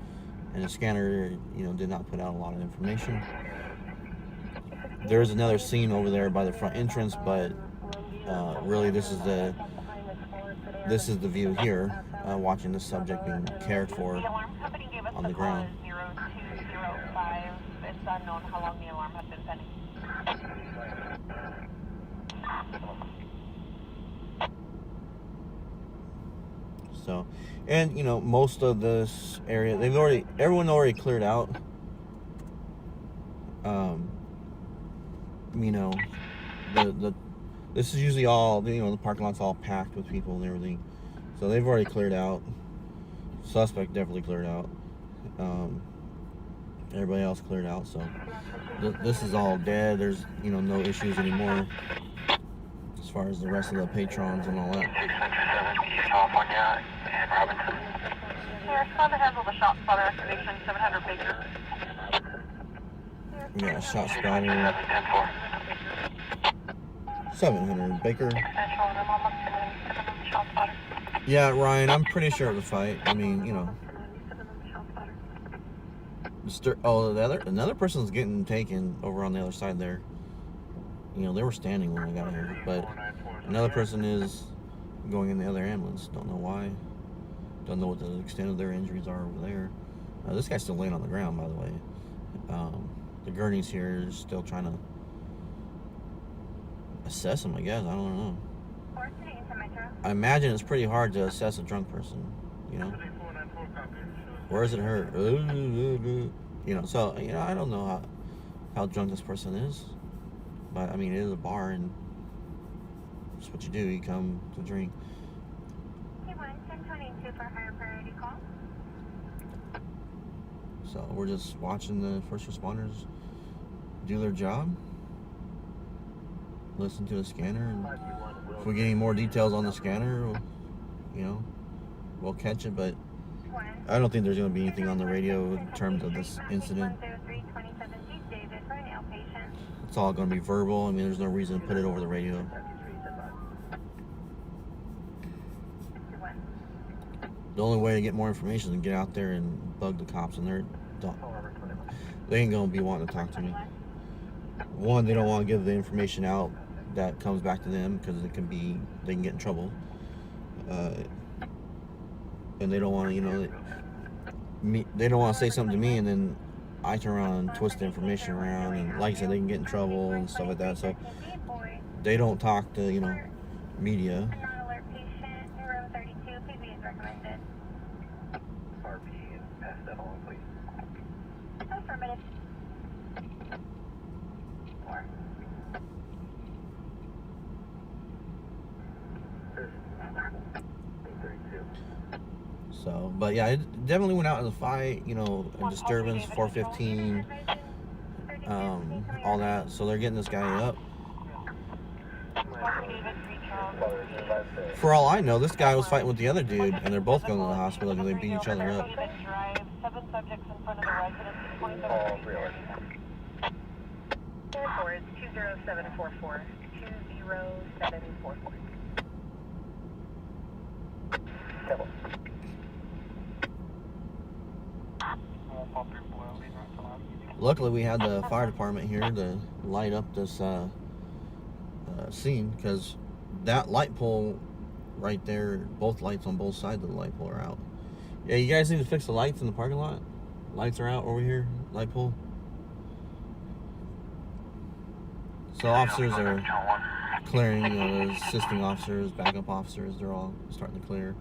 S5: And the scanner, did not put out a lot of information. There's another scene over there by the front entrance, but really this is the view here, watching the subject being cared for on the ground.
S3: 0205. It's unknown how long the alarm has been pending.
S5: So, and most of this area, everyone already cleared out. This is usually all, the parking lot's all packed with people and everything. So they've already cleared out. Suspect definitely cleared out. Everybody else cleared out. So this is all dead. There's, no issues anymore as far as the rest of the patrons and all that.
S4: California and Robinson.
S3: Respond to handle the shot spotter activation, 700 Baker.
S5: We got a shot spotter. 700 Baker. Yeah, Ryan, I'm pretty sure it was a fight. I mean, another person's getting taken over on the other side there. They were standing when I got here, but another person is going in the other ambulance. Don't know why. Don't know what the extent of their injuries are over there. This guy's still laying on the ground, by the way. The gurney's here is still trying to assess him, I guess. I don't know. I imagine it's pretty hard to assess a drunk person, Where does it hurt? So, I don't know how drunk this person is. But, I mean, it is a bar, and that's what you do. You come to drink. So we're just watching the first responders do their job. Listen to the scanner, and if we get any more details on the scanner, we'll catch it. But I don't think there's going to be anything on the radio in terms of this incident. It's all going to be verbal. I mean, there's no reason to put it over the radio. The only way to get more information is to get out there and bug the cops, and they ain't going to be wanting to talk to me. One, they don't want to give the information out that comes back to them because they can get in trouble. And they don't want to, they don't want to say something to me and then I turn around and twist the information around, and like I said, they can get in trouble and stuff like that. So they don't talk to, media. So, but yeah, it definitely went out as a fight, a disturbance, 415, all that. So they're getting this guy up. For all I know, this guy was fighting with the other dude, and they're both going to the hospital because they beat each other up.
S3: 7 subjects in front of the residence, 27
S2: It's 20744. 20744.
S5: Luckily, we had the fire department here to light up this scene, because that light pole right there, both lights on both sides of the light pole are out. Yeah, you guys need to fix the lights in the parking lot. Lights are out over here, light pole. So officers are clearing, assisting officers, backup officers, they're all starting to clear.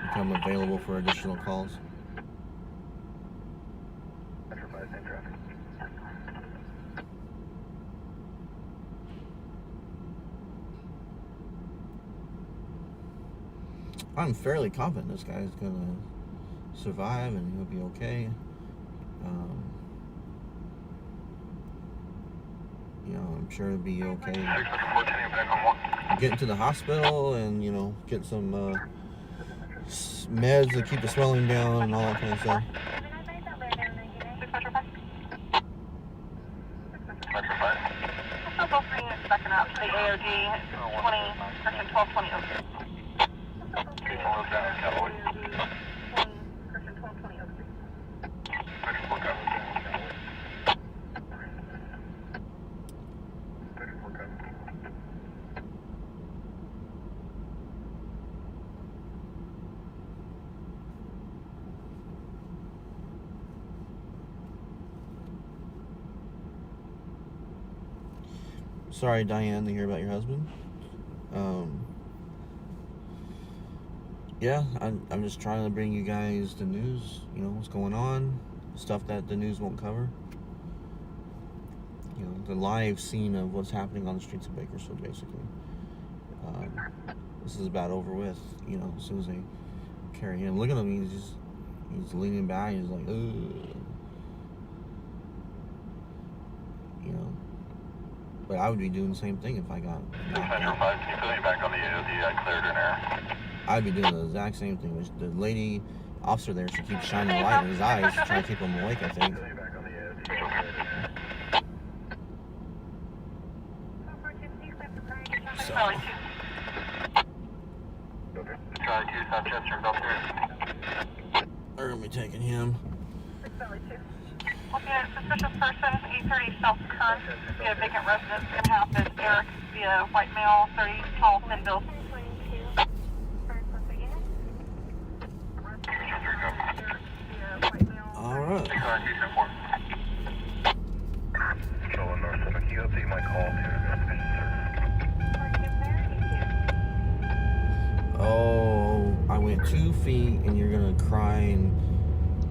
S5: Become available for additional calls. I'm fairly confident this guy's gonna survive and he'll be okay. You know, I'm sure he'll be okay. Getting to the hospital and, you know, get some meds to keep the swelling down and all that kind of stuff.
S3: Still both bringing it second up to the AOG 1220.
S5: Sorry, Diane, to hear about your husband. Yeah, I'm just trying to bring you guys the news, you know, what's going on, stuff that the news won't cover. You know, the live scene of what's happening on the streets of Bakersfield, basically. This is about over with, you know, as soon as they carry him. Look at him, he's leaning back, he's like, ugh. You know. But I would be doing the same thing if I got knocked out.
S4: Back on the AOD, I cleared an error.
S5: I'd be doing the exact same thing. The lady officer there, she keeps shining a light in his eyes to try to keep him awake, I think. So. They're going to be taking him.
S3: Looking at suspicious person, 830 South Kern, via vacant residence in house is Eric, via white male, 30, tall, thin build.
S5: All right.
S4: Can you update my call to
S5: Oh, I went 2 feet and you're going to cry and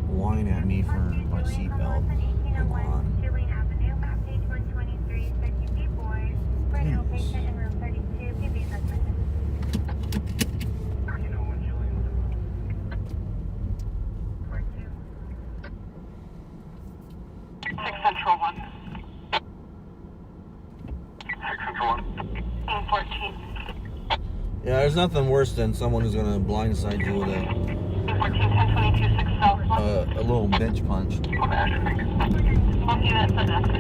S5: whine at me for my seatbelt. Come on. Yeah, there's nothing worse than someone who's gonna blindside you with a little bench punch.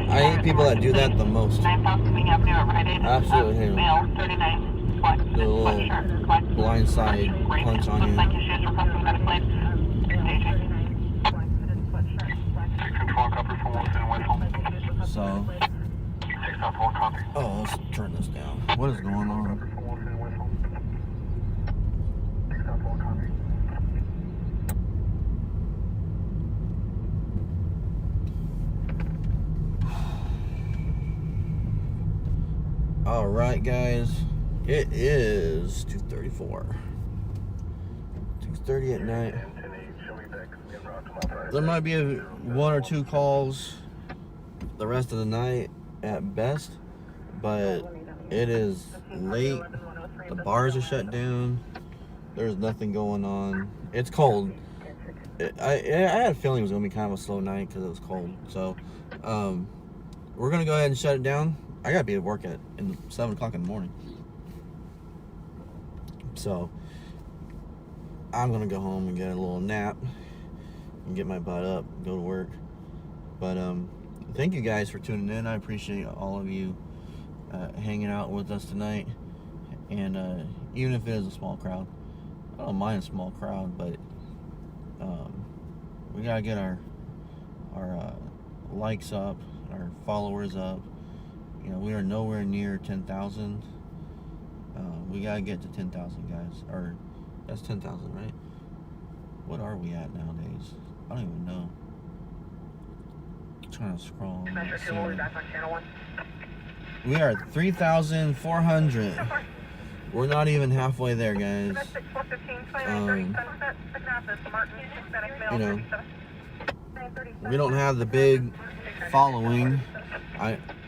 S5: I hate people that do that the most. Absolutely hate them. The little blindside punch on you. So, oh, let's turn this down. What is going on? All right, guys, it is 2:34. 2:30 at night. There might be 1 or 2 calls the rest of the night at best, but it is late. The bars are shut down. There's nothing going on. It's cold. I had a feeling it was gonna be kind of a slow night because it was cold. So, we're gonna go ahead and shut it down. I gotta be at work at 7 o'clock in the morning. So, I'm gonna go home and get a little nap and get my butt up and go to work. But thank you guys for tuning in. I appreciate all of you hanging out with us tonight. And even if it is a small crowd, I don't mind a small crowd, but we gotta get our likes up, our followers up. You know, we are nowhere near 10,000. We gotta get to 10,000, guys. Or that's 10,000, right? What are we at nowadays? I don't even know. I'm trying to scroll. We are at 3,400. We're not even halfway there, guys. You know, we don't have the big following.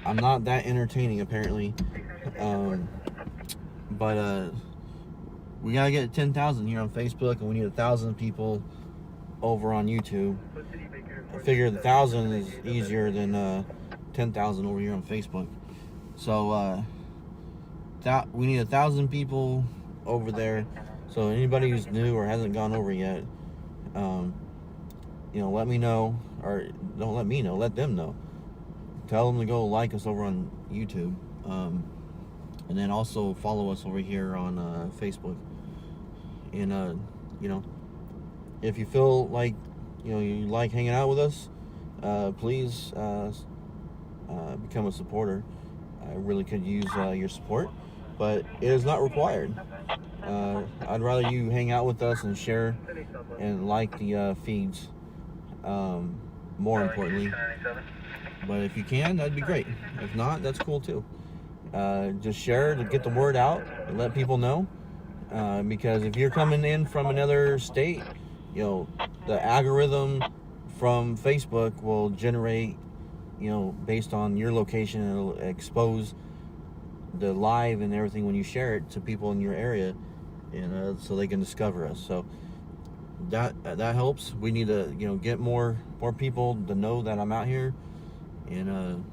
S5: I'm not that entertaining, apparently. But we gotta get 10,000 here on Facebook, and we need 1,000 people over on YouTube. I figure 1,000 is easier than 10,000 over here on Facebook. So that we need 1,000 people over there. So anybody who's new or hasn't gone over yet, let me know, or don't let me know, let them know. Tell them to go like us over on YouTube, and then also follow us over here on Facebook. And if you feel like you like hanging out with us, please become a supporter. I really could use your support, but it is not required. I'd rather you hang out with us and share and like the feeds, more importantly. But if you can, that'd be great. If not, that's cool too. Just share to get the word out and let people know. Because if you're coming in from another state, the algorithm from Facebook will generate, based on your location, and it'll expose the live and everything when you share it to people in your area, and so they can discover us. So that helps. We need to get more people to know that I'm out here, and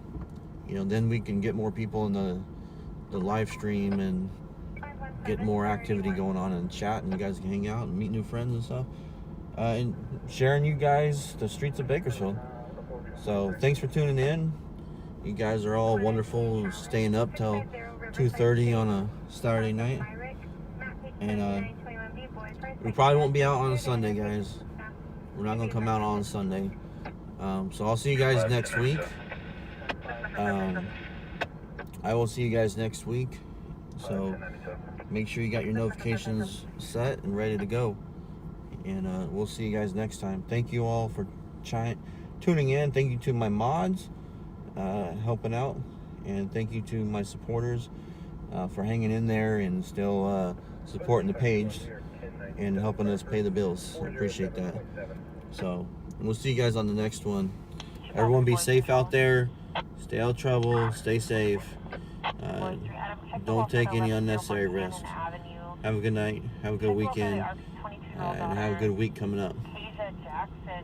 S5: then we can get more people in the live stream and get more activity going on in chat, and you guys can hang out and meet new friends and stuff, and sharing you guys the streets of Bakersfield. So thanks for tuning in. You guys are all wonderful, staying up till 2:30 on a Saturday night, and we probably won't be out on a Sunday, guys. We're not gonna come out on Sunday. So I'll see you guys next week. I will see you guys next week. So make sure you got your notifications set and ready to go. And we'll see you guys next time. Thank you all for tuning in. Thank you to my mods helping out. And thank you to my supporters for hanging in there and still supporting the page and helping us pay the bills. I appreciate that. So we'll see you guys on the next one. Everyone be safe out there. Stay out of trouble. Stay safe. Don't take any unnecessary risks. Have a good night. Have a good weekend. And have a good week coming up.
S3: Asia Jackson